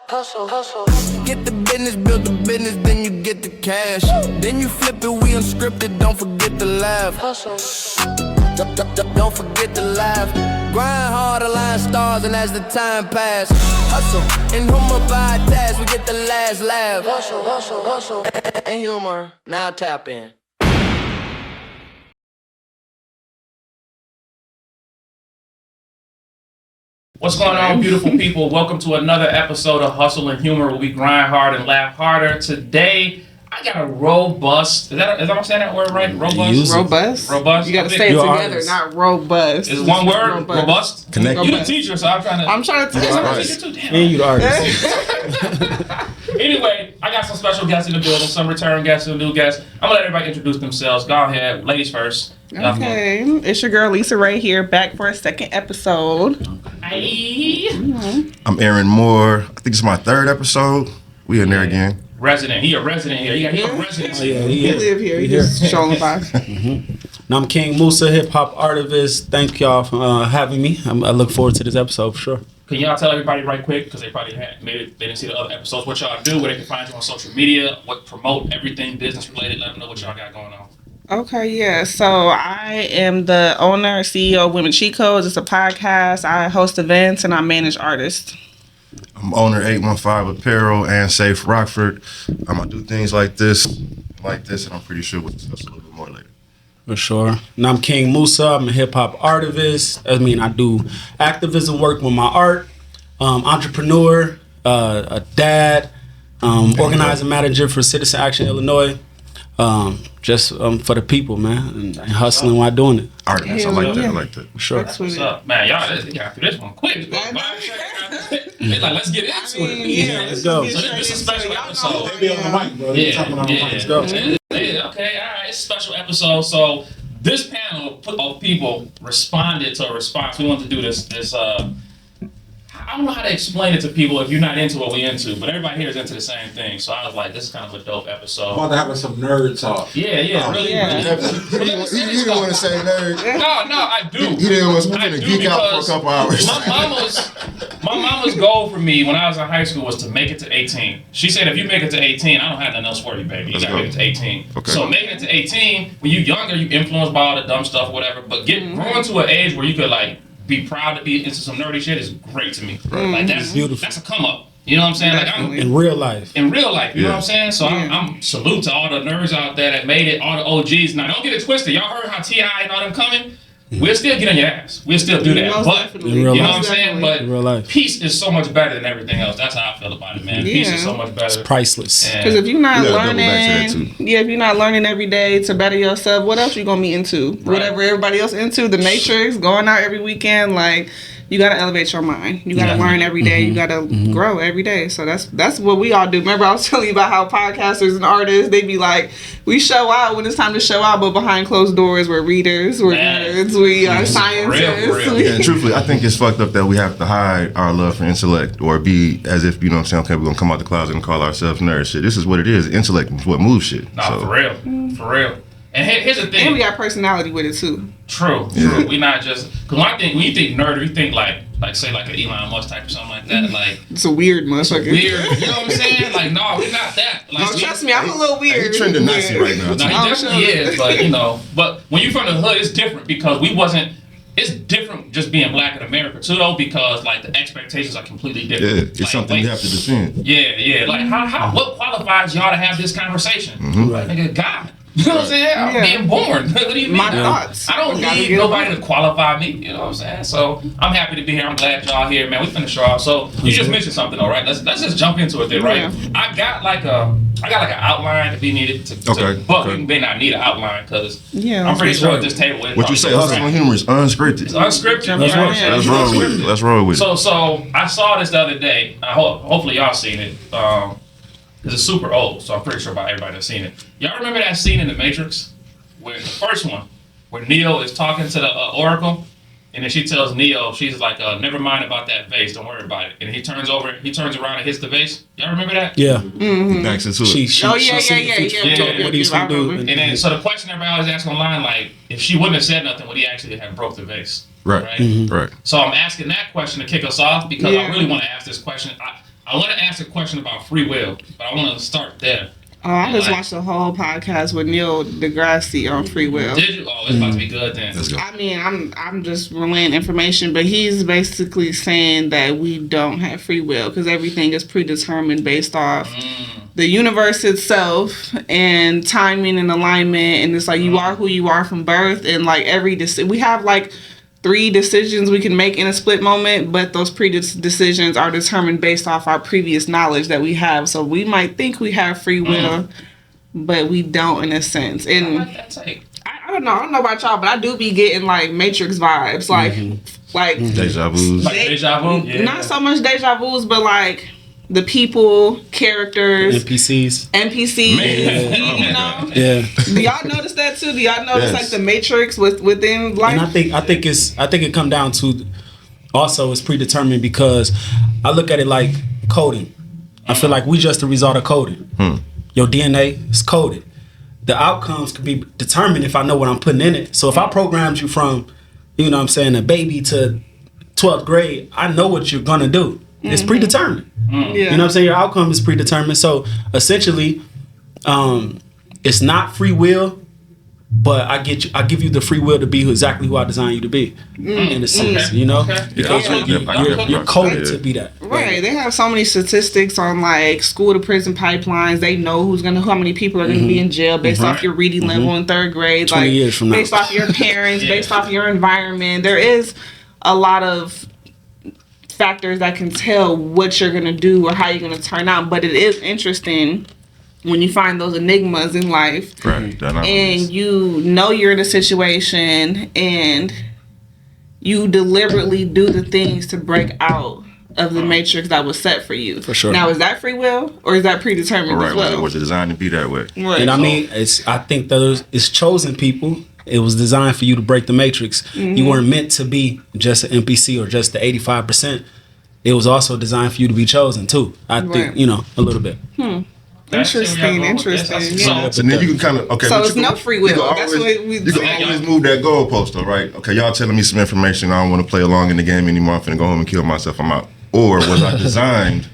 Hustle. Get the business, build the business, then you get the cash. Then you flip it, we unscripted, don't forget to laugh. Hustle. Don't forget to laugh. Grind hard, align stars, and as the time pass, hustle. And humor by task, we get the last laugh. Hustle. And humor, now tap in. What's going on, beautiful people? Welcome to another episode of Hustle and Humor, where we grind hard and laugh harder. Today, I got a robust. Is that I'm saying that word right? Robust. You gotta say it together, not robust. Is one word robust? Connect. You the teacher, so I'm trying to. And you the artist. Anyway, I got some special guests in the building, some return guests and new guests. I'm gonna let everybody introduce themselves. Go ahead, ladies first. Okay, it's your girl Lisa Rae here, back for a second episode. I'm Aaron Moore. I think it's my third episode. We in there again. Resident. He a resident here. He a resident. He live here. He just showing by. And I'm Kxng Moosa, hip hop artist. Thank y'all for having me. I look forward to this episode for sure. Can y'all tell everybody right quick, because they probably maybe they didn't see the other episodes, what y'all do, where they can find you on social media, what promote everything business related, let them know what y'all got going on. Okay, yeah. So I am the owner, CEO of Women Cheat Codes. It's a podcast. I host events and I manage artists. I'm owner 815 Apparel and Safe Rockford. I'm gonna do things like this, and I'm pretty sure we'll discuss a little bit more later. For sure. And I'm Kxng Moosa. I'm a hip hop artist. I mean, I do activism work with my art. Entrepreneur, a dad, organizing manager for Citizen Action Illinois. Just for the people, man, and hustling while doing it. Artists, I like that. Sure. What's up, man? Y'all got through this one quick. They like, let's get into it. Yeah, let's go. So this is a special episode. Be on the mic, bro. Let's go. Okay, all right, it's a special episode. So this panel of people responded to a response. We wanted to do this. I don't know how to explain it to people if you're not into what we into, but everybody here is into the same thing. So I was like, this is kind of a dope episode. About to have some nerd talk. Yeah, really. You didn't want to say nerd. No, I do. You didn't want to geek out for a couple hours. My mama's goal for me when I was in high school was to make it to 18. She said, if you make it to 18, I don't have nothing else for you, baby. You got to make it to 18. Okay. So making it to 18, when you're younger, you influenced by all the dumb stuff or whatever, but growing to an age where you could be proud to be into some nerdy shit is great to me. Like that's beautiful. That's a come up. You know what I'm saying? Like I'm in real life. You know what I'm saying? So I'm salute to all the nerds out there that made it, all the OGs. Now don't get it twisted. Y'all heard how T.I. and all them coming? We'll still get on your ass. We'll still do that. But you know what I'm saying? But peace is so much better than everything else. That's how I feel about it, man. Peace is so much better. It's priceless. Because if you're not if you're not learning every day to better yourself, what else you gonna be into? Right. Whatever everybody else into, the Matrix, going out every weekend, you gotta elevate your mind. You gotta learn every day. You gotta grow every day. So that's what we all do. Remember, I was telling you about how podcasters and artists, they be like, we show out when it's time to show out, but behind closed doors, we're readers, we're nerds, we are scientists. And truthfully, I think it's fucked up that we have to hide our love for intellect or be as if, you know what I'm saying, okay, we're gonna come out the closet and call ourselves nerds. Shit, this is what it is. Intellect is what moves shit. Nah, for real. And here's the thing. And we got personality with it too. True. We not just, because when you think nerd, you think like say like an Elon Musk type or something like that. Like it's a weird motherfucker. Weird. You know what I'm saying? Like, no, we're not that. Like, no, trust me, I'm a little weird. He's trending Nazi right now. No, he definitely is. But when you from the hood, it's different because it's different just being black in America too, though, because the expectations are completely different. Yeah, it's something you have to defend. Yeah. Like what qualifies y'all to have this conversation? Nigga, God. You know what I'm saying? I'm being born. What do you mean? My thoughts. I don't need nobody to qualify me. You know what I'm saying? So I'm happy to be here. I'm glad y'all here, man. We finna show off. So you just mentioned something, though, right? Let's just jump into it then, right? Yeah. I got an outline if we needed but we may not need an outline because I'm pretty sure at this table. What you say, hustle and humor is unscripted. It's unscripted. Let's roll with it. So I saw this the other day. Hopefully y'all seen it. Because it's super old, so I'm pretty sure about everybody that's seen it. Y'all remember that scene in The Matrix? Where the first one, where Neo is talking to the Oracle, and then she tells Neo, she's like, never mind about that vase, don't worry about it. And he turns around and hits the vase. Y'all remember that? Yeah. Backs into it. What he's gonna do. And then, so the question everybody always asks online, if she wouldn't have said nothing, would he actually have broke the vase? Right. So I'm asking that question to kick us off because I really want to ask this question. I want to ask a question about free will, but I want to start there. Oh, I just watched the whole podcast with Neil deGrasse on free will. Did you? Oh, it's about to be good then. Let's go. I mean, I'm just relaying information, but he's basically saying that we don't have free will because everything is predetermined based off the universe itself and timing and alignment, and it's like you are who you are from birth, and like we have like 3 decisions we can make in a split moment, but those decisions are determined based off our previous knowledge that we have. So we might think we have free will, but we don't in a sense. And I don't know about y'all, but I do be getting like Matrix vibes, like Deja vu. Like deja vu? Yeah. Not so much deja vus, but like the people, characters, NPCs. You know? Yeah. Do y'all notice that too? Do y'all notice like the Matrix within life? And I think it come down to also it's predetermined because I look at it like coding. I feel like we just the result of coding. Your DNA is coded. The outcomes could be determined if I know what I'm putting in it. So if I programmed you from, you know what I'm saying, a baby to 12th grade, I know what you're gonna do. It's predetermined. You know what I'm saying? Your outcome is predetermined. So essentially, it's not free will, but I give you the free will to be exactly who I designed you to be, in a sense, you know? Because you're coded to be that. Right. They have so many statistics on like school to prison pipelines. They know how many people are going to be in jail based off your reading level in 3rd grade. 20 like years from now. Based off your parents, based off your environment. There is a lot of factors that can tell what you're going to do or how you're going to turn out. But it is interesting when you find those enigmas in life, and you know you're in a situation and you deliberately do the things to break out of the matrix that was set for you. For sure. Now, is that free will or is that predetermined as well? Was it designed to be that way? Right. And I mean, I think that it's chosen people. It was designed for you to break the matrix. You weren't meant to be just an NPC or just the 85%. It was also designed for you to be chosen too. I think, a little bit. Interesting. Yeah. So then you can kind of So it's no free will. You can always move that goalpost, though, right? Okay, y'all telling me some information. I don't want to play along in the game anymore. I'm finna go home and kill myself. I'm out. Or was I designed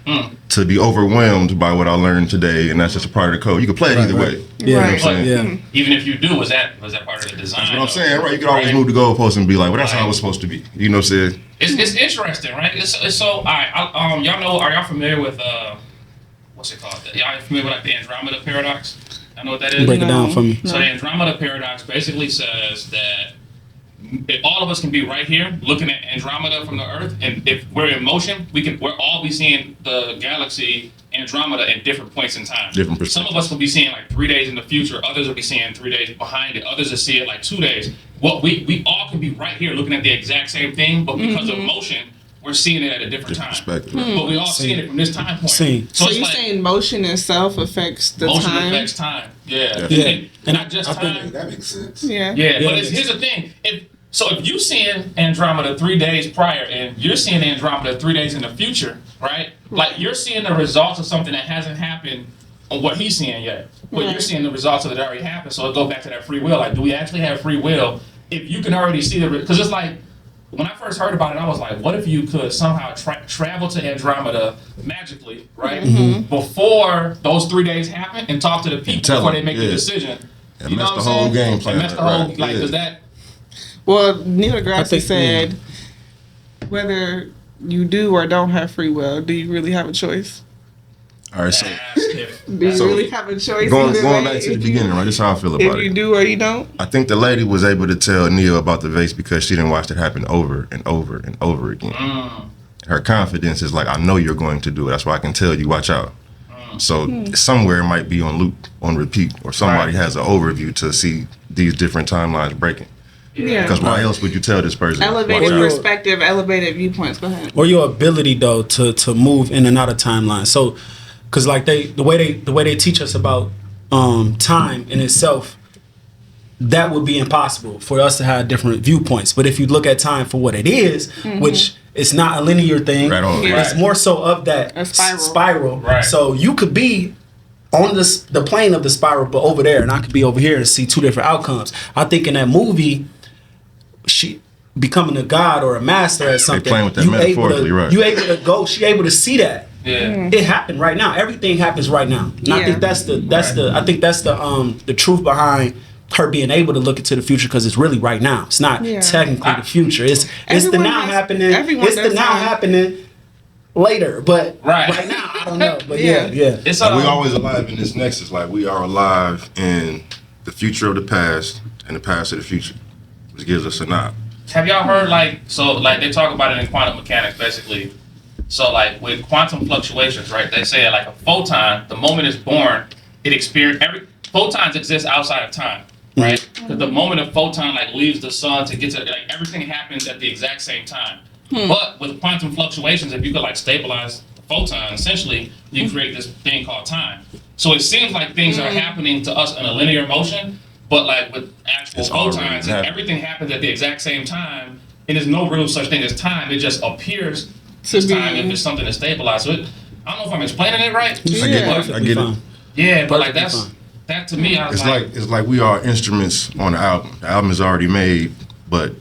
to be overwhelmed by what I learned today, and that's just a part of the code? You can play it either way. Yeah, you know what I'm saying? Even if you do, was that part of the design? That's what I'm saying, right? You can always move the goalpost and be like, well, that's how it was supposed to be. You know what I'm saying? It's interesting, right? It's so, all right, y'all know, are y'all familiar with, what's it called? Y'all familiar with like the Andromeda paradox? I know what that is? Break it down for me. So the Andromeda paradox basically says that if all of us can be right here looking at Andromeda from the Earth, and if we're in motion, we're all be seeing the galaxy Andromeda at different points in time. Different perspectives. Some of us will be seeing like 3 days in the future, others will be seeing 3 days behind it, others will see it like 2 days. Well, we all can be right here looking at the exact same thing, but because of motion, we're seeing it at a different time. Perspective. But we all seeing it from this time point. So it's you're like, saying motion itself affects the motion time? affects time. Yeah. And not just time. That makes sense. Yeah. But here's the thing. If you seeing Andromeda 3 days prior and you're seeing Andromeda 3 days in the future, right? Like you're seeing the results of something that hasn't happened on what he's seeing yet. But you're seeing the results of it that already happened. So it goes back to that free will. Like, do we actually have free will if you can already see because it's like, when I first heard about it, I was like, what if you could somehow travel to Andromeda magically, right? Before those 3 days happen and talk to the people before they make the decision. And mess the whole game plan. And mess the whole, does that... Well, Neil deGrasse said, whether you do or don't have free will, do you really have a choice? All right, so Do you really have a choice? going back to the beginning, right? This is how I feel about it. If you do or you don't? I think the lady was able to tell Neil about the vase because she didn't watch it happen over and over and over again. Her confidence is like, I know you're going to do it. That's why I can tell you, watch out. So somewhere it might be on loop, on repeat, or somebody has an overview to see these different timelines breaking. Yeah. Because why else would you tell this person? Elevated perspective, elevated viewpoints. Go ahead. Or your ability though to move in and out of timelines. So, because like the way they teach us about time in itself, that would be impossible for us to have different viewpoints. But if you look at time for what it is, which it's not a linear thing, it's more so of that a spiral. Right. So you could be on the plane of the spiral, but over there, and I could be over here and see two different outcomes. I think in that movie, becoming a god or a master at something. They playing with that metaphorically, right? You able to go. She able to see that. Yeah. It happened right now. Everything happens right now. And I think that's the truth behind her being able to look into the future, because it's really right now. It's not technically the future. It's the now happening. It's the now happening later, but right now I don't know. But yeah. It's we always alive in this nexus. Like we are alive in the future of the past and the past of the future, which gives us a nod. Have y'all heard like they talk about it in quantum mechanics basically? So like with quantum fluctuations, right? They say like a photon, the moment it's born, photons exist outside of time. Right, because the moment a photon like leaves the sun to get to like everything happens at the exact same time. But with quantum fluctuations, if you could like stabilize the photon, essentially you create this thing called time. So it seems like things are happening to us in a linear motion, but like with actual photons, everything happens at the exact same time, and there's no real such thing as time. It just appears this time if it's something that's stabilized. So I don't know if I'm explaining it right. I get it. Yeah, but like that to me, it's like we are instruments on the album. The album is already made, but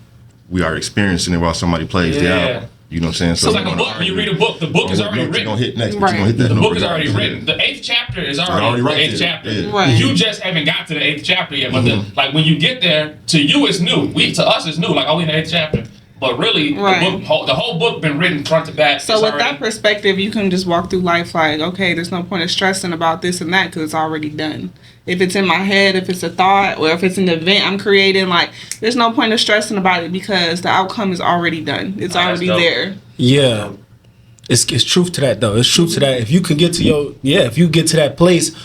we are experiencing it while somebody plays the album. You know what I'm saying? So it's like a book. When you read a book, the book is already written. Gonna hit next, right. Gonna hit that the book is already written. The 8th chapter is already the 8th chapter. Yeah. Right. You just haven't got to the 8th chapter yet. But like when you get there, to you it's new. To us it's new. Like we in the 8th chapter. But really, the whole book been written front to back. So with that perspective, you can just walk through life like, okay, there's no point of stressing about this and that because it's already done. If it's in my head, if it's a thought, or if it's an event I'm creating, like, there's no point of stressing about it because the outcome is already done. It's already there. Yeah. It's truth to that, though. It's truth to that. If you can get to if you get to that place,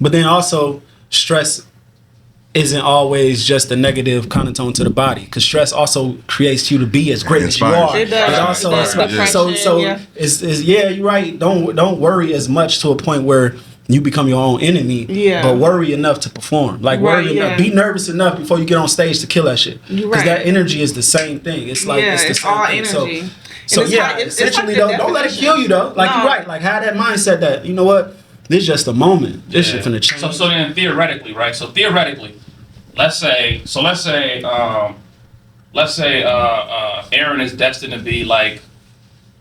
but then also stress isn't always just a negative connotation to the body, because stress also creates you to be as great as you are. It does. It also you're right. Don't worry as much to a point where you become your own enemy. Yeah. But worry enough to perform. Like worry enough. Be nervous enough before you get on stage to kill that shit. Because that energy is the same thing. It's like it's the same all thing. Energy. So essentially though, don't let it kill you though. Like you're right. Like have that mindset that, you know what, this is just a moment. This shit finna change. So then theoretically, right? So theoretically, let's say Aaron is destined to be like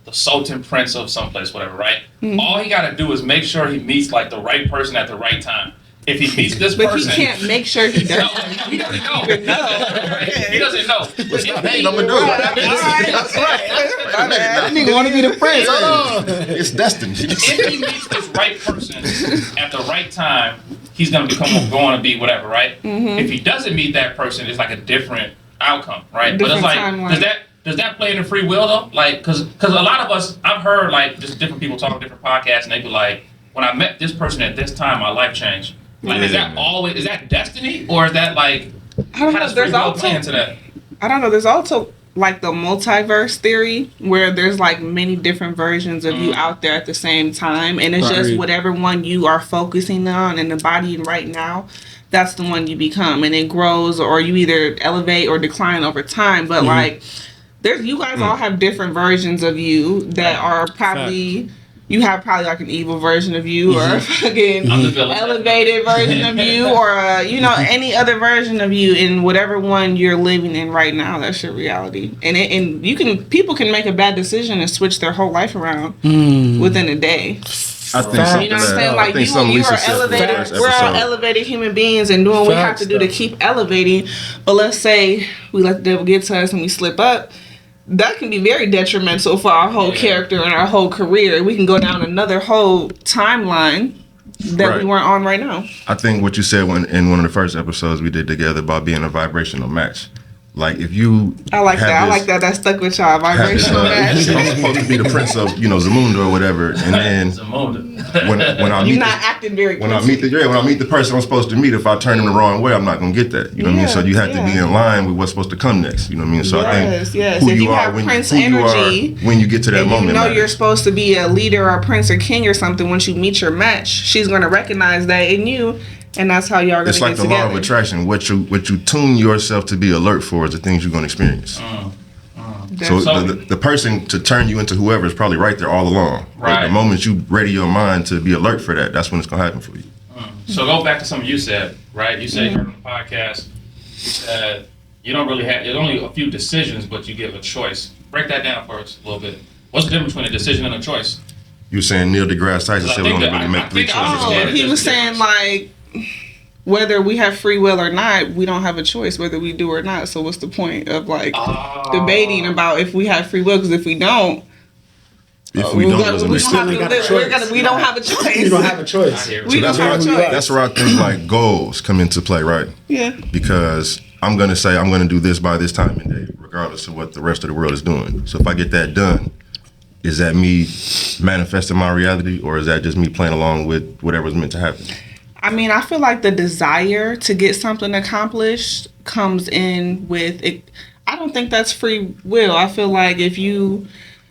the Sultan Prince of someplace, whatever, right? All he got to do is make sure he meets like the right person at the right time. If he meets this person, but he can't make sure he does. He doesn't know. He doesn't know. Hey, I'm gonna do it. That's right. That nigga want to be the prince. Hold on. It's destined. If he meets this right person at the right time, he's gonna going to be whatever, right? If he doesn't meet that person, it's like a different outcome, right? But it's like, does that play into free will though? Like, because a lot of us, I've heard like just different people talk on different podcasts, and they be like, when I met this person at this time, my life changed. Like, is that destiny, or is that like, how does free will play into that? I don't know. There's also like the multiverse theory, where there's like many different versions of you out there at the same time, and it's just whatever one you are focusing on in the body right now, that's the one you become, and it grows, or you either elevate or decline over time. But like, you guys all have different versions of you that are probably. You have probably like an evil version of you, or a fucking elevated version of you, or any other version of you in whatever one you're living in right now. That's your reality, and people can make a bad decision and switch their whole life around within a day. I think you know what I'm saying? Like you are elevated. We're all elevated human beings and doing what we have to do to keep elevating. But let's say we let the devil get to us and we slip up. That can be very detrimental for our whole character and our whole career. We can go down another whole timeline that we weren't on right now. I think what you said in one of the first episodes we did together about being a vibrational match. Like if you, I like that. That stuck with y'all. Vibrational match. I'm supposed to be the prince of Zamunda or whatever, and then when I meet you're not acting very. When I meet the person I'm supposed to meet, if I turn them the wrong way, I'm not gonna get that. You know what I mean? So you have to be in line with what's supposed to come next. You know what I mean? So I think who you are when you get to that moment. You're supposed to be a leader or a prince or king or something. Once you meet your match, she's gonna recognize that in you. And that's how y'all are going to get together. It's like the law of attraction. What you tune yourself to be alert for is the things you're going to experience. So the person to turn you into whoever is probably right there all along. Right. But the moment you ready your mind to be alert for that, that's when it's going to happen for you. So go back to something you said, right? You said you heard on the podcast, you said, you don't really have. There's only a few decisions, but you give a choice. Break that down for us a little bit. What's the difference between a decision and a choice? You were saying Neil deGrasse Tyson said we only really make 3 choices. Oh, he was saying like, whether we have free will or not, we don't have a choice whether we do or not. So what's the point of like debating about if we have free will? Because if we don't, we don't have a choice. We don't have a choice. You don't have a choice. We don't have a choice. That's where I think like goals come into play, right? Yeah. Because I'm gonna say I'm gonna do this by this time and day, regardless of what the rest of the world is doing. So if I get that done, is that me manifesting my reality, or is that just me playing along with whatever's meant to happen? I mean, I feel like the desire to get something accomplished comes in with it. I don't think that's free will. I feel like if you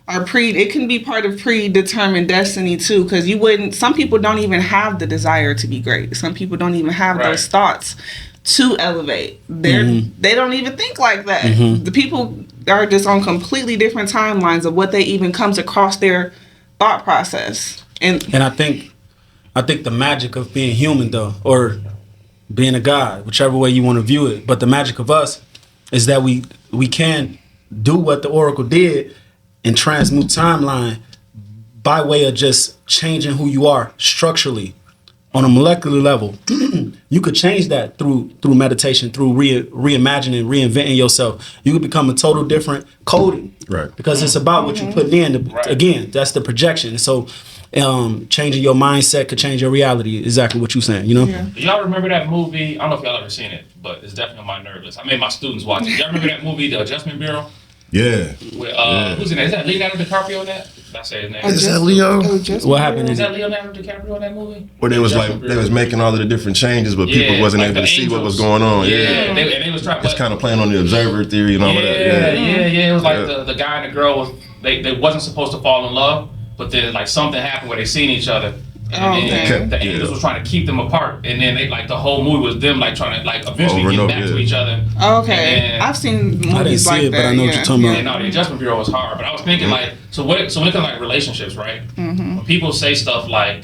are it can be part of predetermined destiny too, because some people don't even have the desire to be great. Some people don't even have those thoughts to elevate. They don't even think like that. The people are just on completely different timelines of what they even comes across their thought process. And I think the magic of being human, though, or being a god, whichever way you want to view it, but the magic of us is that we can do what the Oracle did and transmute timeline by way of just changing who you are structurally on a molecular level. You could change that through meditation, through reimagining, reinventing yourself. You could become a total different coding, right? Because it's about what you put in. Again, that's the projection. So changing your mindset could change your reality. Exactly what you're saying, you know? Yeah. Do y'all remember that movie? I don't know if y'all ever seen it, but it's definitely on my nerd list. I made my students watch it. Y'all remember that movie, The Adjustment Bureau? Yeah. With, who's in that? Is that Leonardo DiCaprio in that? Did I say his name? Is that Leo? What happened? Is that Leonardo DiCaprio in that movie? Where they was making all of the different changes, but people wasn't able to see what was going on. Yeah. They was trying. It's kind of playing on the observer theory and all of that. Yeah. It was like the guy and the girl they wasn't supposed to fall in love, but then like something happened where they seen each other. And the angels was trying to keep them apart, and then they like the whole movie was them like trying to like eventually get back to each other. Okay, I've seen movies like that. But I know what you're talking about. Yeah, no, the Adjustment Bureau was hard, but I was thinking like, so when it comes to like relationships, right? When people say stuff like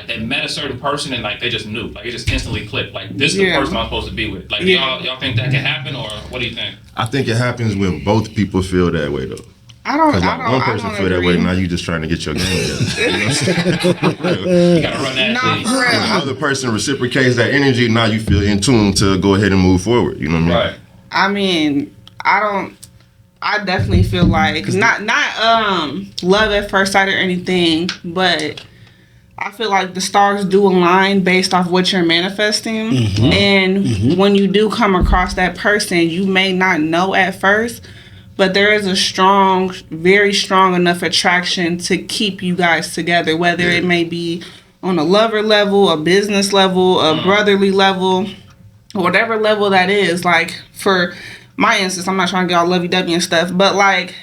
they met a certain person and like they just knew, like it just instantly clicked, like this is the person I'm supposed to be with. Like y'all think that can happen, or what do you think? I think it happens when both people feel that way though. Because one person feel that way, now you just trying to get your game together. You gotta run that. Nah, for real. The other person reciprocates that energy, now you feel in tune to go ahead and move forward. You know what I mean? Right. I mean, I definitely feel like not love at first sight or anything, but I feel like the stars do align based off what you're manifesting. And when you do come across that person, you may not know at first, but there is a strong, very strong enough attraction to keep you guys together, whether it may be on a lover level, a business level, a brotherly level, whatever level that is. Like, for my instance, I'm not trying to get all lovey-dovey and stuff, but like,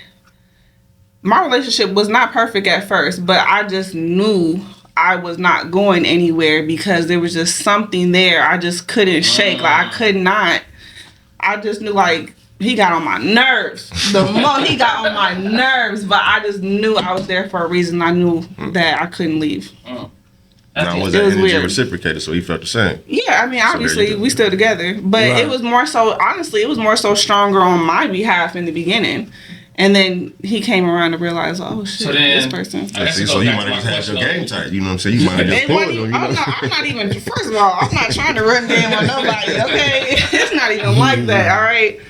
my relationship was not perfect at first, but I just knew I was not going anywhere because there was just something there I just couldn't shake. Like, I could not. I just knew, like, he got on my nerves. He got on my nerves, but I just knew I was there for a reason. I knew that I couldn't leave. Now, was that energy reciprocated, so he felt the same? Yeah, I mean, obviously, we still together. But it was more so, honestly, it was more so stronger on my behalf in the beginning. And then he came around to realize, oh, shit, this person. So you might have just had your game tight. You know what I'm saying? You might have just pulled him. I'm not even, first of all, I'm not trying to run game on nobody, okay? It's not even like that, all right?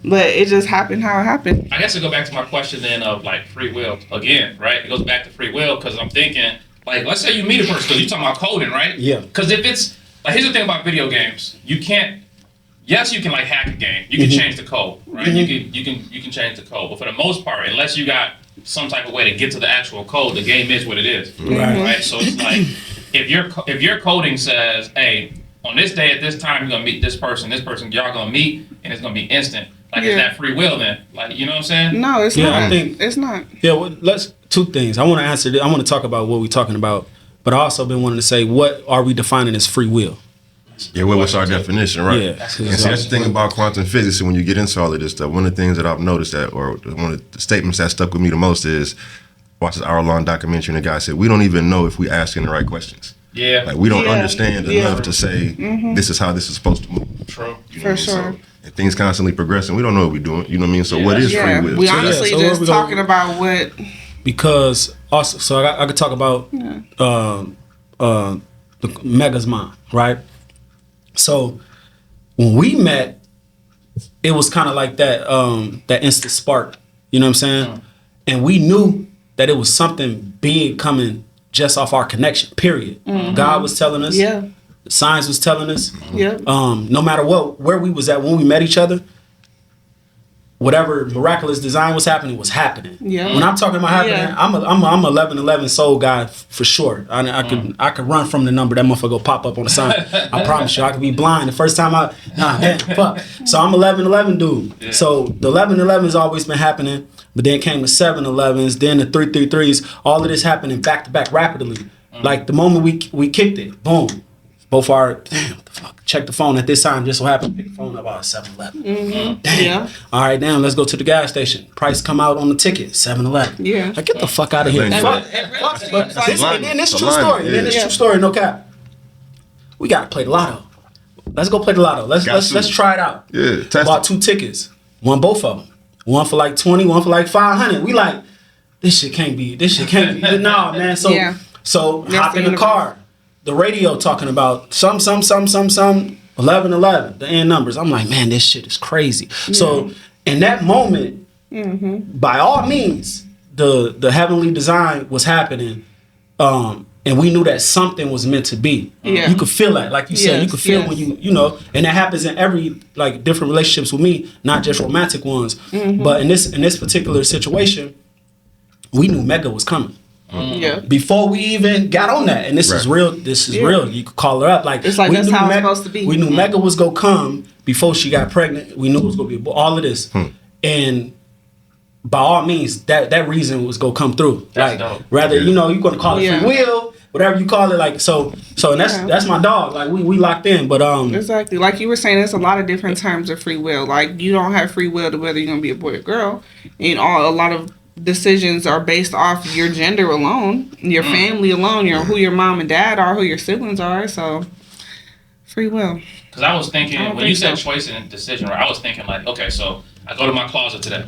But it just happened how it happened. I guess to go back to my question then of like free will again, right? It goes back to free will because I'm thinking, like, let's say you meet a person, because you're talking about coding, right? Yeah. Because if it's, like, here's the thing about video games. You can't, yes, you can like hack a game. You can change the code, right? You can change the code. But for the most part, unless you got some type of way to get to the actual code, the game is what it is. Right? So it's like, if your coding says, hey, on this day at this time, you're going to meet this person, y'all going to meet, and it's going to be instant. Like, is that free will then? Like, you know what I'm saying? No, it's not. I think it's not. Yeah, well, two things. I want to answer this. I want to talk about what we're talking about, but I also been wanting to say, what are we defining as free will? Yeah, what's our definition, right? Yeah. And see, that's the thing about quantum physics, and when you get into all of this stuff, one of the things that I've noticed or one of the statements that stuck with me the most is, watch this hour-long documentary, and the guy said, we don't even know if we asking the right questions. Yeah. Like, we don't understand enough to say, this is how this is supposed to move. True. For sure. So, and things constantly progressing. We don't know what we're doing. You know what I mean? So what is free will? We So honestly so just we talking about what. Because also, so I could talk about the Mega's mom, right? So when we met, it was kind of like that that instant spark. You know what I'm saying? And we knew that it was something big coming just off our connection. Period. God was telling us. Yeah. The science was telling us. Yeah. No matter where we was at when we met each other, whatever miraculous design was happening. Yeah. When I'm talking about happening, Yeah. I'm a 1111 soul guy for sure. I could run from the number, that motherfucker go pop up on the sign. I promise you, I could be blind the first time fuck. So I'm 1111 dude. Yeah. So the 1111 has always been happening, but then came the 711s, then the 333s. All of this happening back to back rapidly. Like the moment we kicked it, boom. Both our what the fuck? Check the phone at this time. Just so happened to pick the phone up about 7-Eleven. Damn. Yeah. All right, damn. Let's go to the gas station. Price come out on the ticket. 7-Eleven. Yeah. Like, get the fuck out of here. That Fuck. And then this true story. And then this true story. No cap. We gotta play the lotto. Let's go play the lotto. Let's try it out. Yeah, test Bought 2 tickets. Won both of them. One for like 20. One for like 500. We like, this shit can't be. Nah, man. So hop in the car. The radio talking about some 1111, the end numbers. I'm like, man, this shit is crazy. Yeah. So in that moment, by all means, the heavenly design was happening, and we knew that something was meant to be. Yeah. You could feel that, like you said, you could feel when you know, and that happens in every like different relationships with me, not just romantic ones. But in this particular situation, we knew Mega was coming. Yeah. Before we even got on that, and this is real. This is real. You could call her up. Like it's like we that's knew how it's supposed to be. We knew Mega was gonna come before she got pregnant. We knew it was gonna be all of this, and by all means, that reason was gonna come through. That's like dope. rather you're gonna call it free will, whatever you call it. Like so, and that's my dog. Like we locked in, but exactly like you were saying, there's a lot of different terms of free will. Like you don't have free will to whether you're gonna be a boy or girl, and a lot of decisions are based off your gender alone, your family alone, who your mom and dad are, who your siblings are. So free will. Because I was thinking when you said choice and decision, right? I was thinking like, okay, so I go to my closet today.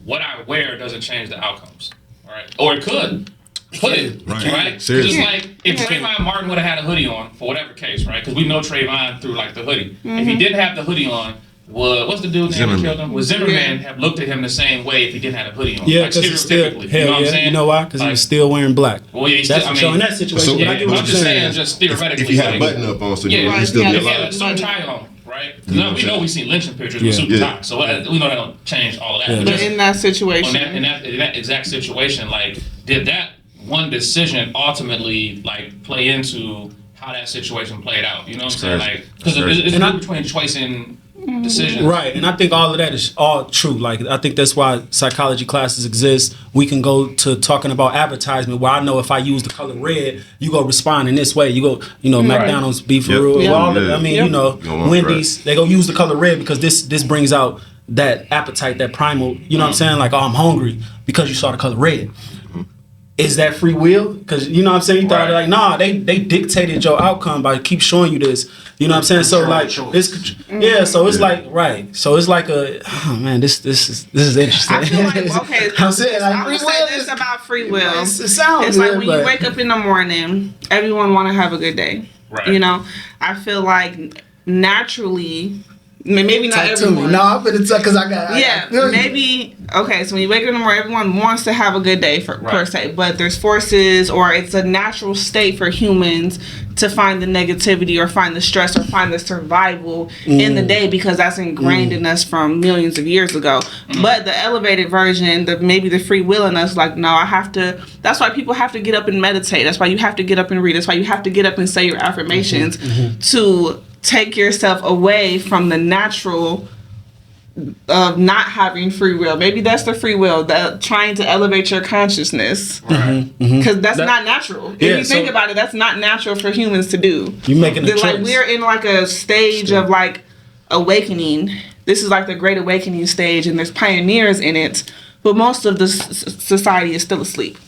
What I wear doesn't change the outcomes, right? Or it could it, right? Seriously. Just like if Trayvon Martin would have had a hoodie on for whatever case, right? Because we know Trayvon through like the hoodie. If he didn't have the hoodie on, what's the dude's name that killed him? Would Zimmerman have looked at him the same way if he didn't have a hoodie on? yeah, like because stereotypically. You know what I'm saying? You know why? Because he was still wearing black. Well, yeah, that's for sure in that situation. So, but I get what I'm you're just saying. just theoretically. If he had a button up on, so you yeah, would still be if he had a alive. suit and tie on, right? We know we've seen lynching pictures with suit and tie, so we know that don't change all of that. But in that situation, in that exact situation, like, did that one decision ultimately like play into how that situation played out? You know what I'm saying? Like, because it's not between choice and decision. Right, and I think all of that is all true. Like, I think that's why psychology classes exist. We can go to talking about advertisement where I know if I use the color red, you go respond in this way. You go, McDonald's, beef for real. I mean, Wendy's, they go use the color red because this brings out that appetite, that primal, you know what I'm saying? Like, oh, I'm hungry because you saw the color red. Is that free will? Because, you know what I'm saying? You thought, like, nah, they dictated your outcome by keep showing you this. You know what I'm saying? So, like, it's, so it's like, right. So it's like this is interesting. I feel like, okay, I'm saying, like, I'm going to say this about free will. It sounds it's good, like when you wake up in the morning, everyone want to have a good day. Right. You know? I feel like naturally... Maybe not everyone. No, I'm gonna talk because I got. Maybe. Okay, so when you wake up in the morning, everyone wants to have a good day per se, but there's forces, or it's a natural state for humans to find the negativity or find the stress or find the survival in the day because that's ingrained in us from millions of years ago. But the elevated version, maybe the free will in us, like, no, I have to. That's why people have to get up and meditate. That's why you have to get up and read. That's why you have to get up and say your affirmations to take yourself away from the natural of not having free will. Maybe that's the free will, that trying to elevate your consciousness. Because that's not natural. If you think about it, that's not natural for humans to do. You're making a choice. Like, we're in like a stage of like awakening. This is like the Great Awakening stage, and there's pioneers in it, but most of the society is still asleep.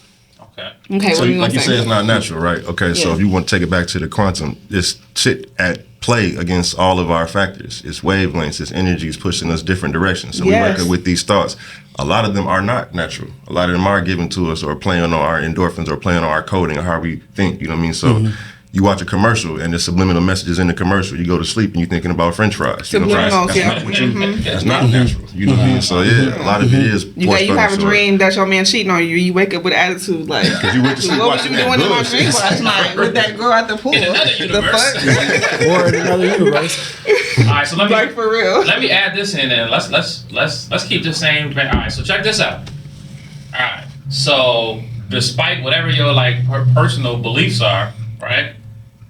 Okay, So what are you like gonna you say? said, it's not natural, right? Okay, so Yeah. if you want to take it back to the quantum, it's shit at play against all of our factors. It's wavelengths, it's energies pushing us different directions. So we Yes. reckon with these thoughts. A lot of them are not natural. A lot of them are given to us or playing on our endorphins or playing on our coding or how we think, you know what I mean? So you watch a commercial and there's subliminal messages in the commercial. You go to sleep and you're thinking about French fries. You know what I'm Subliminals, saying? yeah. That's not what you, that's not natural. You know what I mean? So yeah, a lot of it is You have a dream that your man cheating on you. You wake up with attitude like, you went to sleep what was watching you that doing in my bullshit. dream last night with that girl at the pool? In another The universe. fuck? Or in another universe. All right, so let me Like for real. let me add this in, and let's keep the same. All right, so check this out. All right, so despite whatever your like personal beliefs are, right?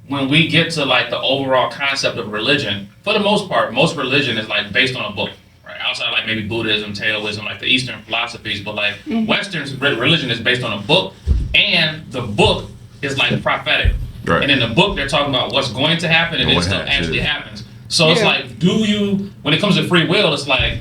When we get to like the overall concept of religion, for the most part, most religion is like based on a book, right? Outside like maybe Buddhism, Taoism, like the Eastern philosophies, but like Western religion is based on a book, and the book is like prophetic. Right. And in the book, they're talking about what's going to happen, and then What stuff happens, actually yeah. happens. So it's Yeah. like, do you? When it comes to free will, it's like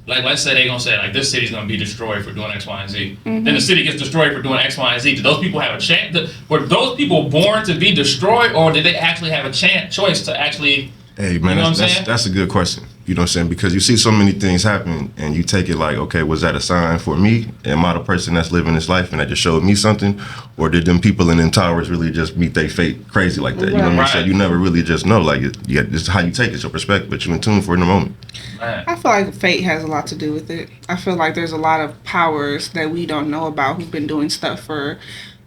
let's say they're gonna say like this city's gonna be destroyed for doing X, Y, and Z. Then the city gets destroyed for doing X, Y, and Z. Do those people have a chance? Were those people born to be destroyed, or did they actually have a choice to actually? Hey man, You know what I'm that's saying? that's a good question. You know what I'm saying? Because you see so many things happen and you take it like, okay, was that a sign for me? Am I the person that's living this life and that just showed me something? Or did them people in them towers really just meet their fate crazy like that? You know what I mean? Right. So you never really just know. Like, this is how you take it, your perspective, but you're in tune for it in the moment. Man. I feel like fate has a lot to do with it. I feel like there's a lot of powers that we don't know about who've been doing stuff for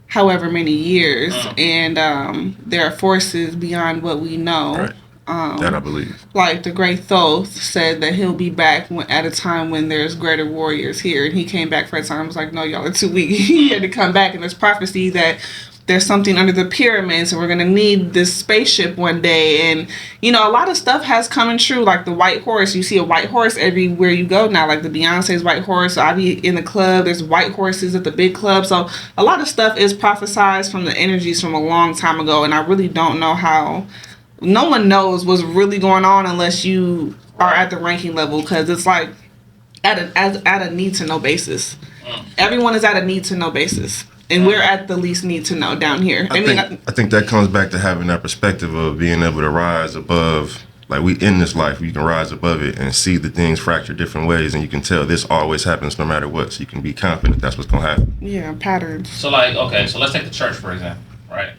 however many years, and there are forces beyond what we know. Right. That I believe. Like the Great Thoth said that he'll be back at a time when there's greater warriors here, and he came back for a time. I was like, no, y'all are too weak. He had to come back, and there's prophecy that there's something under the pyramids, and we're gonna need this spaceship one day. And you know, a lot of stuff has come and true. Like the white horse, you see a white horse everywhere you go now. Like the Beyonce's white horse. I be in the club. There's white horses at the big club. So a lot of stuff is prophesized from the energies from a long time ago, and I really don't know how. No one knows what's really going on unless you are at the ranking level, because it's like at a need to know basis. Everyone is at a need to know basis, and we're at the least need to know down here. I think that comes back to having that perspective of being able to rise above. Like, we in this life, you can rise above it and see the things fracture different ways, and you can tell this always happens no matter what. So you can be confident that's what's gonna happen. yeah, patterns. So like, okay, so let's take the church for example, right?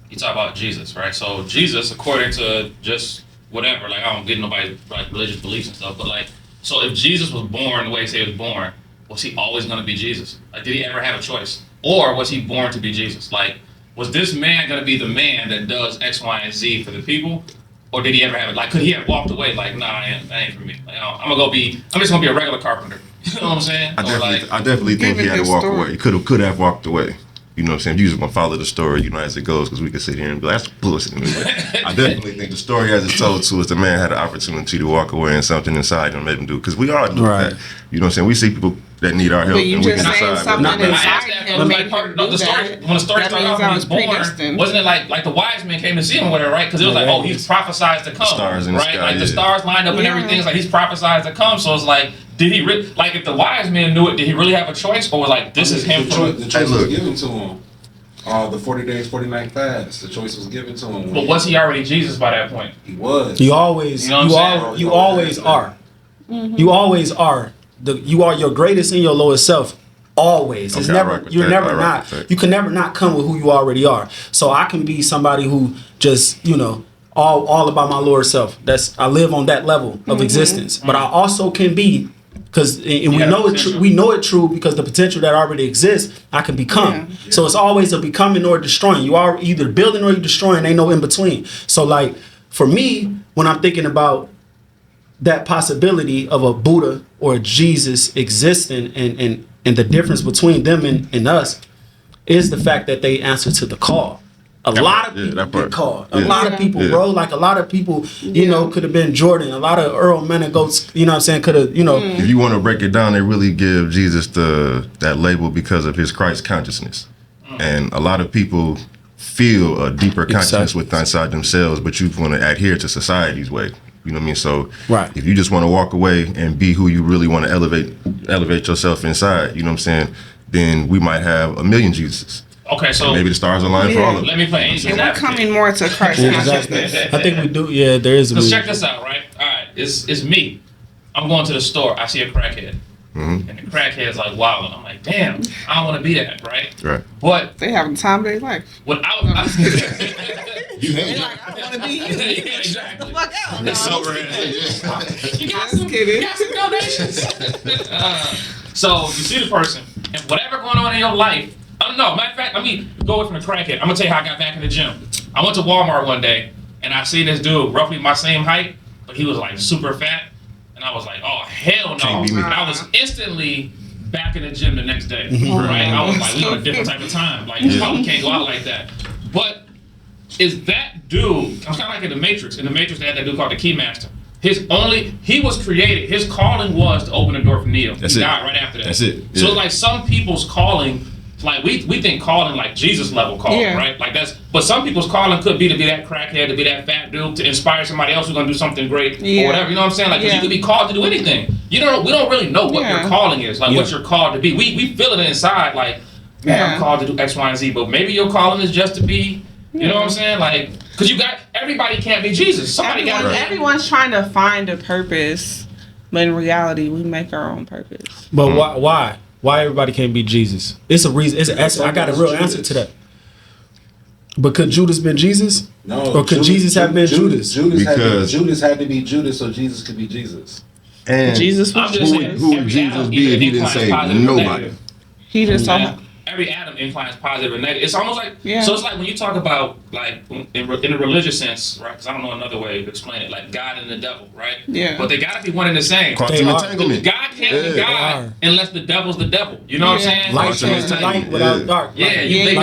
You talk about Jesus, right? So Jesus, according to just whatever, like I don't get nobody's like religious beliefs and stuff, but like, so if Jesus was born the way he said he was born, was he always going to be Jesus? Like, did he ever have a choice, or was he born to be Jesus? Like, was this man going to be the man that does X, Y, and Z for the people, or did he ever have it? Like, could he have walked away? Like, nah, that ain't for me. Like, I'm just gonna be a regular carpenter. You know what I'm saying? I definitely think he had to walk away. He could have walked away. You know what I'm saying? You just gonna follow the story, you know, as it goes, because we can sit here and be like, that's bullshit. I definitely think the story as it's told to us, the man had an opportunity to walk away and something inside him made him do. Because we all do Right. that. You know what I'm saying? We see people that need our help, But you and we just can saying decide. something whether- I inside asked that him because made like him the do story that. when the story That started means off I when he was was born, predestined. wasn't it like the wise men came to see him or whatever, right? Because it was like, oh, he's prophesied to come, Stars in the right? sky, Like the yeah. stars lined up and Yeah. everything. It's like he's prophesied to come. So it's like, did he really like if the wise men knew it? Did he really have a choice, or was like this is him? The choice look. was given to him. The 40 days, 40 night fast. The choice was given to him. But was he already Jesus by that point? He was. You always, You know what I'm saying? you always are. You always are. You are your greatest and your lowest self. Always. It's Okay, I never. rock with You're that. never I rock not. with that. You can never not come with who you already are. So I can be somebody who just all about my lower self. I live on that level of existence. But I also can be. Because we got know it. potential. We know it true because the potential that already exists, I can become. Yeah. So it's always a becoming or destroying. You are either building or you're destroying. Ain't no in between. So like for me, when I'm thinking about that possibility of a Buddha or a Jesus existing and the difference between them and us is the fact that they answer to the call. A lot of people that part. get called. A Yeah. lot of people, Yeah. bro. Like a lot of people, you know, could have been Jordan. A lot of Earl Menegoats, you know what I'm saying, could have, you know. If you want to break it down, they really give Jesus that label because of his Christ consciousness. And a lot of people feel a deeper consciousness within inside themselves, but you want to adhere to society's way. You know what I mean? So Right. if you just want to walk away and be who you really want to elevate yourself inside, you know what I'm saying, then we might have a million Jesuses. Okay, so maybe the stars align for all of them. let me play Angel's And we're advocate. coming more to Christ consciousness. I think we do. Yeah, there is a Let's reason. check this out, right? All right, it's me. I'm going to the store. I see a crackhead. And the crackhead's like wilding. I'm like, damn, I don't want to be that, right? Right. But They having the time of their life. without, You They hate like, I want to be you. yeah, exactly. Fuck out. It's so rare. You got Just some, kidding. you got some donations. So you see the person, and whatever going on in your life. I don't know. Matter of fact, let me go away from the crackhead. I'm gonna tell you how I got back in the gym. I went to Walmart one day, and I seen this dude roughly my same height, but he was like super fat, and I was like, oh hell no! Can't be me. And I was instantly back in the gym the next day. Right? I was like, we on a different type of time. Like you probably can't go out like that. But is that dude? I'm kind of like in the Matrix. In the Matrix, they had that dude called the Keymaster. He was created. His calling was to open the door for Neo. That's he it. died right after that. That's it. So Yeah. like some people's calling, like we think calling like Jesus level calling, Yeah. right? Like but some people's calling could be to be that crackhead, to be that fat dude, to inspire somebody else who's gonna do something great or whatever. You know what I'm saying? Like 'cause you could be called to do anything. We don't really know what your calling is, like what you're called to be. We feel it inside, like man, I'm called to do X, Y, and Z. But maybe your calling is just to be. You know what I'm saying? Like, because everybody can't be Jesus. Somebody got to. Everyone's trying to find a purpose, but in reality, we make our own purpose. But why? Why everybody can't be Jesus? It's a reason. It's an answer. I got a real answer to that. But could Judas been Jesus? No. Or could Jesus have been Judas? Judas had to be Judas so Jesus could be Jesus. And Jesus was I'm just who saying, would every Jesus Adam be either if he didn't inclines save positive or nobody? negative. He just Yeah. saw. Every atom inclines positive or negative. It's almost like Yeah. so. It's like when you talk about like in a religious sense, right? Because I don't know another way to explain it. Like God and the devil, right? Yeah. But they gotta be one and the same. Quantum They are. entanglement. God can't be Yeah. God unless the devil's the devil. You know what I'm saying? Light Quantum turns to light entanglement. without Yeah. dark. Yeah, Like,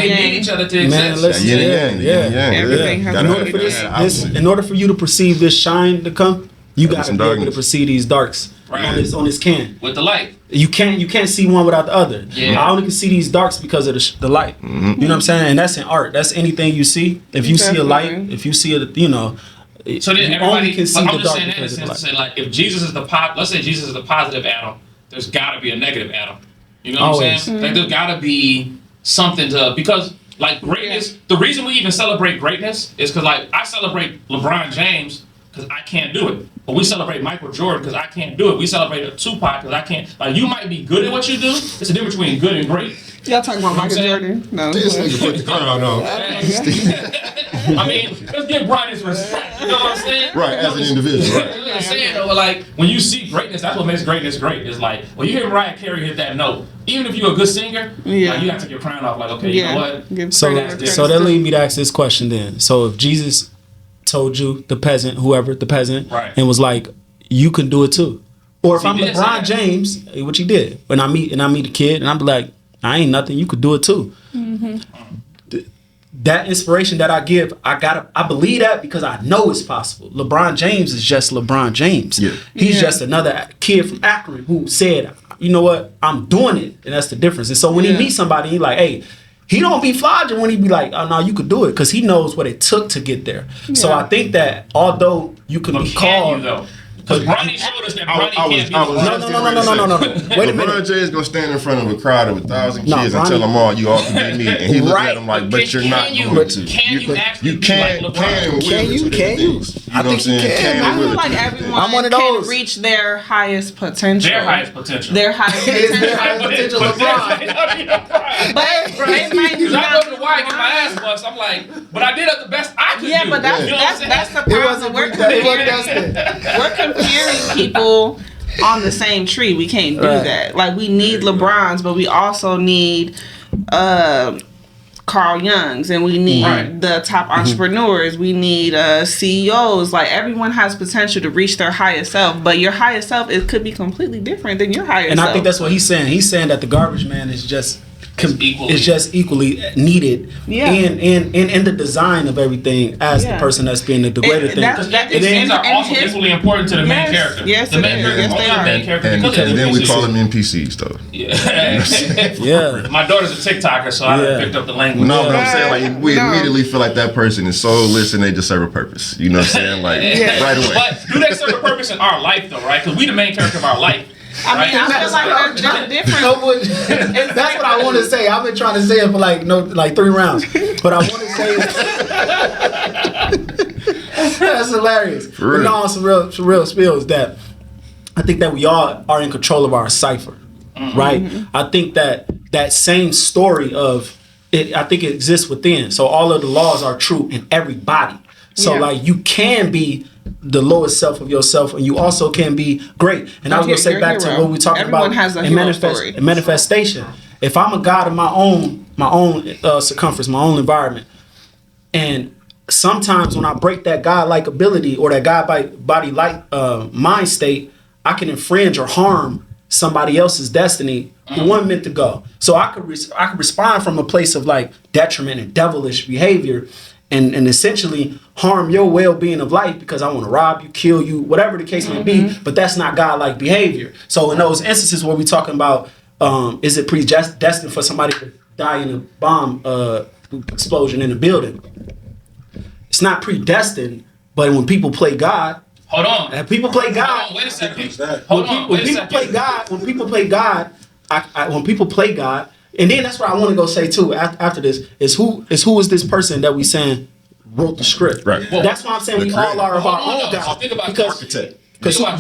they yeah. need each other to Man, exist. listen, Yin and yang, yeah. yin and yang. Everything has Gotta to have be it. this- In order for you to perceive this shine to come, you Gotta got to some be able to darkness. perceive these darks Right. on this can. With the light. You can't see one without the other. Yeah. I only can see these darks because of the light. You know what I'm saying? And that's in art. That's anything you see. If you see a light, Definitely. if you see a, So then you everybody only can see I'm the just dark saying that in a because of the sense to light. say like if Jesus is let's say Jesus is the positive atom, there's gotta be a negative atom. You know what I'm Always. saying? Like there's gotta be something because like greatness, the reason we even celebrate greatness is because like I celebrate LeBron James because I can't do it. But we celebrate Michael Jordan because I can't do it. We celebrate a Tupac because I can't. Like you might be good at what you do. It's a difference between good and great. Y'all talking about Michael saying? Jordan? No. This nigga put the crown on. I mean, let's give Brian his respect. You know what I'm saying? Right, as an individual, You right. know what I'm saying? Though, like when you see greatness, that's what makes greatness great. It's like when you hear Mariah Carey hit that note, even if you're a good singer, Yeah. like, you got to take your crown off. Like, okay, you know what? Give So, credit where so that credit's leads due. me to ask this question then. So if Jesus told you, the peasant, whoever, the peasant, Right. and was like, you can do it too. Or if He I'm did say LeBron that. James, what you did, when I meet a kid and I'm like, I ain't nothing, you could do it too. That inspiration that I give, I believe that because I know it's possible. LeBron James is just LeBron James. Yeah. He's Yeah. just another kid from Akron who said, you know what, I'm doing it. And that's the difference. And so when he Yeah. meets somebody, he like, hey, he don't be flogging when he be like, oh no, you could do it, because he knows what it took to get there. So Yeah. I think that although you can But be can called, you though? Because Bronny showed us that Bronny can't be. no. Wait a LeBron minute. James gonna stand in front of a crowd of 1,000 No, kids and tell Bronny- them all, you all can be me. And he looks Right. at them like, but you're not you, going to. Can you actually You be can, like LeBron? can, and will. Can you? It's Can you? ridiculous. You know what I'm think you saying? can. Can I and feel will. like It's everyone I'm one of can those. reach their highest potential. Their highest potential. Their highest potential. But It might Because I not go to the Y and get my ass bust. I'm like, but I did the best I could Yeah, do. but that's You know what I'm that's saying? the problem. We're comparing people on the same tree. We can't do Right. that. Like we need LeBrons, but we also need Carl Youngs, and we need Right. the top entrepreneurs. We need CEOs. Like everyone has potential to reach their highest self, but your highest self, it could be completely different than your highest And self. I think that's what he's saying. He's saying that the garbage man is just Equally. is just equally needed Yeah. in the design of everything as the Yeah. person that's being the greater thing. that's- Because NPCs are and also his- equally important to the main Yes. character. Yes, the it main is. character Yes, is only they the are. main character And because of then we NPCs. call them NPCs, though. Yeah. Yeah. My daughter's a TikToker, so I Yeah. picked up the language. No, but I'm saying, like, we No. immediately feel like that person is soulless and they just serve a purpose. You know what I'm saying? Like, right away. But do they serve a purpose in our life, though, right? Because we the main character of our life. I mean, I feel like they're different. That's what I want to say. I've been trying to say it for like 3 rounds, but I want to say that's hilarious. But no, on some real spills that I think that we all are in control of our cipher, right? I think that same story of it, I think it exists within. So all of the laws are true in everybody. So like you can be the lowest self of yourself, and you also can be great. And I was gonna say back to what we talking about in manifestation. If I'm a god of my own circumference, my own environment, and sometimes when I break that God-like ability or that God-body-like mind state, I can infringe or harm somebody else's destiny who wasn't meant to go. So I could respond from a place of like detriment and devilish behavior, and essentially harm your well-being of life because I want to rob you, kill you, whatever the case may be. But that's not God-like behavior. So in those instances where we're talking about, is it predestined for somebody to die in a bomb explosion in a building? It's not predestined, but when people play God, hold on. And people play God. Hold on, wait a second. When people play God, and then that's what I want to go say too. After this is who is this person that we saying wrote the script? Right. Well, that's why I'm saying we all are of our own God. Because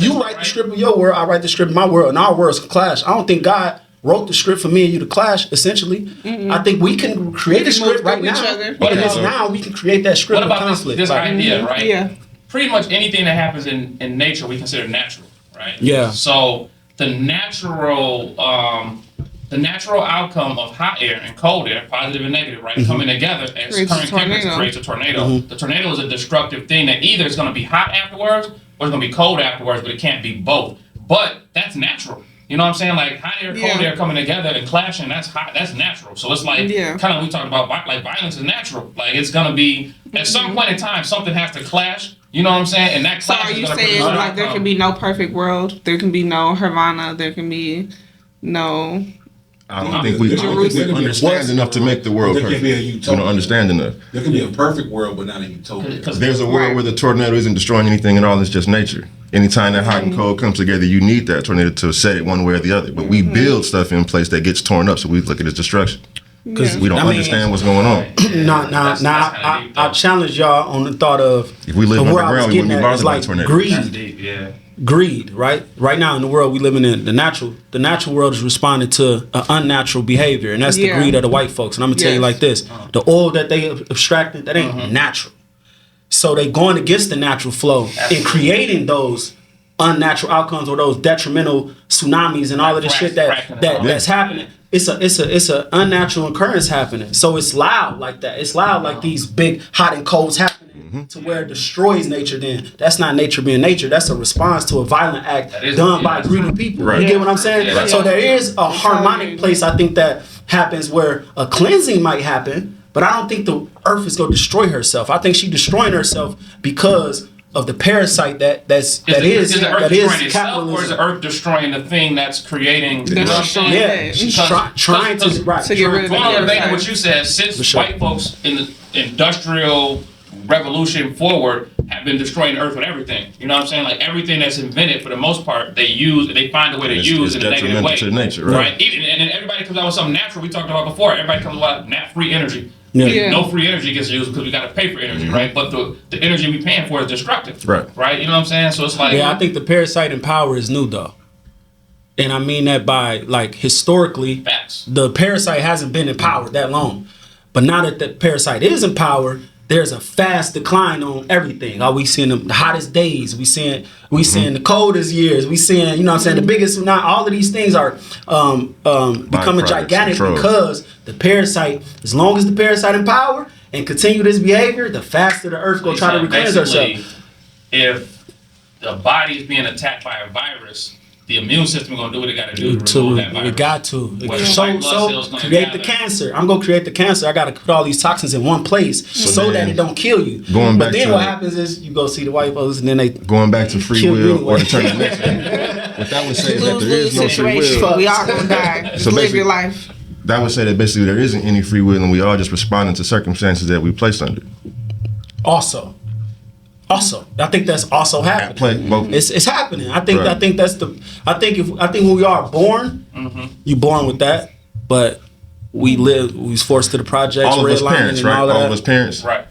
you write the script of your world, I write the script of my world, and our worlds clash. I don't think God wrote the script for me and you to clash. Essentially, I think we can create a script right now. But now we can create that script. What about of conflict. this idea, right? Yeah. Pretty much anything that happens in nature we consider natural, right? Yeah. So the natural outcome of hot air and cold air, positive and negative, right, coming together as current temperatures creates a tornado. The tornado is a destructive thing that either it's going to be hot afterwards or it's going to be cold afterwards, but it can't be both. But that's natural. You know what I'm saying? Like hot air, cold air coming together and clashing, that's natural. So it's like, kind of we talked about, like violence is natural. Like it's going to be, at some point in time, something has to clash. You know what I'm saying? And that clash are you saying like there can be no perfect world? There can be no Nirvana? There can be no... I don't think we understand enough to make the world perfect. We don't understand enough. There can be a perfect world, but not a utopia. Because there's a world where the tornado isn't destroying anything and all, it's just nature. Anytime that hot and cold comes together, you need that tornado to set it one way or the other. But we build stuff in place that gets torn up, so we look at it as destruction. Because we don't understand what's going on. I challenge y'all on the thought of if we live underground, we wouldn't be bothered by tornadoes. Greed. Greed, right? Right now in the world we living in, the natural world is responding to unnatural behavior, and that's the greed of the white folks. And I'm gonna tell you like this: the oil that they abstracted, that ain't natural. So they going against the natural flow and creating those unnatural outcomes or those detrimental tsunamis and all of the shit that's happening. It's a unnatural occurrence happening. So it's loud like that. It's loud like these big hot and colds happening to where it destroys nature. Then that's not nature being nature. That's a response to a violent act done by greedy people. Right. You get what I'm saying? Yeah. So there is a harmonic place I think that happens where a cleansing might happen, but I don't think the earth is going to destroy herself. I think she's destroying herself because of the parasite that is capitalism, or is the earth destroying the thing that's creating? Trying to get rid of it. What you said, since white folks in the industrial revolution forward have been destroying the earth with everything. You know what I'm saying? Like everything that's invented, for the most part, they find a way to use in a negative way. To nature, right? And everybody comes out with something natural. We talked about before. Everybody comes out with free energy. No free energy gets used because we got to pay for energy, right? But the energy we paying for is destructive, right? You know what I'm saying? So it's like, I think the parasite in power is new though, and I mean that by like historically, the parasite hasn't been in power that long, but now that the parasite is in power, there's a fast decline on everything. We seeing the hottest days, we seeing the coldest years, we seeing, you know what I'm saying, the biggest, not all of these things are becoming gigantic because the parasite, as long as the parasite in power and continue this behavior, the faster the earth will try to recleanse herself. If the body is being attacked by a virus, the immune system is going to do what it got to do to remove that virus. It got to. So create the cancer. I'm going to create the cancer. I got to put all these toxins in one place so that it don't kill you. But then what happens is you go see the white folks and then they... Going back to free will or determinism. But that would say that there is no free will. We all going to die. So live your life. That would say that basically there isn't any free will and we all just responding to circumstances that we placed under. Also, Also, I think that's also happening. Play both. It's happening. I think Right. I think that's the I think when we are born, you born with that, but we was forced to the projects, All of us redlining parents, and right? all All of of that. us parents. Right.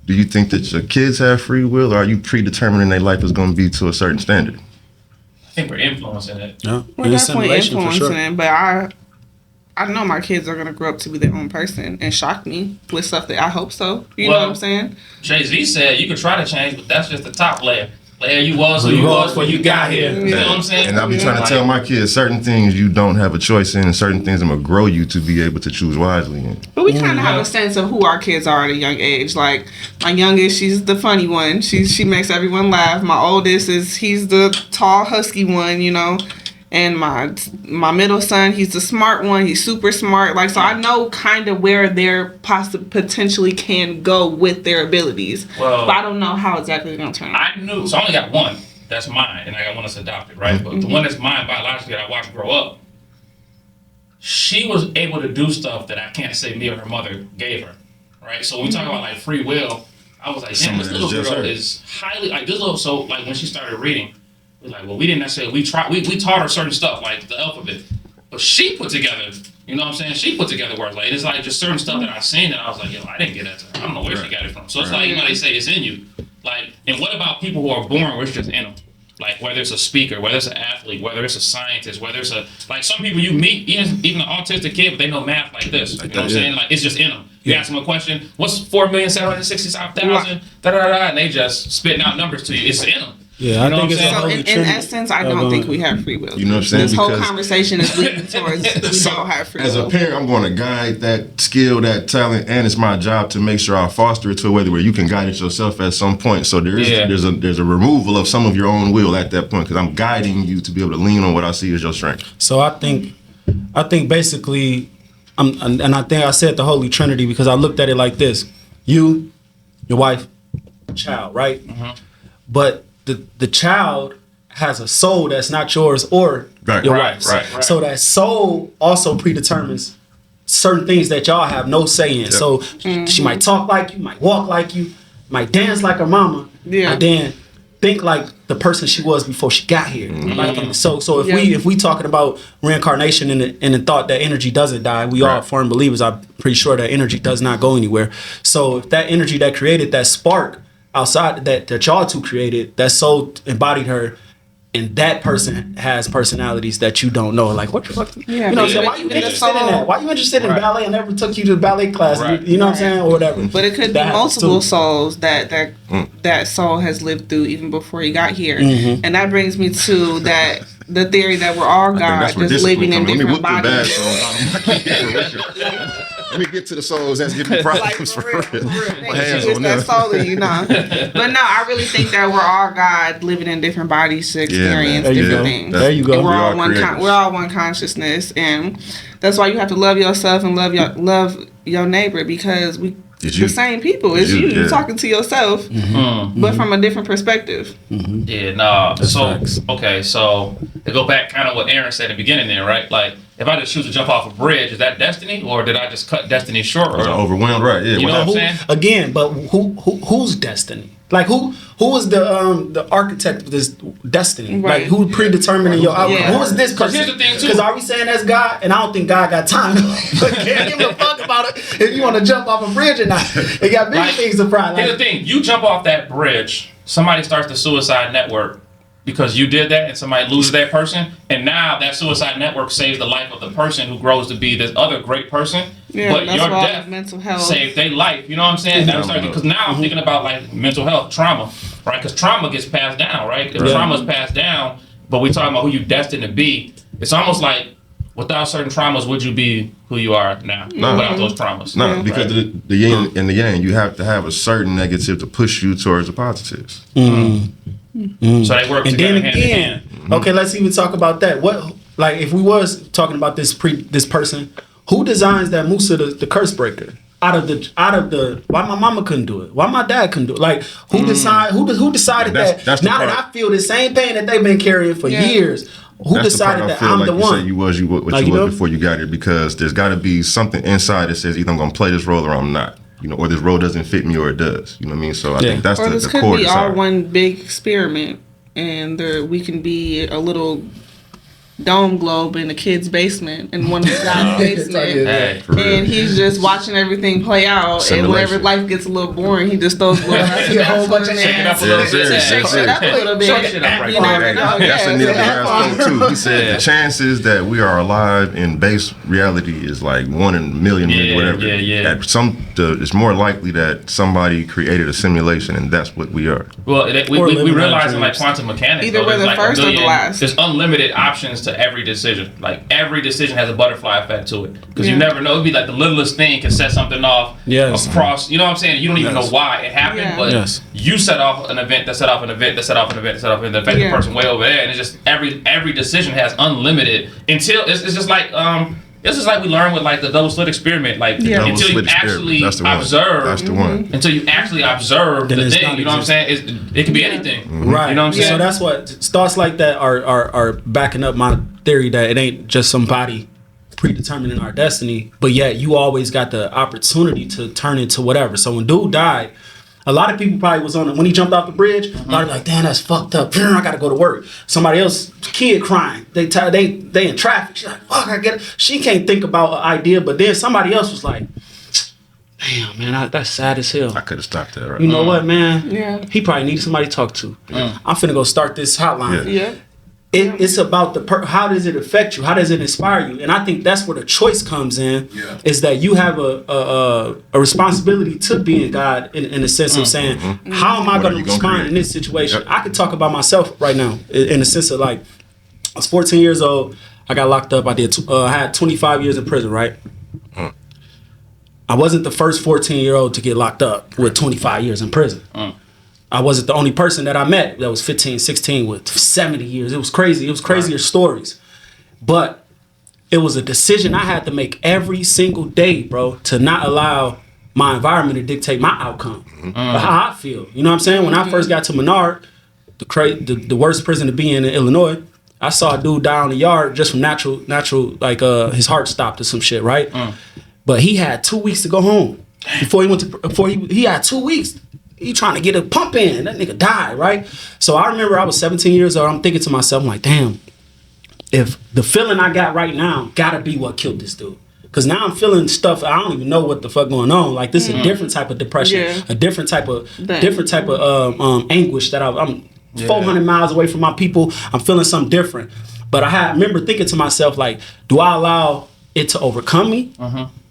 Do you think that your kids have free will, or are you predetermining their life is going to be to a certain standard? I think we're influencing it. Yeah. We're In a definitely simulation, for influencing sure. it, but I know my kids are gonna grow up to be their own person and shock me with stuff that I hope so. You know what I'm saying? Jay-Z said you could try to change, but that's just the top layer. Layer you was who you was when you got here. You know what I'm saying? And I'll be trying to tell my kids certain things you don't have a choice in, and certain things I'm gonna grow you to be able to choose wisely in. But we kind of have a sense of who our kids are at a young age. Like my youngest, she's the funny one. She makes everyone laugh. My oldest he's the tall, husky one, you know. And my middle son, he's the smart one. He's super smart. Like, so I know kind of where they're potentially can go with their abilities. Well, but I don't know how exactly they're going to turn out. I knew, so I only got one that's mine, and I got one that's adopted, right? But the one that's mine biologically that I watched grow up, she was able to do stuff that I can't say me or her mother gave her, right? So when we talk about like free will, I was like, damn, this little girl is highly, like this little, so like when she started reading, we was like, well, we didn't necessarily, we taught her certain stuff, like the alphabet, but she put together, you know what I'm saying? She put together words, like it's like just certain stuff that I've seen, and I was like, yo, I didn't get that to her. I don't know where she got it from. So it's like, you know, they say it's in you. Like, and what about people who are born where it's just in them? Like whether it's a speaker, whether it's an athlete, whether it's a scientist, whether it's a, like some people you meet, even an autistic kid, but they know math like this. You know what I'm saying? Like it's just in them. You ask them a question, what's 4,765,000, and they just spitting out numbers to you. It's in them. Yeah, You know I think what it's I'm a So holy in trinity. essence, I don't think we have free will. You know what I'm saying? This whole Because conversation is leading towards we So, don't have free as will. a parent, I'm going to guide that skill, that talent, and it's my job to make sure I foster it to a way where you can guide it yourself at some point. So there's a removal of some of your own will at that point because I'm guiding you to be able to lean on what I see as your strength. So I think basically, and I think I said the Holy Trinity because I looked at it like this: you, your wife, child, right? But the child has a soul that's not yours or your wife's. Right. So that soul also predetermines certain things that y'all have no say in. Yep. So she might talk like you, might walk like you, might dance like her mama, Yeah. and then think like the person she was before she got here. Like, so if we talking about reincarnation and the thought that energy doesn't die, we are firm believers. I'm pretty sure that energy does not go anywhere. So if that energy that created that spark outside that y'all two created, that soul embodied her, and that person has personalities that you don't know. Like, what the fuck? Yeah, you know what I'm saying? but Why you even interested the in that? soul- Why you interested in Right. ballet? I never took you to ballet class. Right. You know what I'm saying? Or whatever. But it could be That happens multiple too. souls that soul has lived through even before you got here. And that brings me to the theory that we're all God, just living in different bodies. Let me get to the souls that's giving problems for real. My hands It's on that them. soul, you know. But no, I really think that we're all God living in different bodies to experience There you different go. things. There you go. And we're We all are one. creators. We're all one consciousness, and that's why you have to love yourself and love your neighbor because we It's you. the same people. It's You, you. yeah. You're talking to yourself, but from a different perspective. Yeah, nah. That's So facts. okay, so to go back kind of what Aaron said at the beginning there, right? Like if I just choose to jump off a bridge, is that destiny, or did I just cut destiny short? Or overwhelmed, right? Yeah. You know what I'm Who, saying? again, but who's destiny? Like who is the architect of this destiny? Right. Like who predetermining your outcome? Yeah. Who is this 'Cause person? here's the thing, too. Because are we saying that's God? And I don't think God got time. Can't give a fuck about it if you want to jump off a bridge or not. They got bigger Like, things to fry. Here's the thing: you jump off that bridge, somebody starts the suicide network because you did that, and somebody loses that person, and now that suicide network saves the life of the person who grows to be this other great person. Yeah, but that's your why death mental health. saved their life. You know what I'm saying? Because now I'm thinking about like mental health, trauma, right? Because trauma gets passed down, right? If trauma is passed down, but we talking about who you destined to be. It's almost like without certain traumas, would you be who you are now? Without those traumas, No, because the yin and the yang, you have to have a certain negative to push you towards the positives. So they work And together. then hand in hand. again, okay, let's even talk about that. What, like, if we was talking about this person, who designs that Moosa, the curse breaker? Out of the, why my mama couldn't do it? Why my dad couldn't do it? Like, who decided That's that? the Now part. that I feel the same pain that they've been carrying for years, who That's decided the part that I feel I'm like the you one? said you was what Like, you you know? was before you got here, because there's got to be something inside that says either I'm going to play this role or I'm not. you know, or this role doesn't fit me, or it does. You know what I mean? So I think that's or the this could core be all desire. one big experiment, and we can be a little dome globe in a kid's basement, in one of the guy's basement, Hey. For real. and he's just watching everything play out. And whenever Simulation. life gets a little boring, he just throws a whole bunch of Shake it up a names. little Yeah, bit. serious, Shake serious. it up a little bit. Shake it up right You there. never Hey, know. that's a Yeah, Neil so have deGrasse fun. quote too. He said the chances that we are alive in base reality is like 1 in a million, Yeah, whatever. yeah. It's more likely that somebody created a simulation, and that's what we are. Well, we living realize our in like dreams. quantum mechanics, Either though, we're there's the like first a or the million, last. there's unlimited options to every decision. Like every decision has a butterfly effect to it, because you never know. It'd be like the littlest thing can set something off Yes. across. You know what I'm saying? You don't even know why it happened, Yeah. but Yes. you set off an event that set off an event that set off an event that set off an event that affected Yeah. the person way over there, and it's just every decision has unlimited until it's just like This is like we learned with like the double slit experiment, like Yeah. until you Double slit experiment. actually That's the one. observe. That's the one. Until you actually observe Then the it's thing, not you know what I'm saying? It can be anything. Right. You know what I'm saying? So that's what thoughts like that are backing up my theory that it ain't just somebody predetermining our destiny, but yet you always got the opportunity to turn into whatever. So when dude died, a lot of people probably was when he jumped off the bridge, a lot of like, damn, that's fucked up. I gotta go to work. Somebody else, kid crying. They in traffic. She's like, fuck, I get it. She can't think about an idea, but then somebody else was like, damn, man, that's sad as hell. I could have stopped that right You know what, man? Yeah. He probably needed somebody to talk to. I'm finna go start this hotline. Yeah. Yeah. It's about how does it affect you? How does it inspire you? And I think that's where the choice comes in. Yeah. Is that you have a responsibility to being God in the sense of saying, how am I What going are to you gonna respond create? in this situation? Yep. I could talk about myself right now in the sense of like, I was 14 years old. I got locked up. I had 25 years in prison, right? I wasn't the first 14-year-old to get locked up with 25 years in prison. I wasn't the only person that I met that was 15, 16 with 70 years. It was crazy. It was crazier stories. But it was a decision I had to make every single day, bro, to not allow my environment to dictate my outcome, but how I feel. You know what I'm saying? When I first got to Menard, the worst prison to be in Illinois, I saw a dude die on the yard just from natural, like his heart stopped or some shit, right? But he had 2 weeks to go home before he had 2 weeks. He trying to get a pump in. That nigga died, right? So I remember I was 17 years old. I'm thinking to myself, I'm like, damn, if the feeling I got right now gotta be what killed this dude. Cause now I'm feeling stuff I don't even know what the fuck going on. Like this is a different type of depression, Yeah. a different type of anguish that I'm 400 miles away from my people. I'm feeling something different. But I remember thinking to myself, like, do I allow it to overcome me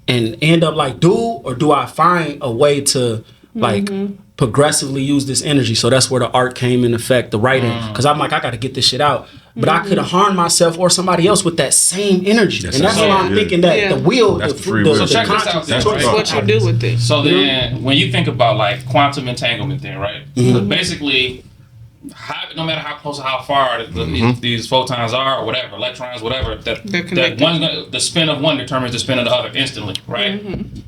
and end up like dude, or do I find a way to like progressively use this energy? So that's where the art came in effect, the writing, because I'm like, I got to get this shit out. But I could have harmed myself or somebody else with that same energy. Yes, and that's sir. why I'm Yeah. thinking that Yeah. the will, That's the the free the, will. the So check this out conscious then, choice. right? It's what you do with it. So then, when you think about like quantum entanglement, then right, so basically, no matter how close or how far these photons are, or whatever, electrons, whatever, They're that connected. the spin of one determines the spin of the other instantly, right?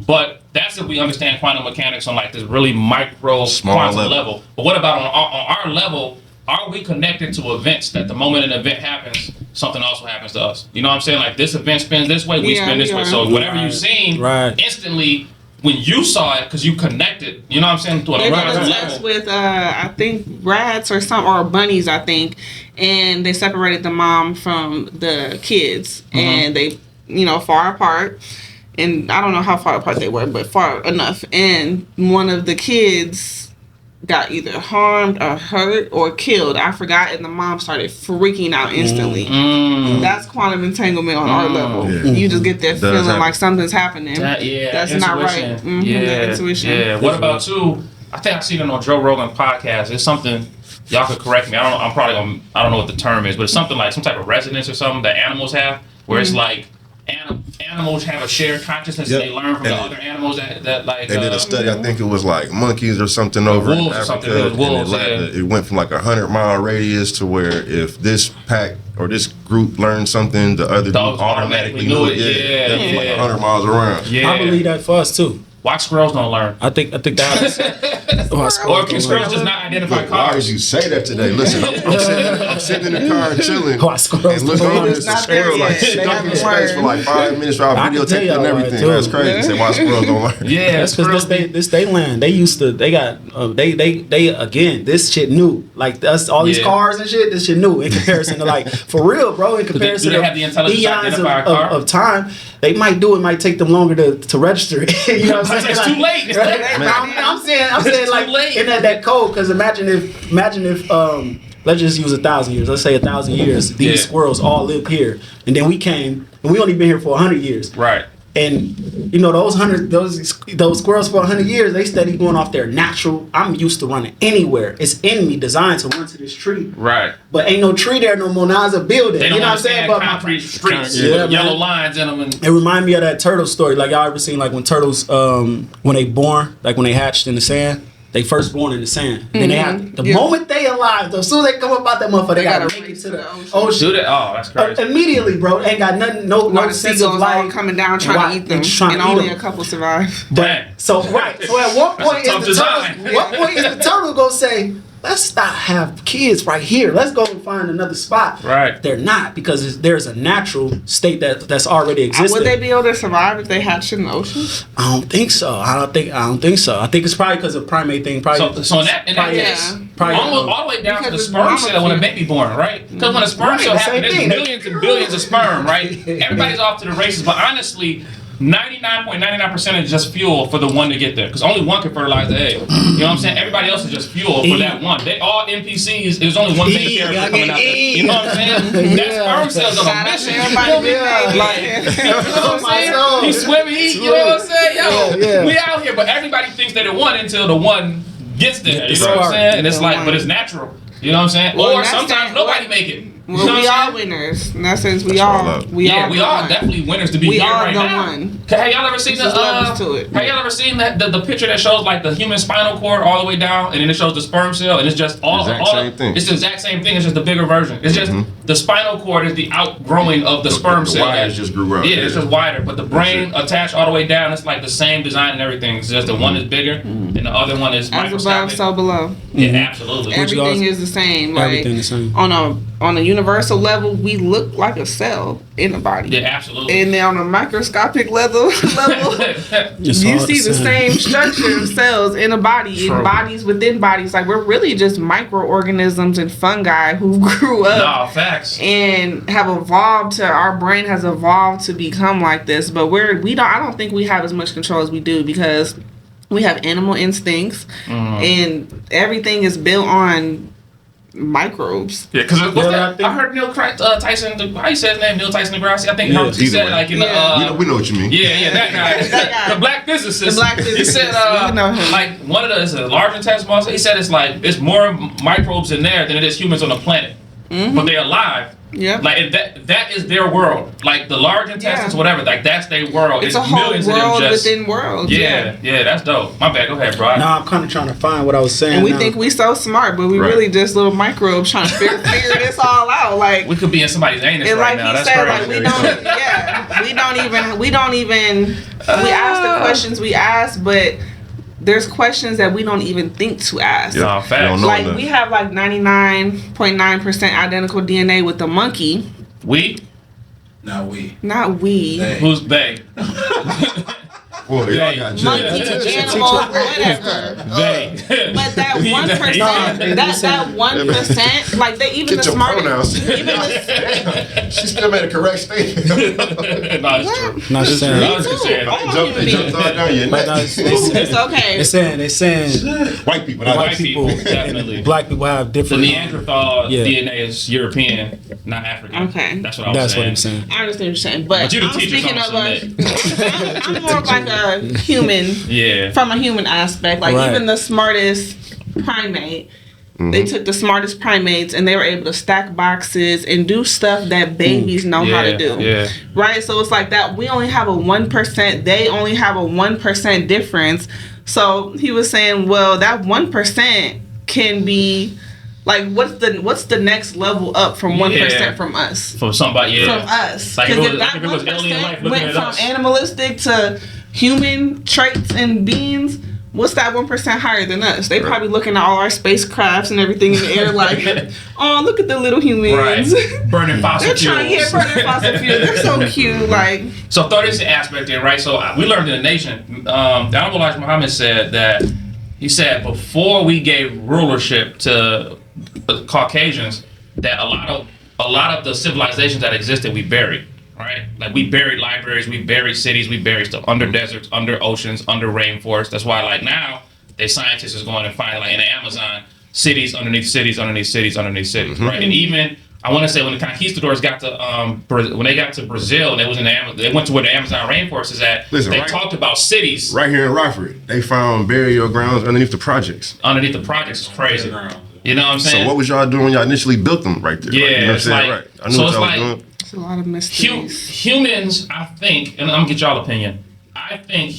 But that's if we understand quantum mechanics on like this really micro Small quantum level. level. But what about on our level? Are we connected to events that the moment an event happens, something else happens to us? You know what I'm saying? Like this event spins this way, we Yeah, spin this we way. are. So whatever you've seen, instantly, when you saw it, because you connected, you know what I'm saying? To a They did quantum a test level. with I think rats or bunnies, I think, and they separated the mom from the kids, and they far apart, and I don't know how far apart they were, but far enough, and one of the kids got either harmed or hurt or killed, I forgot, and the mom started freaking out instantly. That's quantum entanglement on our level. Yeah. You just get that Does feeling happen. like something's happening. That's not right. The intuition. Yeah. What about too? I think I've seen it on Joe Rogan podcast. It's something. Y'all could correct me. I don't know what the term is, but it's something like some type of resonance or something that animals have, where it's like animals have a shared consciousness. Yep. And they learn from the And other animals that like. They did a study. I think it was like monkeys or something over in wolves or something. Africa. It was wolves, and it went from like 100-mile radius to where if this pack or this group learned something, the other Dogs group automatically automatically knew knew it. it. Yeah, Like yeah. 100 miles around. Yeah. I believe that for us too. Why squirrels don't learn? I think that. Or can squirrels just not identify Look, why cars? did you say that today? Listen, I'm sitting in the car and chilling. Why squirrels And look don't on learn? this not squirrel there like yet. They stuck in haven't space for like 5 minutes. I I can tell videotaped y'all and why, everything. too. That's crazy. Say why squirrels don't learn. Yeah, That's squirrels. because they land. They got they again, this shit new. Like us, all these Yeah. cars and shit. This shit new in comparison to like for real, bro. In comparison do they to have the intelligence to eons identify a car? of time, they might do it. Might take them longer to register it. You know what I'm saying? It's Like, too late. It's right? too late. I'm saying It's like too late. in that code. Because imagine if let's just use 1,000 years. Let's say 1,000 years. These Yeah. squirrels all lived here, and then we came, and we only been here for 100 years. Right. And you know those squirrels for 100 years, they steady going off their natural. I'm used to running anywhere. It's in me, designed to run to this tree. Right. But ain't no tree there no more. Now it's a building. They You don't know what I'm saying? understand But concrete streets Yeah, with yellow man. lines in them. And it remind me of that turtle story. Like y'all ever seen like when turtles when they born, like when they hatched in the sand. They first born in the sand. Then they have the moment they alive, as soon as they come up out that motherfucker, they gotta make it to the ocean. do that. Oh, that's crazy. Immediately, bro. Ain't got nothing, no While the sense seagulls of all life. coming down trying to eat them, and only a couple survive. Dang. So right. So at what point That's a is the tough turtle? design. What point is the turtle gonna say, "Let's not have kids right here. Let's go and find another spot." Right. They're not because there's a natural state that's already existing. Would they be able to survive if they hatched in the ocean? I don't think so. I don't think so. I think it's probably because of primate thing. Probably. So in that probably, case, probably, almost all the way down to the Because sperm mama cell when a cute. baby born, right? Because when a sperm Right, cell the happens, same there's thing. millions and billions of sperm, right? Everybody's off to the races, but honestly, 99.99% is just fuel for the one to get there. Because only one can fertilize the egg. You know what I'm saying? Everybody else is just fuel for that one. They all NPCs. There's only one main character coming out there. You know what I'm saying? That sperm cell's on a Shout out to mission. everybody You been know made. like, you know what I'm saying? He's swimming, you know what I'm saying? Yo, Yeah. we out here, but everybody thinks they're the one until the one gets there. You know what I'm spark. saying? And it's The like, one. but it's natural. You know what I'm saying? Well, Or that's sometimes that- nobody make it. You know Well, what we I'm all saying? winners. In that sense, we That's all all up. we Yeah, all we the are one. definitely winners to be We here are right the now. one. Have y'all ever seen There's levels to it. Have y'all ever seen the picture that shows like the human spinal cord all the way down, and then it shows the sperm cell, and it's just Exact same thing. It's the exact same thing. It's just the bigger version. It's just the spinal cord is the outgrowing of the sperm the cell. wires just grew out. Yeah, it's Yeah. just wider, but the brain attached all the way down. It's like the same design and everything. It's just the one is bigger, and the other one is As above, microscopic. so below. Yeah, absolutely. Everything is the same. Like Everything the same. on a universal level, we look like a cell in the body. Yeah, absolutely. And then on a microscopic level, It's you all see the same structure of cells in a body, True. in bodies within bodies. Like we're really just microorganisms and fungi who grew up No, facts. and have evolved to our brain has evolved to become like this. But I don't think we have as much control as we do because we have animal instincts and everything is built on microbes. Yeah, because Yeah, I heard Neil Tyson. How you say his name? Neil Tyson deGrasse. I think Yeah. he said Either way. like in the. Yeah. We know what you mean. Yeah, that guy. That guy. The black physicist. The black He physicist. said, We know him. like one of the it's a large intestinal. He said it's like it's more microbes in there than it is humans on the planet, but they're alive. Yeah. Like that is their world. Like the large intestines, Yeah. whatever. Like that's their world. It's a whole millions world of them just. within worlds. Yeah, that's dope. My bad. Go ahead, bro. Now I'm kind of trying to find what I was saying. And we now. think we so smart, but we Right. really just little microbes trying to figure this all out. Like We could be in somebody's anus and right like now. he That's said, crazy. like we don't even we ask the questions we ask, but there's questions that we don't even think to ask. No, You facts. don't know Like enough. we have like 99.9% identical DNA with the monkey. We? Now we. Not we. They. Who's they? Boy, y'all got Monkey, judged. animal, whatever. They. But that We 1%, they. that 1%, like they even Get the your smartest, pronouns. even the She still made a correct statement. No, it's true. Not just saying. I was just saying. All Jumped human all down your But no, neck. it's okay. They're saying White people, not White white people, people. definitely. black people have The different. Neanderthal Yeah. DNA is European, not African. Okay. That's what I was That's saying. what I'm saying. I understand what you're saying, but you the I'm teacher, speaking so of I'm I'm more of like a human, Yeah. from a human aspect. Like Right. even the smartest primate, they took the smartest primates and they were able to stack boxes and do stuff that babies know how to do. Yeah. Right? So it's like that we only have a 1%, they only have a 1% difference. So he was saying, well, that 1% can be like what's the next level up from 1% Yeah. from us? For somebody, yeah. From us. Like if 'Cause it was alien life looking went at from us. animalistic to human traits and beings, what's that 1% higher than us? They probably looking at all our spacecrafts and everything in the air like, oh, look at the little humans. Right. Burning fossil fuels. Burning fossil fuels. They're so cute. Like, so throw this aspect in, right? So we learned in the nation, the Honorable Elijah Muhammad said that, he said before we gave rulership to Caucasians, that a lot of the civilizations that existed, we buried. Right, like we buried libraries, we buried cities, we buried stuff under deserts, under oceans, under rainforests. That's why, like now, scientists is going and finding like in the Amazon cities underneath cities underneath cities underneath cities, right? And even I want to say when the conquistadors got to when they got to Brazil and they was in they went to where the Amazon rainforest is at. Listen, they talked about cities right here in Rockford. They found burial grounds underneath the projects. Underneath the projects is crazy. You know what I'm saying? So what was y'all doing when y'all initially built them right there? Yeah, right? You know what I'm it's saying? like, Right. I knew so what it's y'all like, was doing. a lot of mysteries. Humans, I think, and I'm gonna get y'all opinion. I think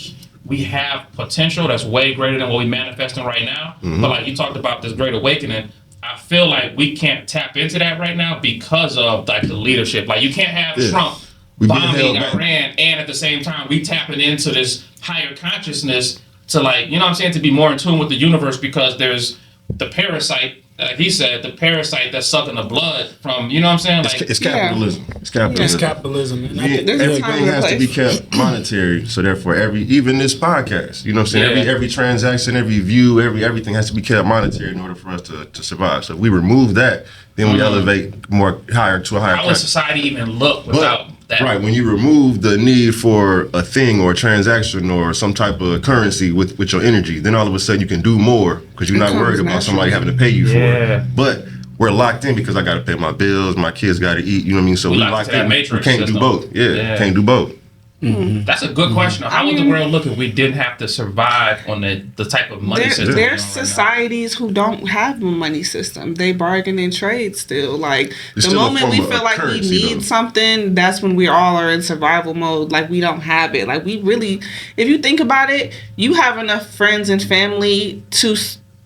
we have potential that's way greater than what we manifesting right now. But like you talked about this great awakening, I feel like we can't tap into that right now because of like the leadership. Like you can't have Trump bombing Iran and at the same time we tapping into this higher consciousness to like, you know what I'm saying, to be more in tune with the universe because there's the parasite. Like he said, the parasite that's sucking the blood from, you know what I'm saying? Like It's capitalism. It's capitalism. It's capitalism. And I think Everything has to be kept monetary. So therefore, even this podcast, you know what I'm saying? Every transaction, every view, everything has to be kept monetary in order for us to survive. So if we remove that, then we elevate more higher to a higher. How would society even look without that? Right, when you remove the need for a thing or a transaction or some type of currency with your energy, then all of a sudden you can do more because you're not worried about somebody having to pay you for it. But we're locked in because I got to pay my bills, my kids got to eat, you know what I mean? So we locked in. We can't do both. Can't do both. That's a good question. How would the world look if we didn't have to survive on the type of money system? There's societies who don't have a money system. They bargain and trade still. Like the moment we feel like we need something, that's when we all are in survival mode. Like we don't have it. Like we really, if you think about it, you have enough friends and family to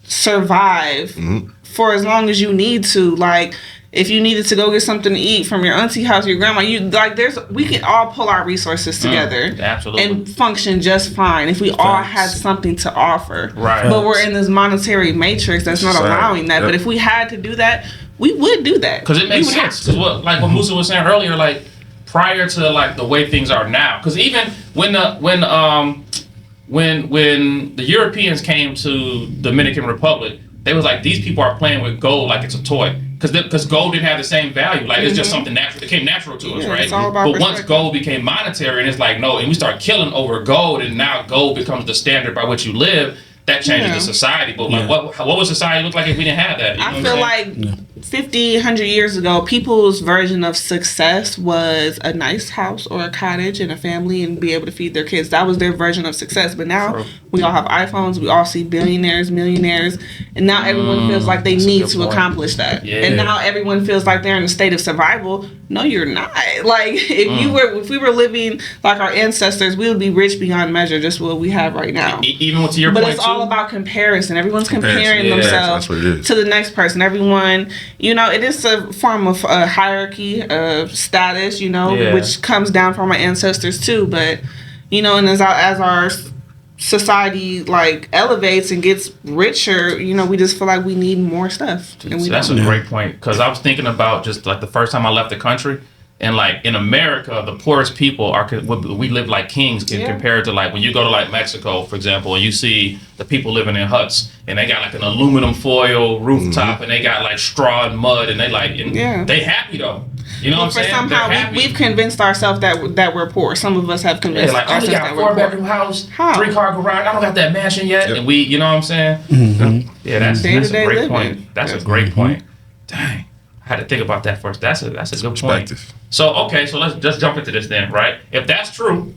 survive for as long as you need to. Like if you needed to go get something to eat from your auntie house, your grandma, we can all pull our resources together and function just fine if we all had something to offer. Right. But we're in this monetary matrix that's not allowing that. But if we had to do that, we would do that. Because it makes sense. Because what Moosa was saying earlier, like prior to like the way things are now. Because even when the Europeans came to Dominican Republic, they was like, these people are playing with gold like it's a toy. Because gold didn't have the same value. Like, it's just something natural. It came natural to us, right? It's all about but once gold became monetary, and it's like, no, and we start killing over gold, and now gold becomes the standard by which you live, that changes the society. But like, what would society look like if we didn't have that? You know I feel like 50, 100 years ago, people's version of success was a nice house or a cottage and a family and be able to feed their kids. That was their version of success. But now we all have iPhones. We all see billionaires, millionaires. And now everyone feels like they need to accomplish that. Yeah. And now everyone feels like they're in a state of survival. No, you're not. Like if we were living like our ancestors, we would be rich beyond measure, just what we have right now. Even to your point, but it's all about comparison. Everyone's comparing themselves to the next person. Everyone, it is a form of hierarchy of status, which comes down from our ancestors too. But, and as our society like elevates and gets richer, we just feel like we need more stuff. And that's a great point, because I was thinking about just like the first time I left the country. And like in America, the poorest people we live like kings compared to like when you go to like Mexico, for example, and you see the people living in huts and they got like an aluminum foil rooftop and they got like straw and mud and they happy though. You know what I'm saying? Somehow we've convinced ourselves that we're poor. Some of us have convinced ourselves that we're poor. 4-bedroom house, 3-car garage. I don't got that mansion yet, and we, you know what I'm saying? Yeah, that's a great point. That's a great point. Dang. I had to think about that first. That's a good point. So let's just jump into this then, right? If that's true,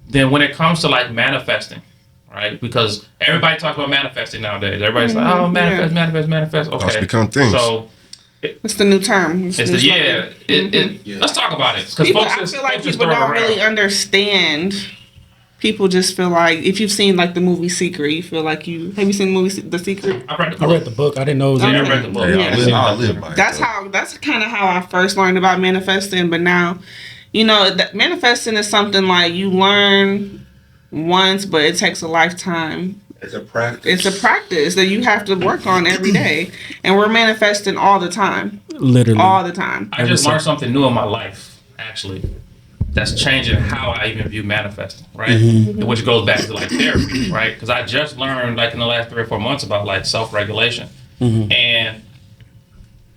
then when it comes to like manifesting, right? Because everybody talks about manifesting nowadays. Everybody's like, oh, manifest. Okay, it's become things. So it's the new term. Let's talk about it. I feel like people don't really understand. People just feel like, if you've seen like the movie Secret, you feel like have you seen the movie The Secret? I read the book. I didn't know it was I read the book. I live by it. That's kind of how I first learned about manifesting. But now, that manifesting is something like you learn once, but it takes a lifetime. It's a practice. It's a practice that you have to work on every day, and we're manifesting all the time. Literally, all the time. I just learned something new in my life, actually, that's changing how I even view manifesting, right? Mm-hmm. Which goes back to like therapy, right? Because I just learned like in the last 3 or 4 months about like self-regulation, and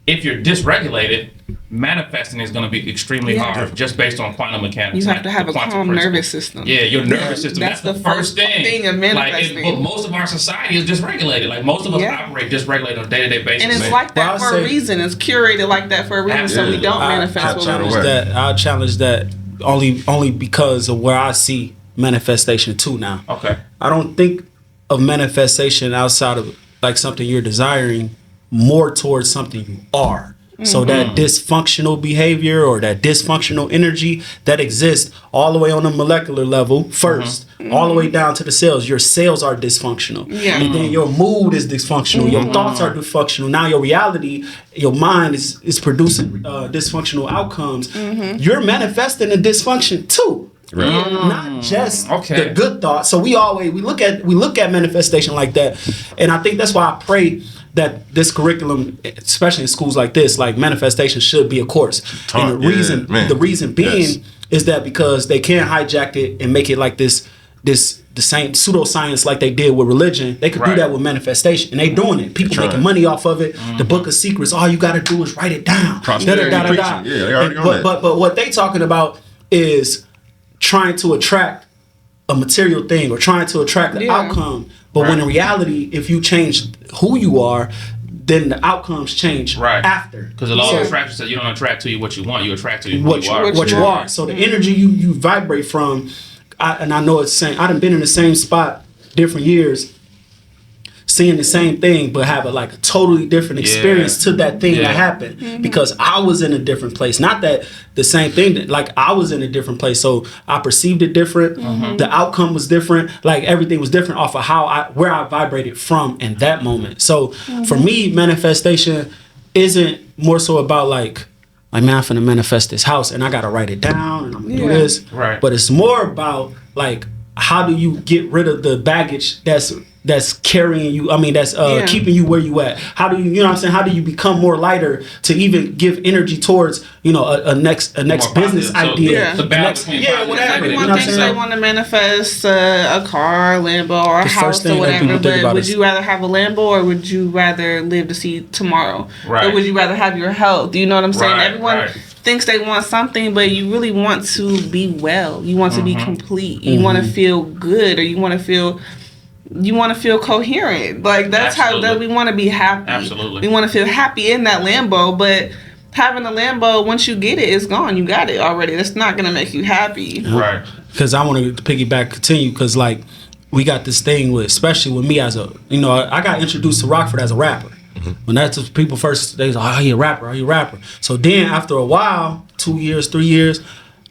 if you're dysregulated, manifesting is going to be extremely hard just based on quantum mechanics. You have to have a calm nervous system. Yeah, your nervous system. That's the first thing of manifesting. But most of our society is dysregulated. Like most of us operate dysregulated on a day-to-day basis. And it's like that for a reason. It's curated like that for a reason, so we don't manifest what we want. I challenge that only because of where I see manifestation too now. Okay. I don't think of manifestation outside of like something you're desiring, more towards something you are. So that dysfunctional behavior or that dysfunctional energy that exists all the way on a molecular level first, all the way down to the cells. Your cells are dysfunctional. Yeah. And then your mood is dysfunctional. Your thoughts are dysfunctional. Now your reality, your mind is producing dysfunctional outcomes. You're manifesting a dysfunction too. Right. Not just the good thoughts. So we look at manifestation like that. And I think that's why I pray that this curriculum, especially in schools like this, like manifestation should be a course. And the reason being is that because they can't hijack it and make it like the same pseudoscience like they did with religion. They could do that with manifestation, and they doing it. People making money off of it. The Book of Secrets. All you got to do is write it down. Prosperity preaching. Yeah, they already on that. But what they talking about is trying to attract a material thing or trying to attract the outcome. But when in reality, if you change who you are, then the outcomes change after. Because the law of attraction says you don't attract to you what you want, you attract to you what you are. So the energy you vibrate from, and I know it's saying I done been in the same spot different years, seeing the same thing, but have a totally different experience to that thing that happened because I was in a different place. Not that the same thing, I was in a different place. So I perceived it different. The outcome was different. Like everything was different off of where I vibrated from in that moment. So for me, manifestation isn't more so about like man, I'm finna manifest this house and I gotta write it down and I'm gonna do this. Right. But it's more about like, how do you get rid of the baggage that's carrying you? I mean, that's keeping you where you at. How do you know what I'm saying? How do you become more lighter to even give energy towards a next business idea? The balance between whatever. Everyone thinks they want to manifest a car, Lambo, or a house or whatever. But would you rather have a Lambo or would you rather live to see tomorrow? Right. Or would you rather have your health? You know what I'm saying? Right, Everyone thinks they want something, but you really want to be well. You want to be complete. You want to feel good, or you want to feel coherent. Like that's how we want to be happy. Absolutely. We want to feel happy in that Lambo, but having a Lambo, once you get it, it's gone. You got it already. That's not gonna make you happy. Right. Because I want to continue because like we got this thing with, especially with me as a, I got introduced to Rockford as a rapper. When that's people first, they was like, oh, you a rapper. So then after a while, 2 years, 3 years,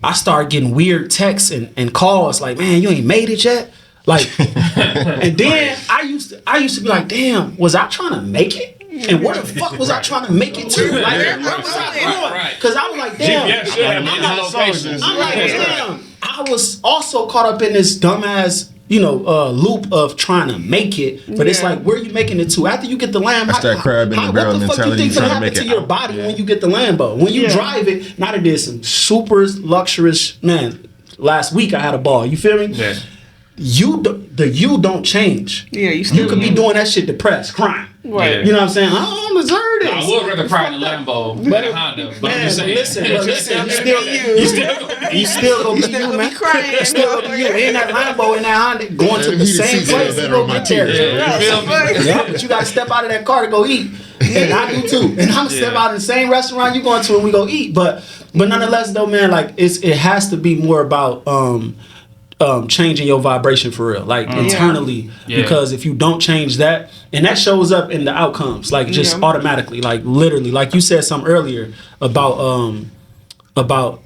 I started getting weird texts and calls like, man, you ain't made it yet. Like, and then I used to be like, damn, was I trying to make it? And where the fuck was I trying to make it to? Like, where was I going? Because I was like, damn. I'm like, damn. I was also caught up in this dumbass, loop of trying to make it. But it's like, where are you making it to? After you get the Lambo, that's that crab in the barrel mentality. What the fuck you think gonna happen to your body when you get the Lambo? When you drive it, now that there's some super luxurious, man. Last week I had a ball. You feel me? Yeah. You don't change. Yeah, you could be doing that shit depressed, crying. Right. Yeah. You know what I'm saying? I don't deserve this. I would rather cry in a Lambo than a Honda. But I'm just saying. Listen, you still gonna be you, man. Crying. You still gonna be you in that Lambo, in that Honda, going to the same place you go get there. Yeah, but you gotta step out of that car to go eat. And I do too. And I'm gonna step out in the same restaurant you going to and we go eat. But nonetheless though, man, like it has to be more about changing your vibration for real, like internally, because if you don't change that, and that shows up in the outcomes, like just automatically, like literally, like you said something earlier about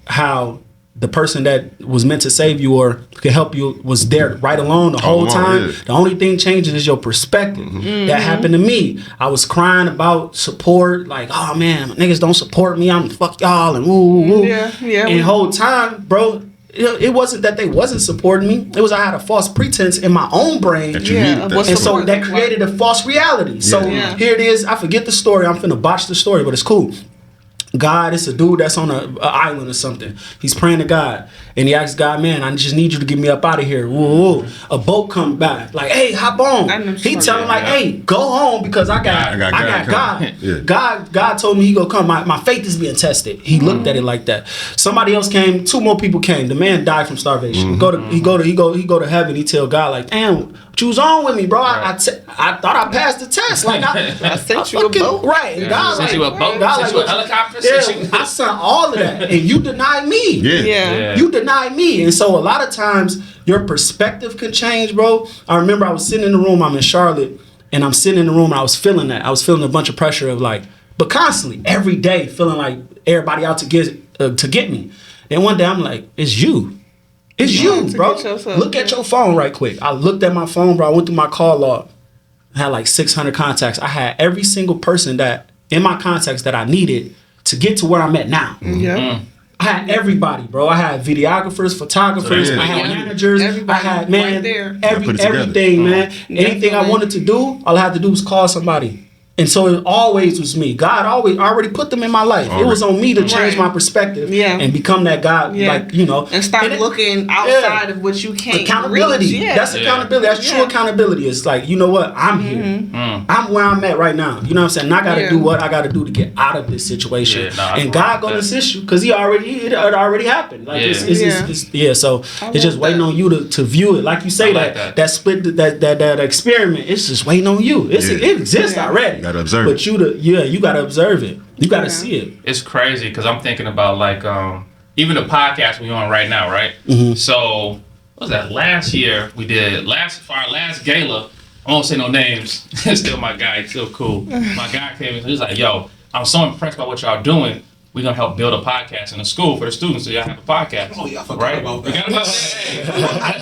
how the person that was meant to save you or could help you was there right along the whole time. Yeah. The only thing changing is your perspective. That happened to me. I was crying about support, like, oh man, niggas don't support me, I'm fuck y'all and woo. And the whole time, bro, it wasn't that they wasn't supporting me. It was I had a false pretense in my own brain. That you needed that. And so that created a false reality. So here it is. I forget the story. I'm finna botch the story, but it's cool. God, it's a dude that's on a island or something. He's praying to God, and he asks God, man, I just need you to get me up out of here. Woo, woo. A boat come by, like, hey, hop on. He tell him like, hey, go home because I got God. God told me he gonna come. My faith is being tested. He looked at it like that. Somebody else came. 2 more people came. The man died from starvation. He go to heaven. He tell God like, damn, what you was on with me, bro? I thought I passed the test. Like I sent you a boat, right? And God sent you a boat. Sent you a helicopter. Yeah, I sent all of that, and you denied me. Yeah. You denied me, and so a lot of times your perspective could change, bro. I remember I was sitting in the room. I'm in Charlotte, and I'm sitting in the room, and I was feeling that. I was feeling a bunch of pressure of like, but constantly, every day, feeling like everybody out to get me. Then one day, I'm like, it's you. It's you, bro. Look at your phone right quick. I looked at my phone, bro. I went through my call log. I had like 600 contacts. I had every single person that in my contacts that I needed to get to where I'm at now. Yeah. I had everybody, bro. I had videographers, photographers, I had managers, I had everything, man. Anything I wanted to do, all I had to do was call somebody. And so it always was me. God already put them in my life. It was on me to change my perspective and become that God, like, you know. And start looking outside of what you can't accountability. reach. That's accountability. That's true accountability. It's like, you know what? I'm here. I'm where I'm at right now. You know what I'm saying? And I got to do what I got to do to get out of this situation. And God going to assist you because it already happened. Like so it's just waiting on you to view it. Like you say, that split, that experiment, it's just waiting on you. It exists already. You gotta observe it. You gotta observe it. You gotta see it. It's crazy because I'm thinking about like even the podcast we're on right now, right? So what was that? Last year we did for our last gala. I won't say no names. Still my guy, still cool. My guy came in. He was like, "Yo, I'm so impressed by what y'all doing. We're gonna help build a podcast in the school for the students so y'all have a podcast." Oh, y'all forgot about that.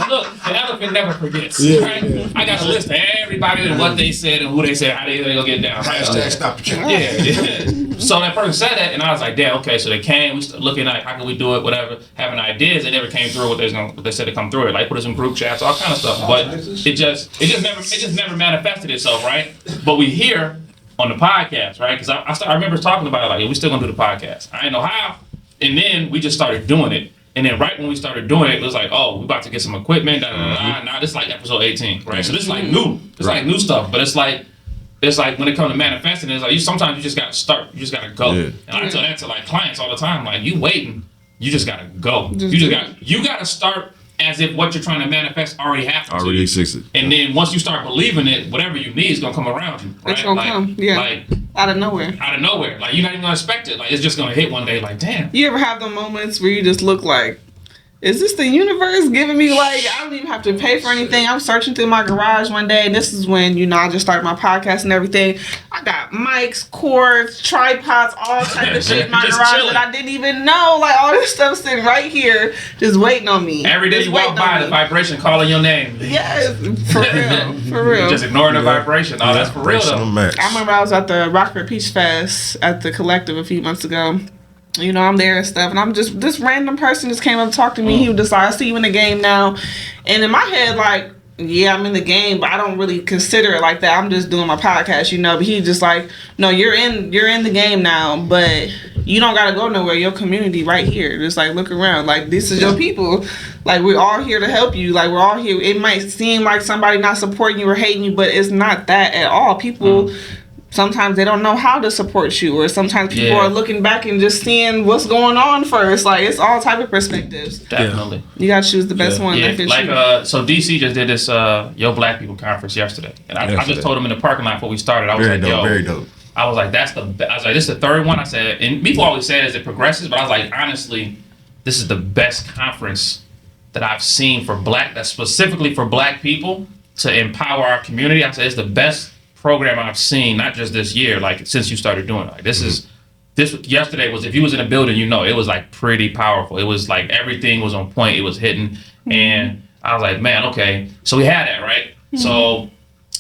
Look, the elephant never forgets. Right? I got a list of everybody and what they said and who they said, how they gonna get down. Hashtag stop the count. Yeah. So that person said that, and I was like, damn, okay. So they came, we started looking at how can we do it, whatever, having ideas. They never came through what they said to come through it, like put us in group chats, all kind of stuff. But it just never manifested itself, right? But we hear on the podcast, right? Because I remember talking about it, like, we still gonna do the podcast. I didn't know how, and then we just started doing it. And then right when we started doing it, it was like, oh, we about to get some equipment, Now this is like episode 18, right? So this is like new. It's like new stuff, but it's like when it comes to manifesting, it's like sometimes you just gotta start, you just gotta go. And I tell that to like clients all the time, like, you waiting, you just gotta go. You gotta start as if what you're trying to manifest already happened. Already existed. And then once you start believing it, whatever you need is gonna come around you. Right? It's gonna come, like out of nowhere. Like you're not even gonna expect it. Like it's just gonna hit one day. Like damn. You ever have the moments where you just look like, is this the universe giving me, like, I don't even have to pay for anything. I'm searching through my garage one day, and this is when, I just started my podcast and everything. I got mics, cords, tripods, all type of shit in my garage that I didn't even know. Like, all this stuff sitting right here, just waiting on me. Every day you walk by, the vibration calling your name. Yes, for real, for real. Just ignoring the vibration. Oh, that's for real, though. I remember I was at the Rockford Peach Fest at the Collective a few months ago. I'm there and stuff, and I'm just, this random person just came up to talk to me. He was just like, I see you in the game now. And in my head, like, yeah, I'm in the game, but I don't really consider it like that. I'm just doing my podcast, But he just like, no, you're in the game now, but you don't gotta go nowhere. Your community right here. Just like look around. Like this is your people. Like we're all here to help you. Like we're all here. It might seem like somebody not supporting you or hating you, but it's not that at all. People sometimes they don't know how to support you, or sometimes people are looking back and just seeing what's going on first. Like it's all type of perspectives. Definitely. You gotta choose the best one. Yeah, like so DC just did this Yo Black People conference yesterday, and I just told them in the parking lot before we started. I was very dope, very dope. I was like, this is the third one. I said, and people always say it as it progresses, but I was like, honestly, this is the best conference that I've seen that's specifically for Black people to empower our community. I said it's the best program I've seen, not just this year, like since you started doing it. Like this yesterday was, if you was in a building, it was like pretty powerful. It was like everything was on point. It was hitting, and I was like, man, okay. So we had that, right? So,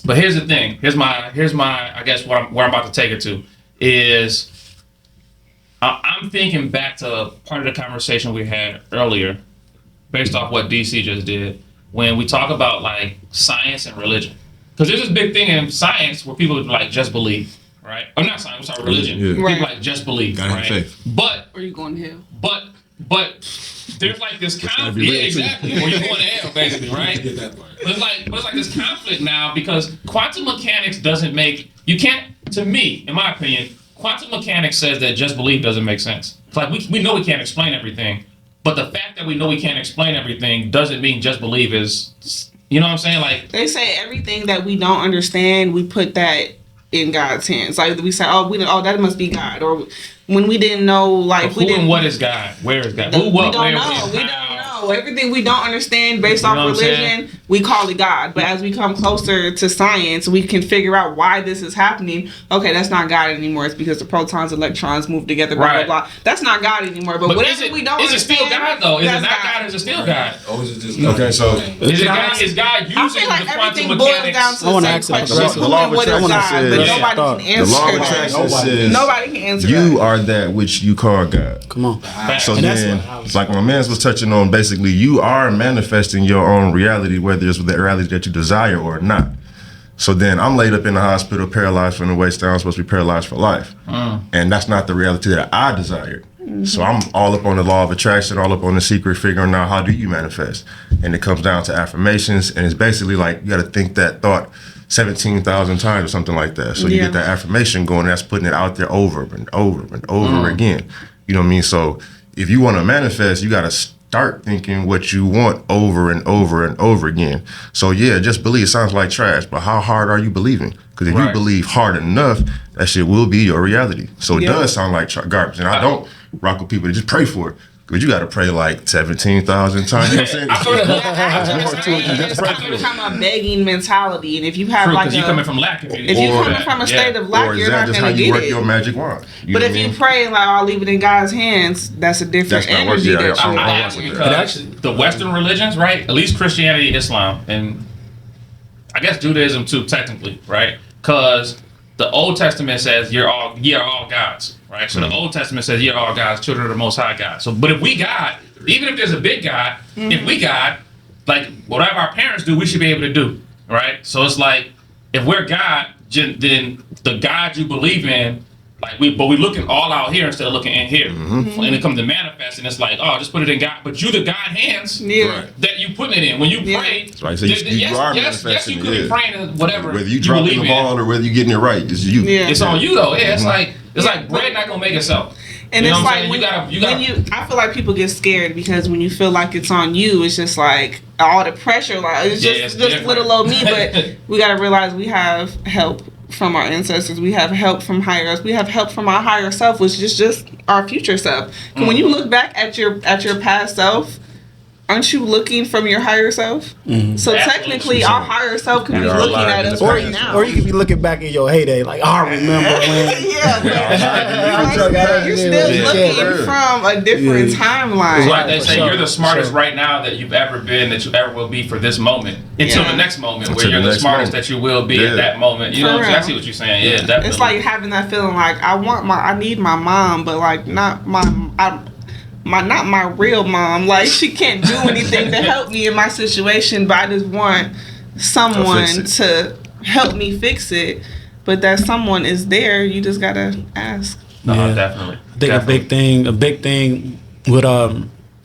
but here's the thing. Here's my. I guess where I'm about to take it to is, I'm thinking back to part of the conversation we had earlier, based off what DC just did when we talk about like science and religion. Because there's this big thing in science where people like just believe, right? Or not science, I'm sorry, religion. Yeah. Right. People like just believe, Gotta right? have faith. But Or you going to hell? But there's like this conflict. be real, Yeah, too. exactly. Or you're going to hell, basically, right? Get that part. But it's like this conflict now because quantum mechanics doesn't make you can't. To me, in my opinion, quantum mechanics says that just belief doesn't make sense. It's like we know we can't explain everything, but the fact that we know we can't explain everything doesn't mean just believe is. You know what I'm saying? Like They say everything that we don't understand, we put that in God's hands. Like we say, oh, that must be God. Or when we didn't know, like who we didn't. and what is God? Where is God? Who, We what, don't where, know. when, We how? don't know. Everything we don't understand based You off know what I'm saying? religion, we call it God. But as we come closer to science, we can figure out why this is happening. Okay, that's not God anymore. It's because the protons, electrons move together. Blah Right. blah blah. That's not God anymore. But But whatever we don't is it still understand, God though? Is it that's not God? Is it still God? Or is it just Okay, so Is it God? Is God I using feel like the quantum everything boils down mechanics? to I wanna the ask same a question. question. Who The law and of what is attraction God? says- But Yeah. nobody can the answer law of that. attraction says Nobody can answer you that. are that which you call God. Come on. So And that's then, what I was- like my man was touching on, basically, you are manifesting your own reality, whether it's the reality that you desire or not. So then I'm laid up in the hospital, paralyzed from the waist down, supposed to be paralyzed for life. And that's not the reality that I desired. So I'm all up on the law of attraction, all up on the secret, figuring out how do you manifest. And it comes down to affirmations. And it's basically like you got to think that thought 17,000 times or something like that. So you Yeah. get that affirmation going, and that's putting it out there over and over and over again. You know what I mean? So if you want to manifest, you got to start thinking what you want over and over and over again. So yeah, just believe. It sounds like trash, but how hard are you believing? Because if you Right. believe hard enough, that shit will be your reality. So it Yeah. does sound like garbage. And I don't rock with people that just pray for it. Because you got to pray like 17,000 times. You know what I'm saying? I feel like- It's kind of a begging mentality, and if you have True, like because you're coming from lack. If you're or- coming from a state of Or lack, is you're that not just how going to you get work it. your magic wand? You But know if what I you mean? pray like I'll leave it in God's hands, that's a different That's not energy. worth it. that you I Yeah. ask you But because actually- the Western religions, right? At least Christianity, Islam, and I guess Judaism too, technically, right? Because the Old Testament says ye are all gods, right? So the Old Testament says ye are all gods, children of the Most High God. So, but if we God, even if there's a big God, if we God, like whatever our parents do, we should be able to do, right? So it's like if we're God, then the God you believe in. Like we looking all out here instead of looking in here, and it comes to manifest, and it's like, oh, just put it in God, but you the God hands Yeah. that you putting it in. When you Yeah. pray, right. So you are yes, manifesting you it, could be yeah. praying in whatever Whether you dropping believe the in. ball or whether you getting it right, it's you. Yeah. It's on you though. Yeah, it's like bread not gonna make itself. And You know it's what I'm like saying? when I feel like people get scared because when you feel like it's on you, it's just like all the pressure, like it's Yeah, just it's just different. little old me. But we gotta realize we have help from our ancestors. We have help from higher us. We have help from our higher self, which is just our future self. And when you look back at your past self, aren't you looking from your higher self? So technically, our higher self could be We are looking alive at in us the right past. now. Or you could be looking back at your heyday, like, I remember when. You're still Yeah. looking Yeah. from a different timeline. It's like they For say, sure, you're the for smartest sure. right now that you've ever been, that you ever will be for this moment. Until Yeah. the next moment, where Until you're the the next smartest moment. that you will be Yeah. at that moment. You For know what I'm saying? I real. see what you're saying. Yeah, definitely. It's like having that feeling like I need my mom, but like not not my real mom. Like she can't do anything to help me in my situation, but I just want someone fix to help me fix it. But that someone is there. You just gotta ask. No, Yeah. definitely. I think a big thing with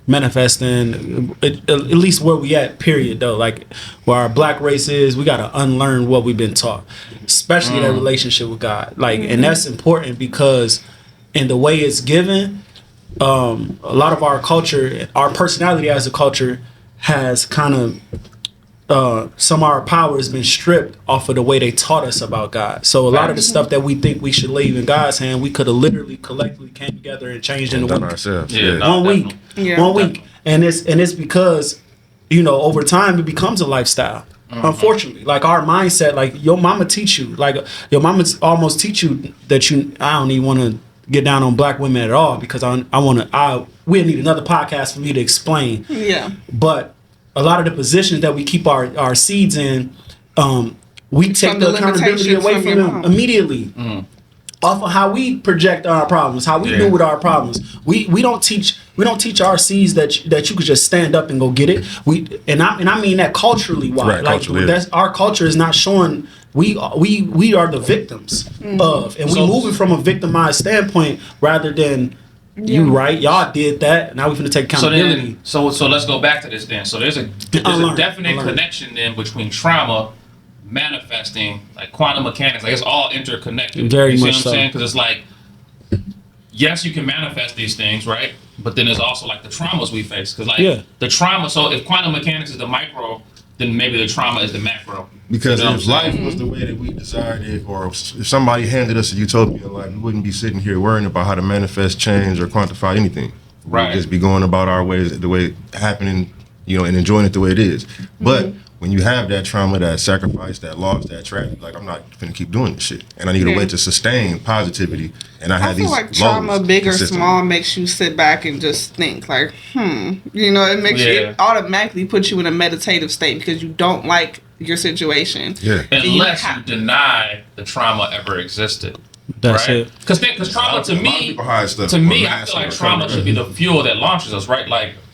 manifesting, at least where we at, period though, like where our black race is, we gotta unlearn what we've been taught, especially that relationship with God. Like, and that's important because in the way it's given, a lot of our culture, our personality as a culture, has kind of some of our power has been stripped off of the way they taught us about God. So a lot of the stuff that we think we should leave in God's hand, we could have literally collectively came together and changed in a Done week. ourselves. Yeah, Yeah. no. One week. Yeah. 1 week. And it's because, over time it becomes a lifestyle. Unfortunately, like our mindset, like your mama teach you, like your mama almost teach you that I don't even want to get down on black women at all because we'll need another podcast for me to explain. Yeah. But a lot of the positions that we keep our seeds in, we take From the the accountability limitations away from from your them mom. immediately. Off of how we project our problems, how we Yeah. deal with our problems. We don't teach We don't teach our C's that you could just stand up and go get it. I mean that culturally. Why? Right, like culturally, that's our culture is not showing. We are the victims of, and we moving from a victimized standpoint rather than you right. Y'all did that. Now we finna take accountability. So let's go back to this then. So there's a definite connection then between trauma, manifesting, like quantum mechanics. Like it's all interconnected. Very you see much what I'm so. saying? Because it's like, yes, you can manifest these things, right? But then there's also like the traumas we face. Because like the trauma. So if quantum mechanics is the micro, then maybe the trauma is the macro. Because you know if life was the way that we desired it, or if somebody handed us a utopian life, we wouldn't be sitting here worrying about how to manifest change or quantify anything. Right. We'd just be going about our ways the way it's happening, and enjoying it the way it is. But when you have that trauma, that sacrifice, that loss, that tragedy, like I'm not gonna keep doing this shit, and I need a way to sustain positivity. And I feel like trauma, big or small, makes you sit back and just think like, it makes you it automatically puts you in a meditative state because you don't like your situation. Yeah. Unless you deny the trauma ever existed. That's right? it. Because trauma to me, I feel like trauma should be the fuel that launches us, right?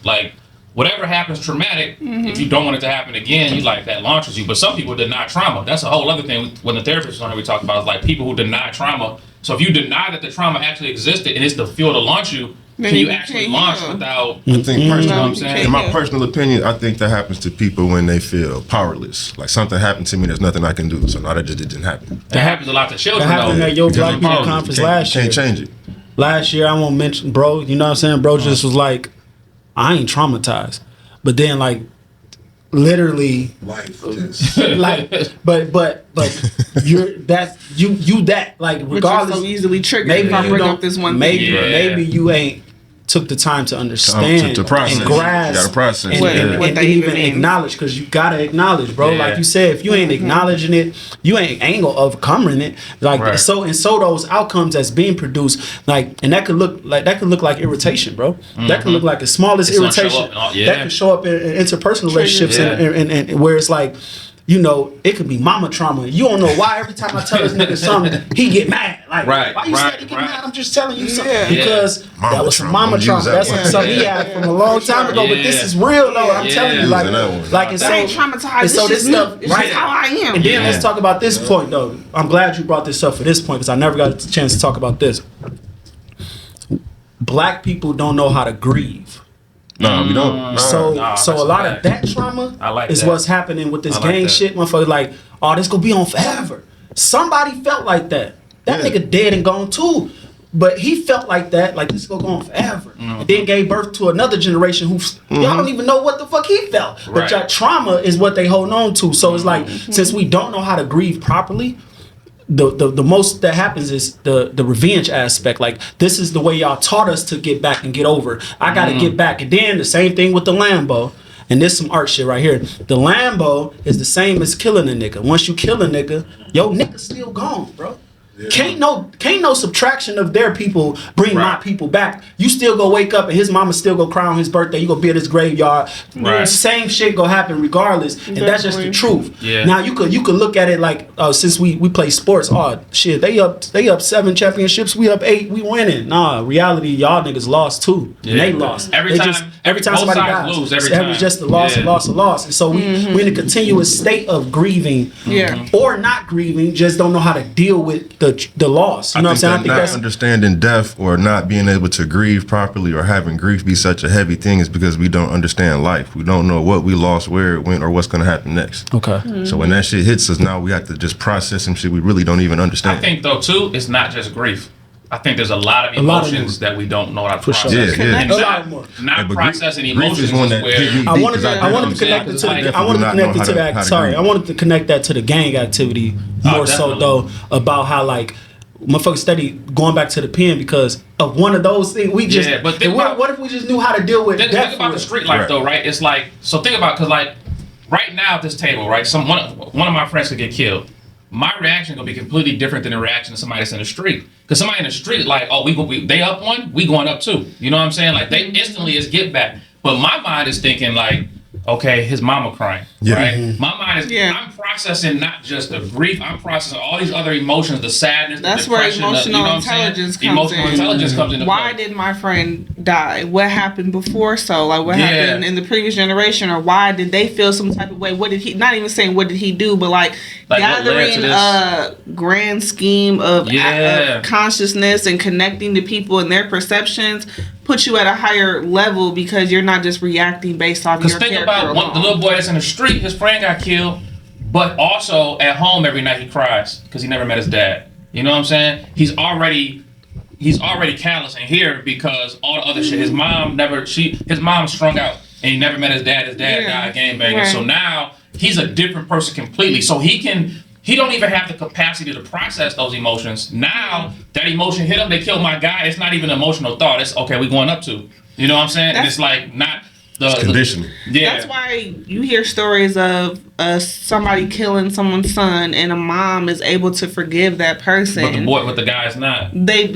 Like whatever happens traumatic, if you don't want it to happen again, you like that launches you. But some people deny trauma. That's a whole other thing. When the therapist was on here, we talked about is like people who deny trauma. So if you deny that the trauma actually existed and it's the fuel to launch you, can you actually launch without? I think personally, in my personal opinion, I think that happens to people when they feel powerless. Like something happened to me, there's nothing I can do. So now that just didn't happen. That happens a lot to children. That happened at your Black People Powerless. Conference last year. You can't change it. Last year, I won't mention, bro. You know what I'm saying? Bro just was like, I ain't traumatized. But then, like, literally, Life. like, but you're that like regardless. So easily triggered. Maybe If I you bring don't. up this one Maybe thing. maybe you ain't took the time to understand to process. and grasp You gotta process. and What they even mean. acknowledge, because you gotta acknowledge, bro. Yeah. Like you said, if you ain't acknowledging it, you ain't gonna overcoming it. Like Right. so those outcomes that's being produced, like, and that could look like irritation, bro. That could look like the smallest It's gonna show irritation up in all- that could show up in interpersonal relationships and where it's like, it could be mama trauma. You don't know why every time I tell this nigga something, he get mad. Like, why you said he get mad? I'm just telling you something. Yeah. Because Mama that was some trauma. mama Use trauma. that That's one. something he had from a long time ago, but this is real though. I'm telling you, Using that one. like, and That ain't so, traumatized. and so This this is stuff, me. It's just how I am. And then let's talk about this point though. I'm glad you brought this up for this point because I never got a chance to talk about this. Black people don't know how to grieve. No, we don't. So that's a lot a of that trauma I like is that. what's happening with this I like gang that. shit. Motherfuckers like, oh, this gonna be on forever. Somebody felt like that. That nigga dead and gone too. But he felt like that, like this gonna go on forever. And then gave birth to another generation who y'all don't even know what the fuck he felt. But Right. that trauma is what they hold on to. So it's like, since we don't know how to grieve properly, the most that happens is the revenge aspect. Like, this is the way y'all taught us to get back and get over. I gotta get back. And then the same thing with the Lambo. And this some art shit right here. The Lambo is the same as killing a nigga. Once you kill a nigga, yo nigga still gone, bro. Can't no subtraction of their people bring my people back. You still go wake up and his mama still go cry on his birthday. You go be at his graveyard. Right. Same shit go happen regardless, and that's just the truth. Yeah. Now you could look at it like, since we play sports, oh shit, they up 7 championships, we up 8, we winning. Nah, reality, y'all niggas lost too. And they lost. Every time both somebody sides lose, every time. It was just a loss, a loss. And so we in a continuous state of grieving, or not grieving, just don't know how to deal with the loss. You know what I'm saying? I think not that's understanding death or not being able to grieve properly or having grief be such a heavy thing is because we don't understand life. We don't know what we lost, where it went, or what's going to happen next. okay. So when that shit hits us, now we have to just process some shit we really don't even understand. I think though too, it's not just grief. I think there's a lot of emotions that we don't know how to process. sure. Yeah. And A lot more. not but processing grief emotions is one is that hit me where deep. I wanted to connect it to Like, I wanted to connect it to how that. to Sorry, grieve. I wanted to connect that to the gang activity more so definitely. though, about how like motherfuckers steady going back to the pen because of one of those things. We just Yeah, but think about- what if we just knew how to deal with Think death? about the street life though, right? It's like, so think about, because like right now at this table, right? One of my friends could get killed. My reaction gonna be completely different than the reaction of somebody that's in the street. Because somebody in the street, like, oh, they up one, we going up two. You know what I'm saying? Like, they instantly is get back. But my mind is thinking like, okay, his mama crying, Yeah. right? Mm-hmm. My mind is, I'm processing not just the grief, I'm processing all these other emotions, the sadness, That's the where depression, emotional you know intelligence comes emotional in. intelligence comes into Why play. did my friend die? What happened before? So, like, what Yeah. happened in the previous generation, or why did they feel some type of way? What did he? Not even saying what did he do, but like Like, what led gathering to this? a grand scheme of Yeah. consciousness and connecting to people and their perceptions put you at a higher level because you're not just reacting based off Because your think character about alone. the little boy that's in the street, his friend got killed, but also at home every night he cries because he never met his dad. You know what I'm saying? He's already callous in here because all the other shit. His mom strung out and he never met his dad. His dad died gangbanging. Right. So now he's a different person completely. So he don't even have the capacity to process those emotions. Now that emotion hit him, they killed my guy. It's not even an emotional thought. It's okay, we going up to. You know what I'm saying? And it's like not the conditioning. Yeah. That's why you hear stories of somebody killing someone's son, and a mom is able to forgive that person. But the guy's not. The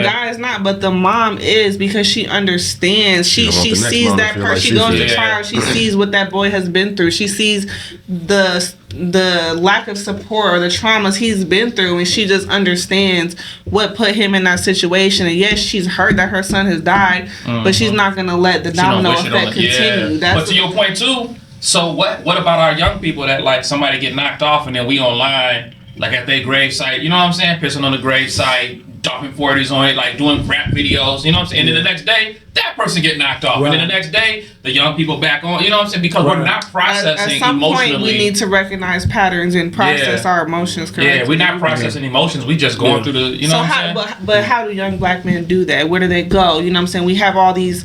guy is not, but the mom is, because she understands. She don't want the next sees mom to that feel person. like She she goes to feels. trial. She sees what that boy has been through. She sees the lack of support or the traumas he's been through, and she just understands what put him in that situation. And yes, she's hurt that her son has died, but she's not gonna let the domino effect continue. But to your point too, so what about our young people that like somebody get knocked off and then we online like at their grave site, you know what I'm saying, pissing on the grave site, dropping 40s on it, like doing rap videos, you know what I'm saying, and then the next day that person get knocked off, and then the next day the young people back on, you know what I'm saying, because we're not processing at some emotionally. point we need to recognize patterns and process our emotions correctly. Yeah, we're not processing emotions, we just going through the, you know what I'm saying. But how do young black men do that? Where do they go? You know what I'm saying? We have all these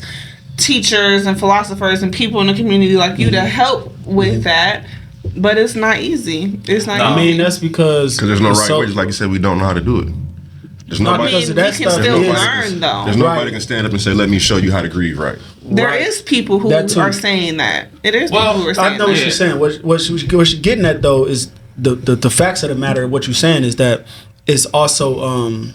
teachers and philosophers and people in the community like you to help with that, but it's not easy. It's not easy. I mean, that's because there's no right way. Just like you said, we don't know how to do it. There's nobody. we can still learn though. There's nobody can stand up and say, "Let me show you how to grieve right." There is people who are saying that. It is people who are saying I know what you're saying. What you're getting at though is the facts of the matter. What you're saying is that it's also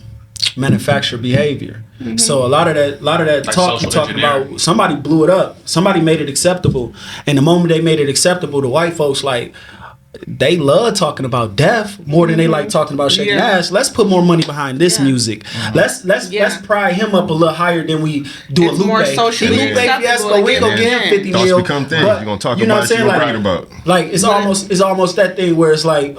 manufactured behavior. Mm-hmm. So a lot of that like talk you talking about, somebody blew it up, somebody made it acceptable, and the moment they made it acceptable, the white folks like, they love talking about death more than they like talking about shaking ass. Let's put more money behind this music. Let's pry him up a little higher than we do it's a Lupe. more socially Lupe fiasco, we gonna give him 50 Thoughts mil. become things. You're gonna talk you know about it. You're gonna read about. Like it's almost that thing where it's like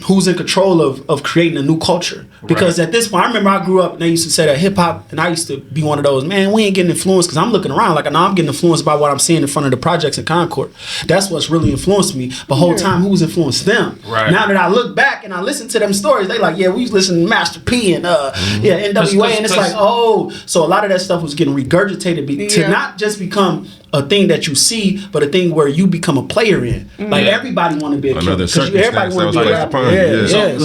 who's in control of creating a new culture? Because at this point, I remember I grew up and they used to say that hip hop, and I used to be one of those, man, we ain't getting influenced, because I'm looking around like, no, I'm getting influenced by what I'm seeing in front of the projects in Concord. That's what's really influenced me. The whole time, who's influenced them? Right. Now that I look back and I listen to them stories, they like, yeah, we was listening to Master P and NWA, and it's like, oh, so a lot of that stuff was getting regurgitated to not just become a thing that you see, but a thing where you become a player in. Like everybody want to be a killer. Everybody want to be a rapper.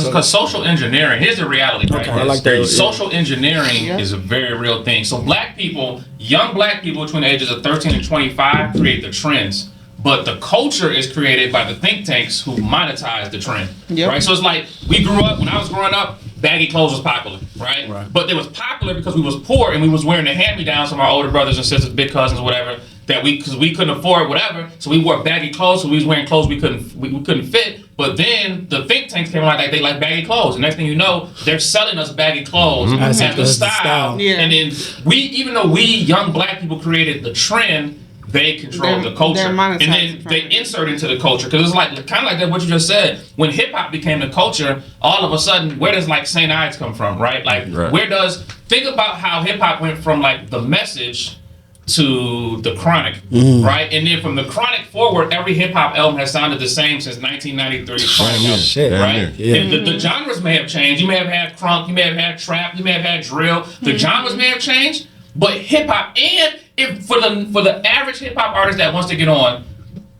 Because social engineering, here's the reality, right? I like that. Social engineering is a very real thing. So black people, young black people between the ages of 13 and 25 create the trends. But the culture is created by the think tanks who monetize the trend, right? So it's like, we grew up, when I was growing up, baggy clothes was popular, right? But it was popular because we was poor and we was wearing the hand-me-downs from our older brothers and sisters, big cousins, whatever, because we couldn't afford whatever, so we wore baggy clothes, so we was wearing clothes we couldn't fit. But then the think tanks came along like they like baggy clothes, and next thing you know, they're selling us baggy clothes as the style. And then even though we young black people created the trend, they control the culture, and then they insert into the culture, because it's like kind of like that what you just said. When hip hop became the culture, all of a sudden, where does like St. Ides come from, right? Like where does, think about how hip hop went from like The Message to The Chronic, right? And then from The Chronic forward, every hip hop album has sounded the same since 1993. Right? The genres may have changed. You may have had crunk, you may have had trap, you may have had drill. The genres may have changed, but hip hop, and if for the average hip hop artist that wants to get on,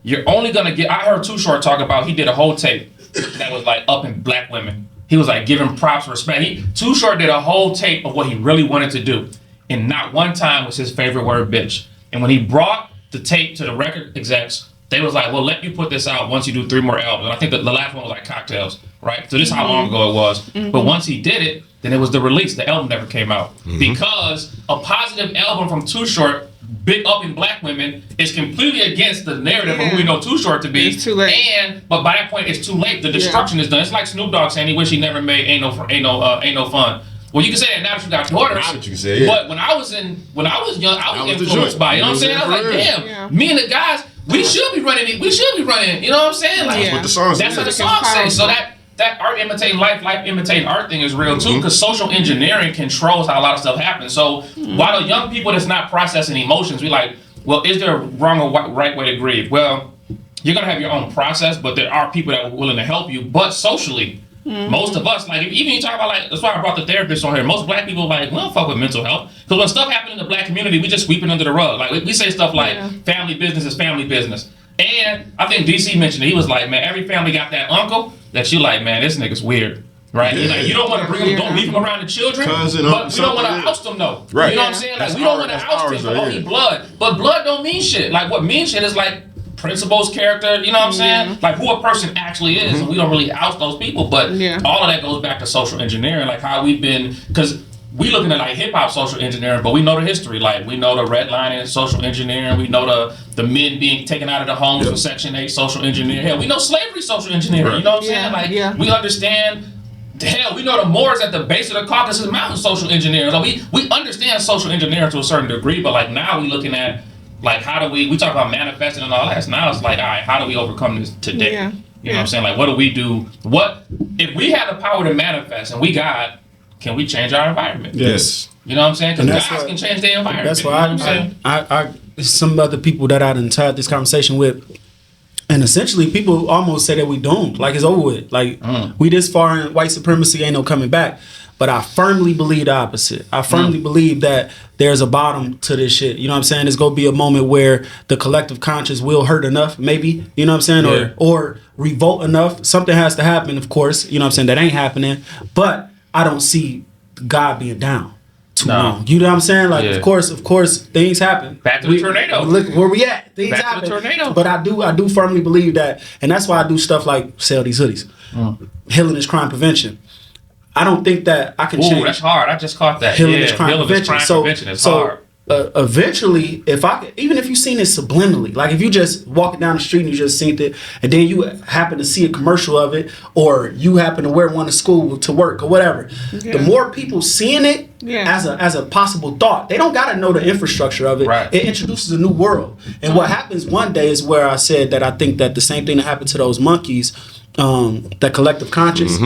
you're only gonna get. I heard Too Short talk about, he did a whole tape that was like up in black women. He was like giving props, respect. Too Short did a whole tape of what he really wanted to do, and not one time was his favorite word bitch. And when he brought the tape to the record execs, they was like, well, let you put this out once you do 3 more albums. And I think the last one was like Cocktails, right? So this is how long ago it was. But once he did it, then it was the release. The album never came out because a positive album from Too Short big up in black women is completely against the narrative of who we know Too Short to be. It's too late. But by that point, it's too late. The destruction is done. It's like Snoop Dogg saying he wish he never made ain't no fun. Well, you can say that now that you got daughters. Now that you can say it. But when I was young, I was influenced by it. You know what I'm saying? I was like, damn, me and the guys, we should be running it. We should be running. You know what I'm saying? Like, that's what the song that's what the song says. So that art imitating life imitating art thing is real too, because social engineering controls how a lot of stuff happens. So while the young people that's not processing emotions, we like, well, is there a wrong or right way to grieve? Well, you're gonna have your own process, but there are people that are willing to help you. But socially, most of us, like, even you talk about, like, that's why I brought the therapist on here. Most black people, like, we don't fuck with mental health, because when stuff happens in the black community, we just sweep it under the rug. Like, we say stuff like family business is family business. And I think DC mentioned it. He was like, man, every family got that uncle that you like, man, this nigga's weird. Right? Yeah. Like, you don't want to bring him, don't leave him around the children, cousin, but we don't want to oust him though. Right. You know what I'm saying? Like, we don't want to oust him, but he blood. But blood don't mean shit. Like, what means shit is like principles, character, you know what I'm saying? Like, who a person actually is, and we don't really oust those people. But all of that goes back to social engineering, like how we've been, because we looking at like hip hop social engineering, but we know the history. Like, we know the redlining social engineering. We know the men being taken out of the homes with Section 8 social engineering. Hell, we know slavery social engineering. You know what I'm saying? Like, we understand. Hell, we know the Moors at the base of the Caucasus Mountain social engineering. Like, we understand social engineering to a certain degree, but like now we looking at like how do we talk about manifesting and all that. So now it's like, all right, how do we overcome this today? You know what I'm saying? Like, what do we do? What if we have the power to manifest and we God? Can we change our environment? Yes. You know what I'm saying? Because guys can change their environment. That's why I some other people that I didn't had this conversation with, and essentially people almost say that we doomed, like it's over with. Like we this far in white supremacy, ain't no coming back. But I firmly believe the opposite. I firmly believe that there's a bottom to this shit. You know what I'm saying? There's gonna be a moment where the collective conscience will hurt enough, maybe, you know what I'm saying, or revolt enough. Something has to happen, of course, you know what I'm saying, that ain't happening. But I don't see God being down too long. You know what I'm saying? Like, of course, things happen. Back to the tornado. Look where we at. Things Back happen. to the tornado. But I do firmly believe that, and that's why I do stuff like sell these hoodies. Healing is crime prevention. I don't think that I can change. Ooh, that's hard. I just caught that. Healing is crime prevention. Prevention is hard. Eventually, even if you seen it subliminally, like if you just walking down the street and you just seen it, and then you happen to see a commercial of it, or you happen to wear one to school to work or whatever, the more people seeing it as a possible thought, they don't got to know the infrastructure of it. Right. It introduces a new world. And what happens one day is where I said that I think that the same thing that happened to those monkeys, that collective conscious.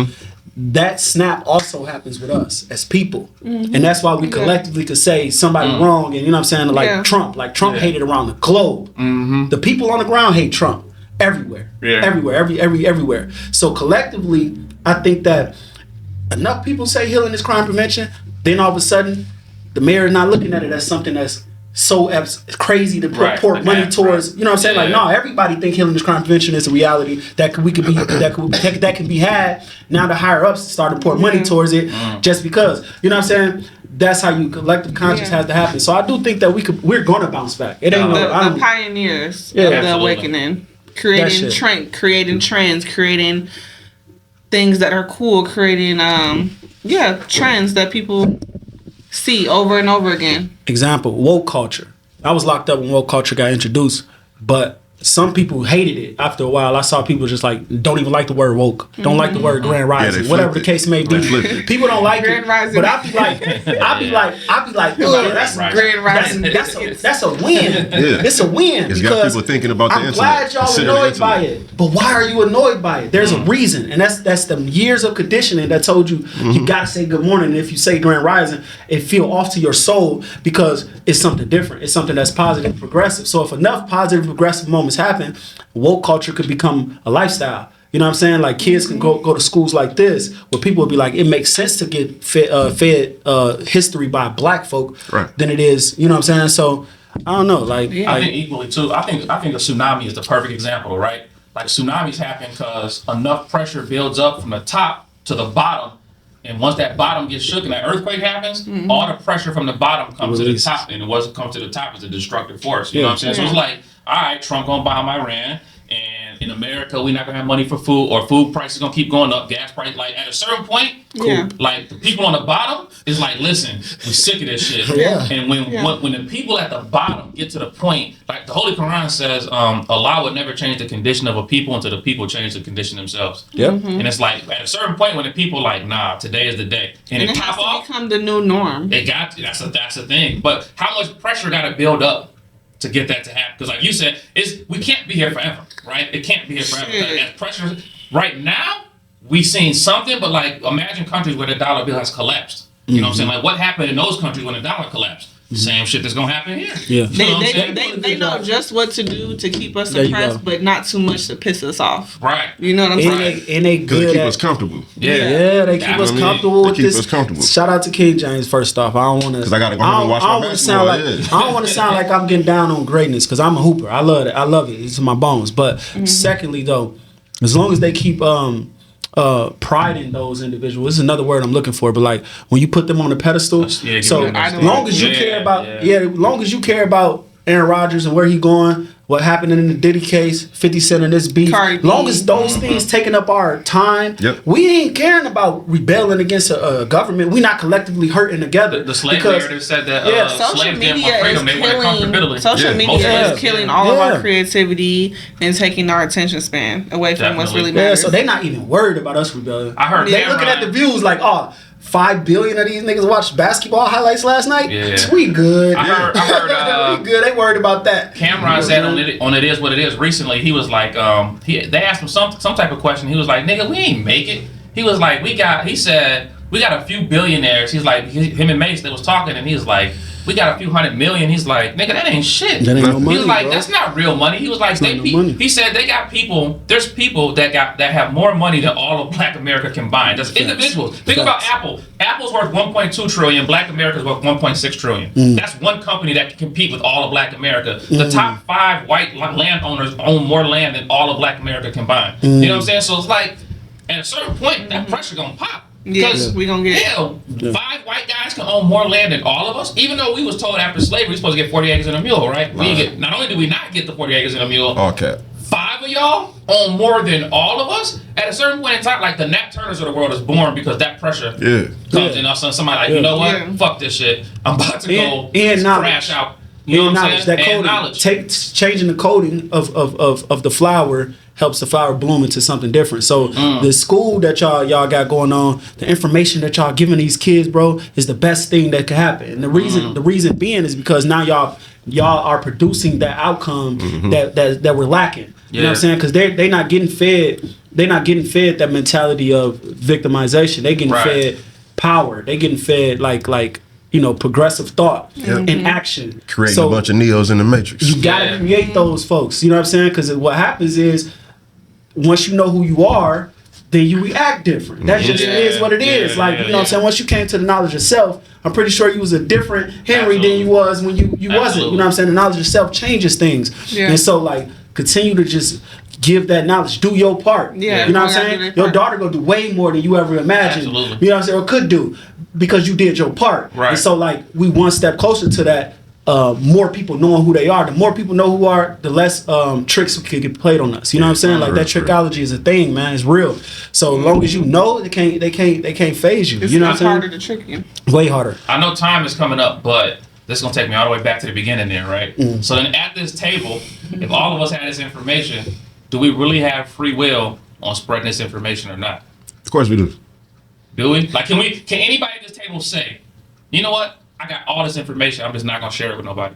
That snap also happens with us as people. And that's why we collectively could say somebody wrong, and you know what I'm saying, like Trump. Like Trump hated around the globe. The people on the ground hate Trump everywhere. Everywhere. So collectively, I think that enough people say healing is crime prevention, then all of a sudden the mayor is not looking at it as something that's so crazy to pour money towards, you know what I'm saying? Like, no, everybody think healing is crime prevention is a reality that can be had. Now the higher ups start to pour money towards it just because, you know what I'm saying? That's how you collective conscience has to happen. So I do think that we're gonna bounce back. It ain't the pioneers of the awakening, creating trends, creating things that are cool, creating trends that people see over and over again. Example, woke culture. I was locked up when woke culture got introduced, but some people hated it. After a while, I saw people just like don't even like the word woke, don't like the word grand rising, whatever the case may be. People don't like grand it, rising. but I be like, that's grand rising. That's a win. It's a win. It's got people thinking about the I'm intellect. glad y'all annoyed by it, but why are you annoyed by it? There's a reason, and that's the years of conditioning that told you you gotta say good morning. And if you say grand rising, it feel off to your soul because it's something different. It's something that's positive, and progressive. So if enough positive, progressive moments happen, woke culture could become a lifestyle. You know what I'm saying? Like kids can go to schools like this where people will be like, it makes sense to get fed history by black folk than it is. You know what I'm saying? So I don't know. Like I think equally too. I think a tsunami is the perfect example, right? Like tsunamis happen because enough pressure builds up from the top to the bottom. And once that bottom gets shook and that earthquake happens, all the pressure from the bottom comes to the top. And what comes to the top is a destructive force. You know what I'm saying? So it's like, all right, Trump gonna bomb Iran. And in America, we're not gonna have money for food, or food prices gonna keep going up, gas price. Like at a certain point, like the people on the bottom is like, listen, we're sick of this shit. And when the people at the bottom get to the point, like the Holy Quran says, Allah would never change the condition of a people until the people change the condition themselves. And it's like at a certain point when the people like, nah, today is the day, and it has pop off, become the new norm. It got that's the thing. But how much pressure got to build up to get that to happen? Because like you said, we can't be here forever, right? It can't be here forever. That pressure right now, we seen something, but like imagine countries where the dollar bill has collapsed. You know what I'm saying? Like what happened in those countries when the dollar collapsed? Same shit that's gonna happen here. They know just what to do to keep us oppressed, but not too much to piss us off. Right. You know what I'm saying? And they good to keep us comfortable. They keep us comfortable with this. Us comfortable. Shout out to King James first off. I don't want to. Because I gotta go home and watch my basketball. I don't want to sound like I'm getting down on greatness because I'm a hooper. I love it. I love it. It's in my bones. But secondly, though, as long as they keep pride in those individuals. This is another word I'm looking for, but like when you put them on a pedestal, so long as you care about, long as you care about Aaron Rodgers and where he going, what happened in the Diddy case, 50 Cent and this beef, long as those things taking up our time, we ain't caring about rebelling against a government. We not collectively hurting together. The slave narrative said that social media is killing all of our creativity and taking our attention span away from what's really matters. So they're not even worried about us rebelling. I heard they looking at the views like, 5 billion of these niggas watched basketball highlights last night. We good. I heard we good. They worried about that. Cameron said on It Is What It Is recently, he was like, they asked him some type of question. He was like, nigga, we ain't make it. He was like, he said, we got a few billionaires. He's like, him and Mace, they was talking, and he was like, we got a few $100 million. He's like, nigga, that ain't shit. That ain't no money, he was like, bro. That's not real money. He was like, he said they got people. There's people that have more money than all of Black America combined. That's individuals. Think about Apple. Apple's worth 1.2 trillion. Black America's worth 1.6 trillion. That's one company that can compete with all of Black America. The top 5 white landowners own more land than all of Black America combined. You know what I'm saying? So it's like, at a certain point, that pressure gonna pop. Because we gonna get 5 white guys can own more land than all of us. Even though we was told after slavery we're supposed to get 40 acres and a mule, right? Not only do we not get the 40 acres and a mule, 5 of y'all own more than all of us. At a certain point in time, like the Nat Turners of the world is born because that pressure comes in us. And somebody like, you know what? Fuck this shit. I'm about to go crash out. You know what I'm saying? That coding, changing the coding of the flower helps the flower bloom into something different. So the school that y'all got going on, the information that y'all giving these kids, bro, is the best thing that could happen. And the reason being is because now y'all are producing that outcome that we're lacking. You know what I'm saying? Because they not getting fed. They're not getting fed that mentality of victimization. They getting fed power. They getting fed like progressive thought and action. Creating a bunch of Neos in the Matrix. You gotta create those folks. You know what I'm saying? Because what happens is, once you know who you are, then you react different. That just is what it is. You know what I'm saying? Once you came to the knowledge of self, I'm pretty sure you was a different Henry than you was when you wasn't. You know what I'm saying? The knowledge of self changes things. And so continue to just give that knowledge. Do your part. You know what I'm saying? Your daughter gonna do way more than you ever imagined. Absolutely. You know what I'm saying? Or could do. Because you did your part. Right. And so we one step closer to that. More people knowing who they are. The more people know who are, the less tricks could get played on us. You know what I'm saying? Like that trickology is a thing, man. It's real. So as long as you know, they can't phase you. You know what I'm saying? It's harder to trick you. Way harder. I know time is coming up, but this is gonna take me all the way back to the beginning there, right? So then at this table, if all of us had this information, do we really have free will on spreading this information or not? Of course we do. Do we? Like, can anybody at this table say, you know what? I got all this information. I'm just not gonna share it with nobody.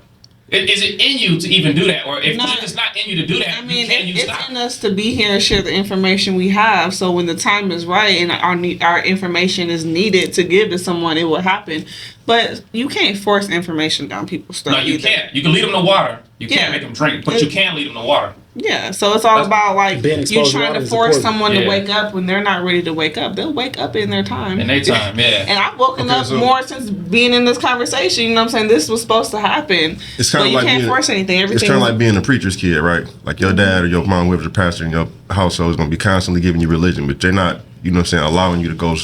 Is it in you to even do that, or if it's not in you to do that, it's in us to be here and share the information we have. So when the time is right and our information is needed to give to someone, it will happen. But you can't force information down people's throats. No, you can't. You can lead them to water. You can't make them drink, but you can lead them to water. Yeah, so it's all about you trying to force someone to wake up when they're not ready to wake up. They'll wake up in their time. In their time, yeah. And I've woken up more since being in this conversation. You know what I'm saying? This was supposed to happen. It's kind of like you can't force anything. It's kind of like being a preacher's kid, right? Like your dad or your mom, whoever's a pastor in your household, is going to be constantly giving you religion, but they're not, you know what I'm saying, allowing you to go,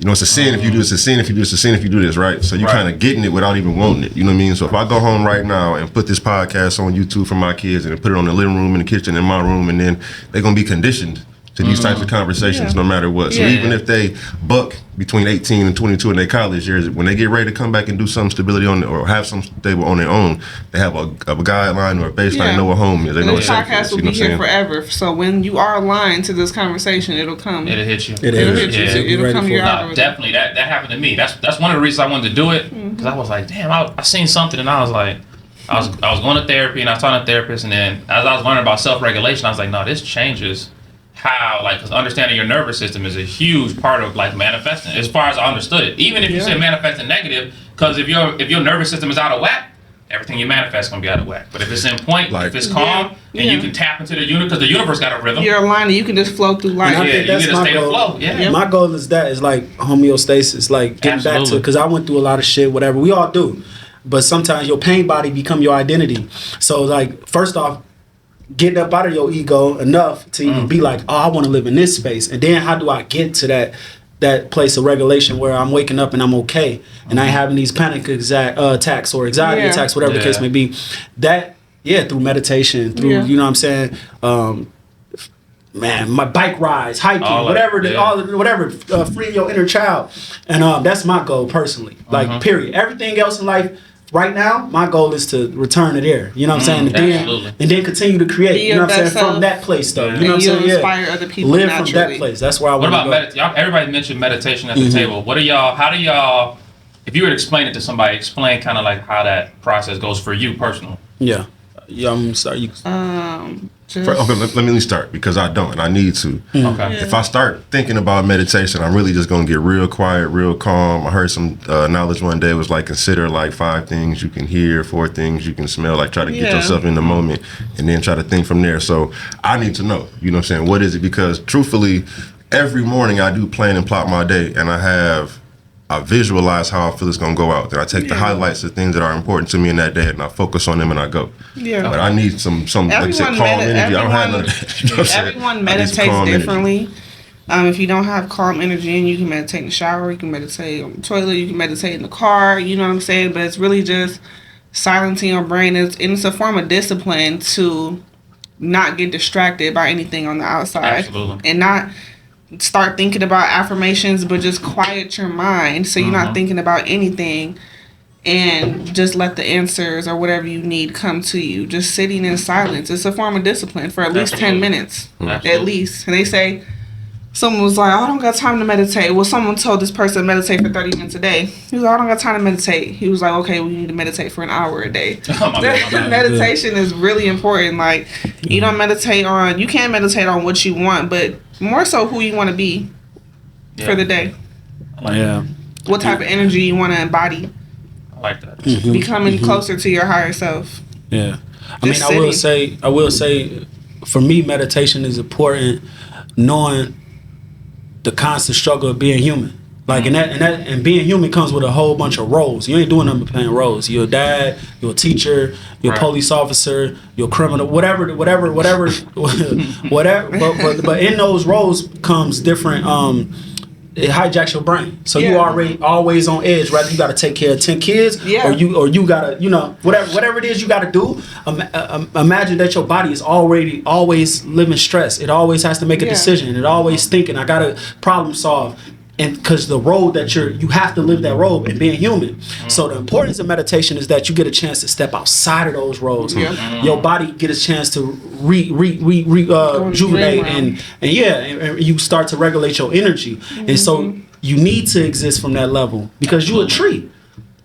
You know, it's a sin if you do this, it's a sin if you do this, it's a sin if you do this, right? So you're kind of getting it without even wanting it. You know what I mean? So if I go home right now and put this podcast on YouTube for my kids and put it on the living room, in the kitchen, in my room, and then they're going to be conditioned to these types of conversations no matter what. So even if they buck between 18 and 22 in their college years, when they get ready to come back and do some stability on or have some stable on their own, they have a guideline or a baseline. They know what home is. They know what safe is. This podcast will be here forever. So when you are aligned to this conversation, it'll come. It'll hit you. It'll hit you. It'll come your algorithm. Definitely. That happened to me. That's one of the reasons I wanted to do it. Because I was like, damn, I seen something and I was like, I was going to therapy and I was talking to a therapist, and then as I was learning about self-regulation, I was like, no, this changes how, like, because understanding your nervous system is a huge part of, like, manifesting, as far as I understood it. Even if you say manifesting negative, because if your nervous system is out of whack, everything you manifest is going to be out of whack. But if it's in point, if it's calm, and you can tap into the universe, because the universe got a rhythm. You're aligned, you can just flow through life. And I think that's you get a state of flow. My goal is like homeostasis, like getting back to it, because I went through a lot of shit, whatever. We all do. But sometimes your pain body become your identity. So, like, first off, getting up out of your ego enough to even be like, oh, I want to live in this space. And then how do I get to that place of regulation where I'm waking up and I'm okay and I ain't having these panic attacks or anxiety attacks, whatever the case may be. That, through meditation, through, you know what I'm saying, man, my bike rides, hiking, whatever, freeing your inner child. And that's my goal personally, like, period. Everything else in life, right now, my goal is to return to there. You know what I'm saying? And then continue to create. You know what I'm saying? From that place, though. You know what I'm saying? Inspire other people live naturally. from that place. That's where I want to go. What about meditation? Everybody mentioned meditation at the table. What are y'all? How do y'all? If you were to explain it to somebody, explain kind of like how that process goes for you personally. Yeah, I'm sorry. Let me start, because I don't and I need to. Okay. If I start thinking about meditation, I'm really just gonna get real quiet, real calm. I heard some knowledge one day. It was like, consider like 5 things you can hear, 4 things you can smell, like try to get yourself in the moment and then try to think from there. So I need to know, you know what I'm saying, what is it? Because truthfully, every morning I do plan and plot my day, and I visualize how I feel it's gonna go out. Then I take the highlights of things that are important to me in that day, and I focus on them and I go. Yeah. But I need some like I said, calm energy. I don't have none of that. You know everyone meditates differently. If you don't have calm energy, and you can meditate in the shower, you can meditate on the toilet, you can meditate in the car. You know what I'm saying? But it's really just silencing your brain. It's a form of discipline to not get distracted by anything on the outside. Absolutely. And not start thinking about affirmations, but just quiet your mind so you're not thinking about anything, and just let the answers or whatever you need come to you. Just sitting in silence. It's a form of discipline for at least 10 minutes. At least. And they say, someone was like, oh, I don't got time to meditate. Well, someone told this person to meditate for 30 minutes a day. He was like, I don't got time to meditate. He was like, okay, we need to meditate for an hour a day. Meditation is really important. Like, you can't meditate on what you want, but more so who you want to be for the day. What type of energy you want to embody. I like that. Becoming closer to your higher self. Yeah. I will say, for me, meditation is important, knowing the constant struggle of being human. Like, and being human comes with a whole bunch of roles. You ain't doing nothing but playing roles. You're a dad, you're a teacher, you're a police officer, you're a criminal, whatever. But in those roles comes different. It hijacks your brain, so you already always on edge. Right, you got to take care of 10 kids, or you gotta, whatever it is you got to do. Imagine that your body is already always living stress. It always has to make a decision. It always thinking, I gotta problem solve. And because the road that you have to live that road and being human. So the importance of meditation is that you get a chance to step outside of those roads. Your body get a chance to rejuvenate and you start to regulate your energy. And so you need to exist from that level, because you're a tree.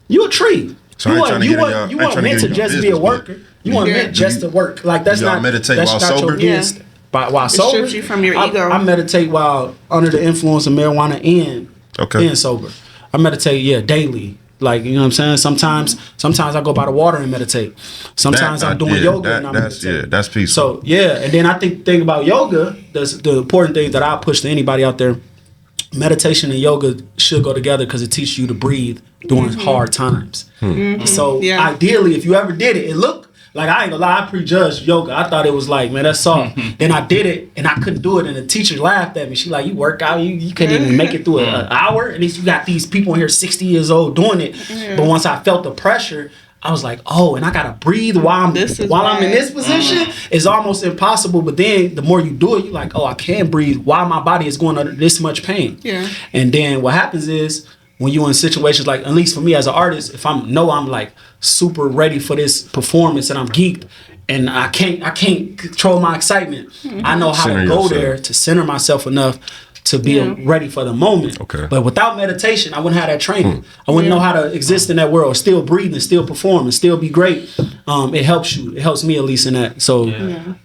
You're a tree. So you weren't meant to just be a worker. You weren't meant just to work. Like, that's not meditate that's while not sober. While sober, strips you from your ego. I meditate while under the influence of marijuana and sober. I meditate, daily. Like, you know what I'm saying? Sometimes I go by the water and meditate. Sometimes I'm doing yoga and I meditate. Yeah, that's peaceful. So, and then I think about yoga, the important thing that I push to anybody out there, meditation and yoga should go together, because it teaches you to breathe during hard times. So ideally, if you ever did it, Like, I ain't gonna lie, I prejudged yoga. I thought it was like, man, that's soft. Then I did it, and I couldn't do it, and the teacher laughed at me. She like, you work out, you couldn't even make it through an hour? And you got these people in here 60 years old doing it. But once I felt the pressure, I was like, oh, and I gotta breathe while I'm in this position. It's almost impossible. But then the more you do it, you're like, oh, I can breathe while my body is going under this much pain. Yeah. And then what happens is when you're in situations like, at least for me as an artist, if I'm like super ready for this performance and I'm geeked and I can't control my excitement, I know how to go there to center myself enough to be ready for the moment. Okay. But without meditation, I wouldn't have that training. I wouldn't know how to exist in that world, still breathe and still perform and still be great. It helps you. It helps me at least in that. So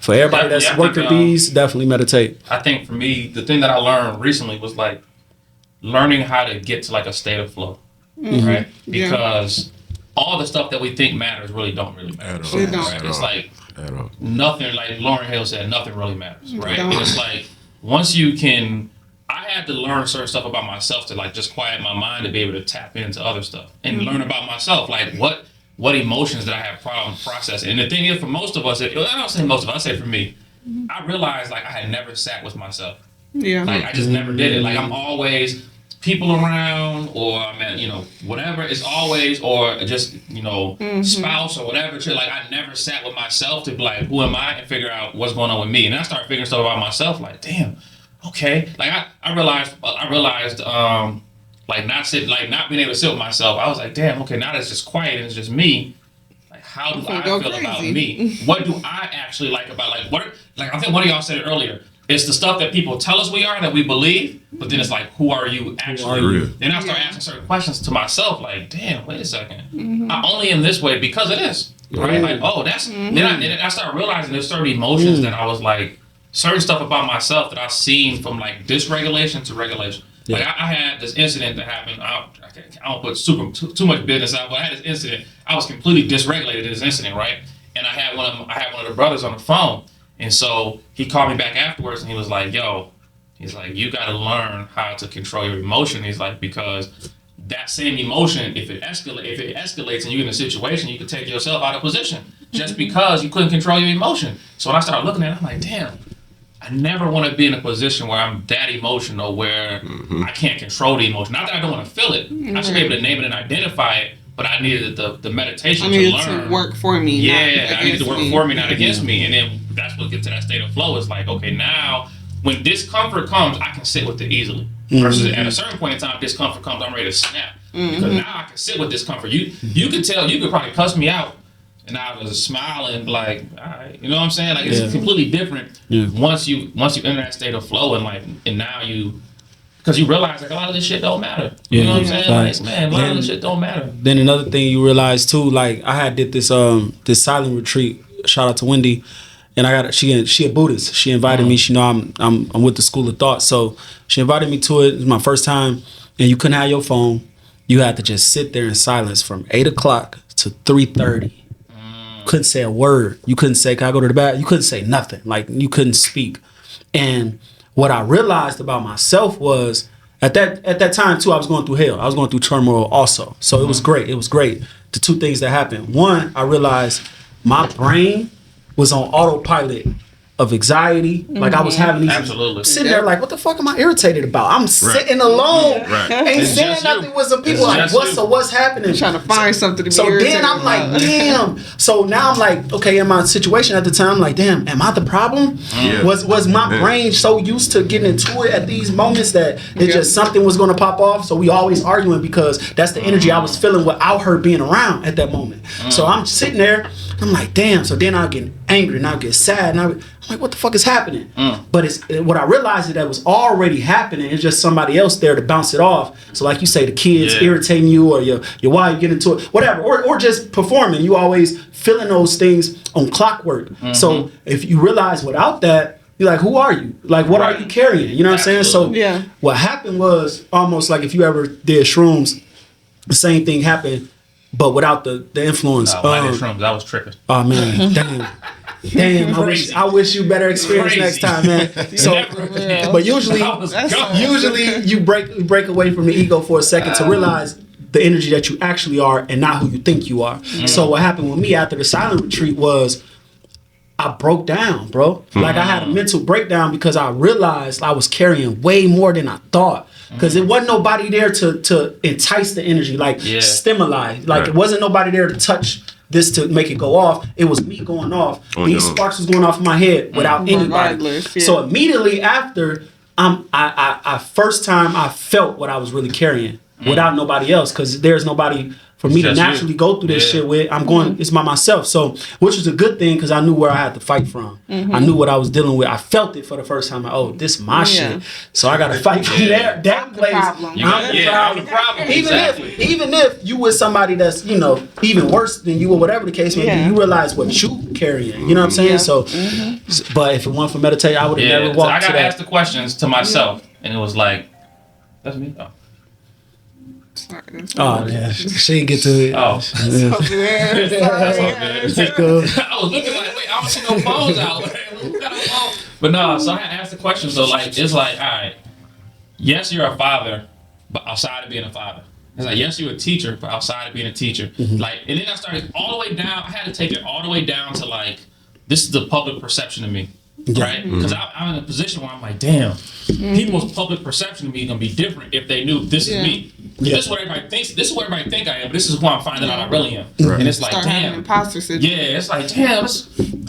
for everybody that's working bees, definitely meditate. I think for me, the thing that I learned recently was like learning how to get to like a state of flow, right? Because all the stuff that we think matters really don't matter. It's like nothing, like Lauryn Hill said, nothing really matters, right? And it's like, once you can, I had to learn certain stuff about myself to like just quiet my mind to be able to tap into other stuff and learn about myself. Like what emotions did I have problem processing? And the thing is, for most of us, I don't say most of us, I say for me, I realized like I had never sat with myself. Yeah. Like I just never did it. Like I'm always people around, or I mean, whatever. It's always, or just, spouse or whatever. Like I never sat with myself to be like, who am I, and figure out what's going on with me. And I started figuring stuff about myself. Like, damn, okay. Like I realized, like not being able to sit with myself. I was like, damn, okay. Now that it's just quiet and it's just me. Like, how do I feel about me? What do I actually like about I think one of y'all said it earlier. It's the stuff that people tell us we are, that we believe, but then it's like, who are you actually? Then I start asking certain questions to myself, like, damn, wait a second. I only am this way because of this, right? Like, oh, that's, then I started realizing there's certain emotions that I was like, certain stuff about myself that I've seen from like dysregulation to regulation. Yeah. Like I had this incident that happened, I don't put too much business out, but I had this incident, I was completely dysregulated in this incident, right? And I had one of the brothers on the phone. And so he called me back afterwards and he was like, yo, he's like, you got to learn how to control your emotion. He's like, because that same emotion, if it escalates and you're in a situation, you can take yourself out of position just because you couldn't control your emotion. So when I started looking at it, I'm like, damn, I never want to be in a position where I'm that emotional, where I can't control the emotion. Not that I don't want to feel it. I should be able to name it and identify it. But I needed the meditation to learn. To work for me. Yeah, I needed to work for me, not against me. And then that's what gets to that state of flow. It's like, okay, now when discomfort comes, I can sit with it easily. Versus at a certain point in time, discomfort comes, I'm ready to snap. Because now I can sit with discomfort. You could tell, you could probably cuss me out, and I was smiling like, all right, you know what I'm saying? Like it's completely different once you enter that state of flow, and now you. Because you realize like a lot of this shit don't matter. You know what I'm saying? Like, man, a lot of this shit don't matter. Then another thing you realize too, like I did this silent retreat. Shout out to Wendy, and she a Buddhist. She invited me. She know I'm with the School of Thought, so she invited me to it. It was my first time, and you couldn't have your phone. You had to just sit there in silence from 8 o'clock to 3:30. Couldn't say a word. You couldn't say, "Can I go to the bathroom?" You couldn't say nothing. Like you couldn't speak, and what I realized about myself was at that time too, I was going through hell. I was going through turmoil also. So it was great. It was great. The two things that happened. One, I realized my brain was on autopilot of anxiety. Like I was having these sitting there like, what the fuck am I irritated about? I'm sitting alone. Ain't saying nothing with some people like, what's happening? I'm trying to find something to be irritated then I'm like, damn. So now I'm like, okay, in my situation at the time, I'm like, damn, am I the problem? Was my brain so used to getting into it at these moments that it just something was gonna pop off? So we always arguing because that's the energy I was feeling without her being around at that moment. So I'm sitting there, I'm like, damn. So then I'll get angry and I'll get sad and I'm like, what the fuck is happening? But what I realized is that was already happening. It's just somebody else there to bounce it off. So like you say, the kids irritating you, or your wife get into it, whatever, or just performing. You always feeling those things on clockwork. So if you realize without that, you're like, who are you? Like, what are you carrying? You know what I'm saying? So what happened was almost like if you ever did shrooms, the same thing happened, but without the influence. When I did shrooms, I was tripping. Oh man, damn! I wish you better experience next time, man. So, but usually you break away from the ego for a second to realize the energy that you actually are and not who you think you are. So what happened with me after the silent retreat was I broke down, bro. Like I had a mental breakdown because I realized I was carrying way more than I thought. Because it wasn't nobody there to entice the energy, like stimuli. Like it wasn't nobody there to touch this to make it go off. It was me going off. These sparks was going off in my head without anybody. So immediately after, I first time I felt what I was really carrying without nobody else, because there's nobody for me to naturally go through this shit with. I'm going, it's by myself. So, which was a good thing because I knew where I had to fight from. I knew what I was dealing with. I felt it for the first time. Like, oh, this is my shit. So I got to fight from that place. I'm the problem. Even if you with somebody that's, you know, even worse than you or whatever the case may be, you realize what you carrying. You know what I'm saying? So, but if it weren't for meditation, I would have never walked so I got to that. ask the questions to myself. And it was like, that's me? Oh. Oh yeah, she didn't get to it. Oh, yeah. I was looking like, wait, I don't see no phones out. But no, so I asked the question. So like, it's like, all right, yes, you're a father, but outside of being a father, it's like, yes, you're a teacher, but outside of being a teacher, like, and then I started all the way down. I had to take it all the way down to like, this is the public perception of me. Right? Because I'm in a position where I'm like, damn, people's public perception of me is going to be different if they knew this is me. This is what everybody thinks. This is what everybody think I am, but this is who I'm finding out I really am. And it's like, damn. Imposter syndrome. Yeah, it's like, damn,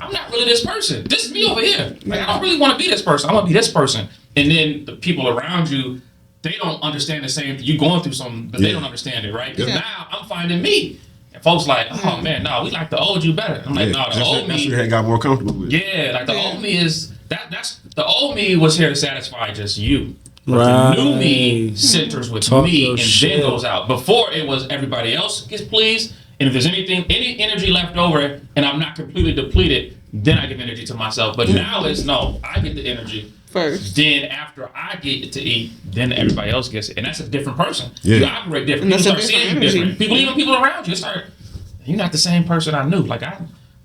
I'm not really this person. This is me over here. Like, I don't really want to be this person. I want to be this person. And then the people around you, they don't understand the same. You're going through something, but they don't understand it, right? Because now I'm finding me. And folks like, oh man, no, we like the old you better. I'm like, no, the old me. That's what got more comfortable with. Yeah, like the old me is that's the old me was here to satisfy just you. But the new me centers with me and then goes out. Before it was everybody else gets pleased, and if there's any energy left over and I'm not completely depleted, then I give energy to myself. But now it's no, I get the energy first. Then after I get to eat, then everybody else gets it. And that's a different person. Yeah. You operate different. People start seeing you different. People around you start, you're not the same person I knew. Like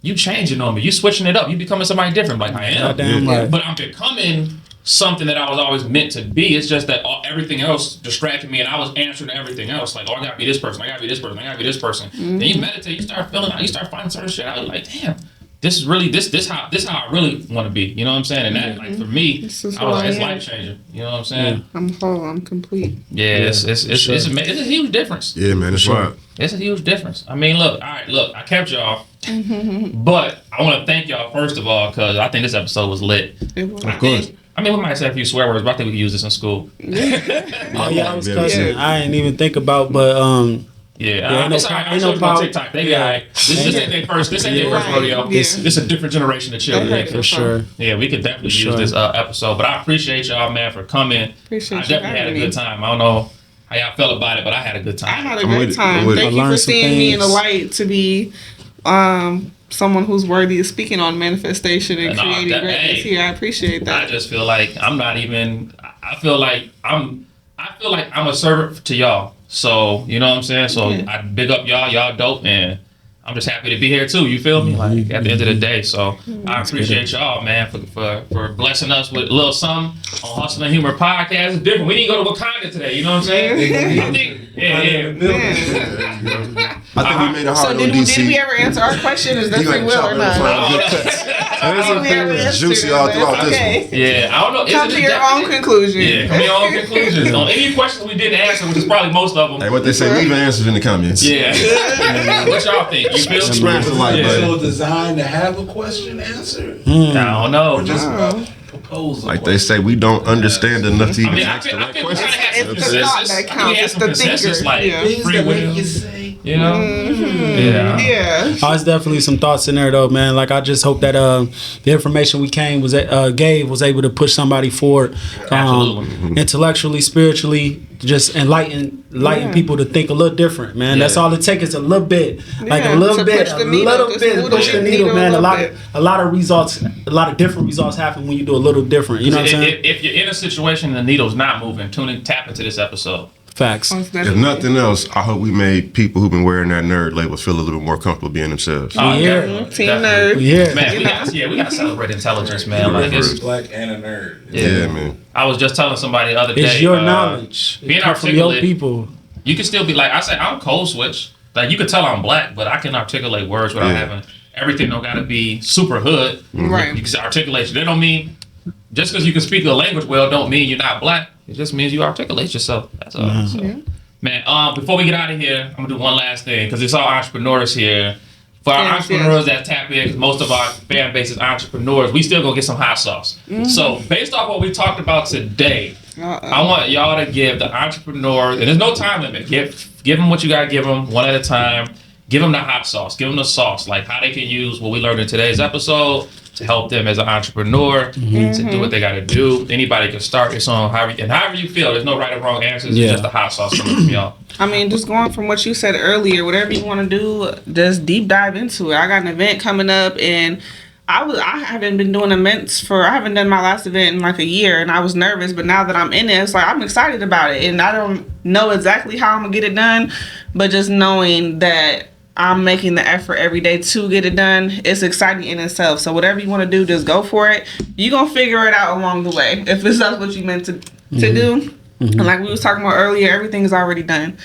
you changing on me. You switching it up. You becoming somebody different. Like I am. But I'm becoming something that I was always meant to be. It's just that everything else distracted me and I was answering to everything else. Like, oh, I gotta be this person. I gotta be this person. I gotta be this person. Then you meditate, you start feeling out, you start finding certain shit out. Like, damn. This is really this how I really want to be. You know what I'm saying? And that like for me, I was like, it's life changing. You know what I'm saying? I'm whole. I'm complete. Yeah, it's a huge difference. Yeah, man, it's right. It's a huge difference. I mean, look, all right, look, I kept y'all, but I want to thank y'all first of all because I think this episode was lit. Of course. I mean, we might say a few swear words, but I think we can use this in school. Oh yeah, I was cussing. I didn't even think about, but yeah, ain't no problem. TikTok. They got this ain't their first. This ain't their first rodeo. This is a different generation of children. For sure. Yeah, we could definitely use this episode. But I appreciate y'all, man, for coming. I definitely had a good time. I don't know how y'all felt about it, but I had a good time. I had a great time. Thank you for seeing me in the light to be someone who's worthy of speaking on manifestation and creating greatness here. I appreciate that. I just feel like I'm not even. I feel like I'm a servant to y'all. So, you know what I'm saying? So I big up y'all dope, and I'm just happy to be here too. You feel me? Like at the end of the day. So I appreciate y'all, man, for blessing us with a little something on Hustle and Humor Podcast. It's different. We didn't go to Wakanda today, you know what I'm saying? I think I think we made it hard on DC. Did we ever answer our question? Is that free will or not? Juicy all throughout this one. Yeah, I don't know. Come to your own conclusion. Yeah, come to your own conclusions. On any questions we didn't answer, which is probably most of them. Hey, what they say, leave answers in the comments. Yeah. What y'all think? You feel? So designed to have a question answered? I don't know. Or just proposal. Like they say, we don't understand enough to even ask the right I questions. It's the thought that counts. It's the thinker. Like free will. You know? Yeah. There's definitely some thoughts in there though, man. Like I just hope that the information we gave was able to push somebody forward, intellectually, spiritually, just enlighten people to think a little different, man. That's all it takes is a little bit, like a little bit, push the needle, man. A lot of results, a lot of different results happen when you do a little different. You know what I'm saying? If you're in a situation and the needle's not moving, tap into this episode. Facts. If nothing else, I hope we made people who've been wearing that nerd label feel a little more comfortable being themselves. Oh, yeah. Team nerd. Yeah. Man, we got to celebrate intelligence, man. Like it's black and a nerd. Yeah, man. I was just telling somebody the other day. It's your knowledge. Being from your articulate, people. You can still be like I said. I'm code switch. Like you could tell I'm black, but I can articulate words without having everything. Don't gotta be super hood. Right. You can say articulation. That don't mean just because you can speak the language well, don't mean you're not black. It just means you articulate yourself. That's all. So, man, before we get out of here, I'm gonna do one last thing because it's all entrepreneurs here. For our entrepreneurs that tap in, 'cause most of our fan base is entrepreneurs, we still gonna get some hot sauce. So based off what we talked about today, I want y'all to give the entrepreneurs, and there's no time limit. Give them what you gotta give them one at a time. Give them the hot sauce. Give them the sauce, like how they can use what we learned in today's episode to help them as an entrepreneur to do what they got to do. Anybody can start this on however you feel. There's no right or wrong answers. It's just the hot sauce coming from y'all. I mean, just going from what you said earlier, whatever you want to do, just deep dive into it. I got an event coming up, and I haven't been doing events I haven't done my last event in like a year, and I was nervous, but now that I'm in it, it's like I'm excited about it, and I don't know exactly how I'm gonna get it done, but just knowing that I'm making the effort every day to get it done, it's exciting in itself. So whatever you want to do, just go for it. You're going to figure it out along the way. If it's that's what you meant to do. And like we was talking about earlier, everything is already done.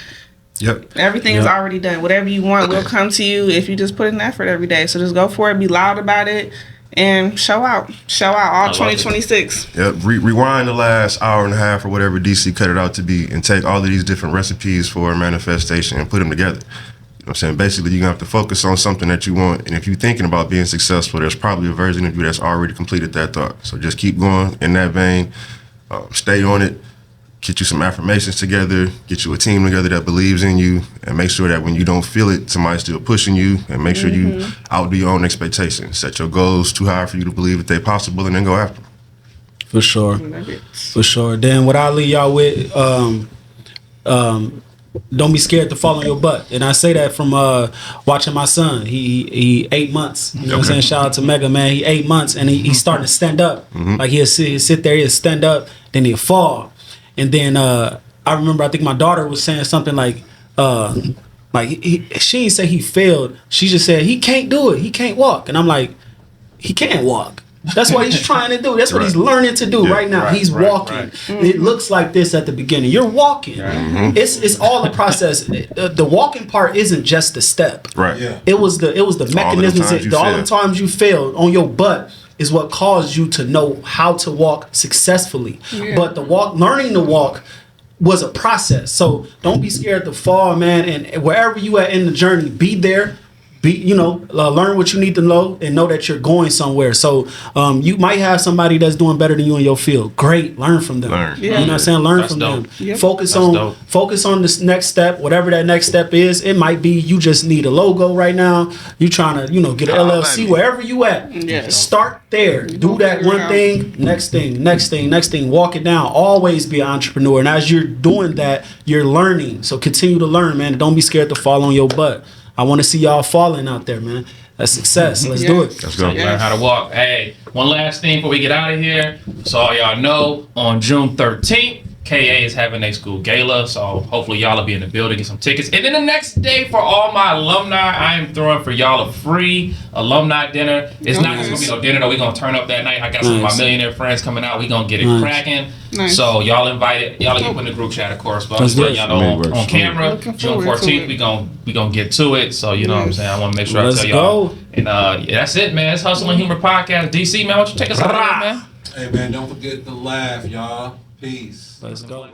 Yep. Everything is already done. Whatever you want will come to you if you just put in effort every day. So just go for it, be loud about it, and show out all 2026. Yep. Rewind the last hour and a half or whatever DC cut it out to be and take all of these different recipes for manifestation and put them together. You know what I'm saying? Basically, you're going to have to focus on something that you want. And if you're thinking about being successful, there's probably a version of you that's already completed that thought. So just keep going in that vein. Stay on it. Get you some affirmations together. Get you a team together that believes in you. And make sure that when you don't feel it, somebody's still pushing you. And make sure you outdo your own expectations. Set your goals too high for you to believe that they're possible and then go after them. For sure. For sure. Then what I leave y'all with, don't be scared to fall on your butt. And I say that from watching my son. He 8 months. You know what I'm saying? Shout out to Mega, man. He 8 months and he's starting to stand up. Like he'll sit there, he'll stand up, then he'll fall. And then I remember I think my daughter was saying something like she didn't say he failed. She just said he can't do it. He can't walk. And I'm like, he can't walk. That's what he's trying to do. That's what he's learning to do right now. He's walking. It looks like this at the beginning. You're walking. It's all the process. The walking part isn't just the step. Right. Yeah. It was the mechanisms. All the times you failed on your butt is what caused you to know how to walk successful. But learning to walk was a process. So don't be scared to fall, man. And wherever you at in the journey, be there. Learn what you need to know and know that you're going somewhere. So you might have somebody that's doing better than you in your field. Great, learn from them. You know what I'm saying? Learn from them. Yep. Focus on this next step, whatever that next step is. It might be you just need a logo right now. You trying to get an LLC wherever you at. Start there. Do that one thing. Next thing. Walk it down. Always be an entrepreneur. And as you're doing that, you're learning. So continue to learn, man. Don't be scared to fall on your butt. I want to see y'all falling out there, man. That's success. Let's do it. Let's go. Learn how to walk. Hey, one last thing before we get out of here. So all y'all know, on June 13th, KA is having a school gala. So hopefully y'all will be in the building, get some tickets. And then the next day for all my alumni, I am throwing for y'all a free alumni dinner. It's not just going to be no dinner, though. We're going to turn up that night. I got some of my millionaire friends coming out. We're going to get it cracking. Nice. So y'all invited. Y'all get put in the group chat, of course. But I'm just letting y'all know on camera, June 14th, we gonna get to it. So you know what I'm saying. I want to make sure I tell y'all. And that's it, man. It's Hustle and Humor Podcast. DC, man, why don't you take us out, man? Hey, man, don't forget to laugh, y'all. Peace. Let's go.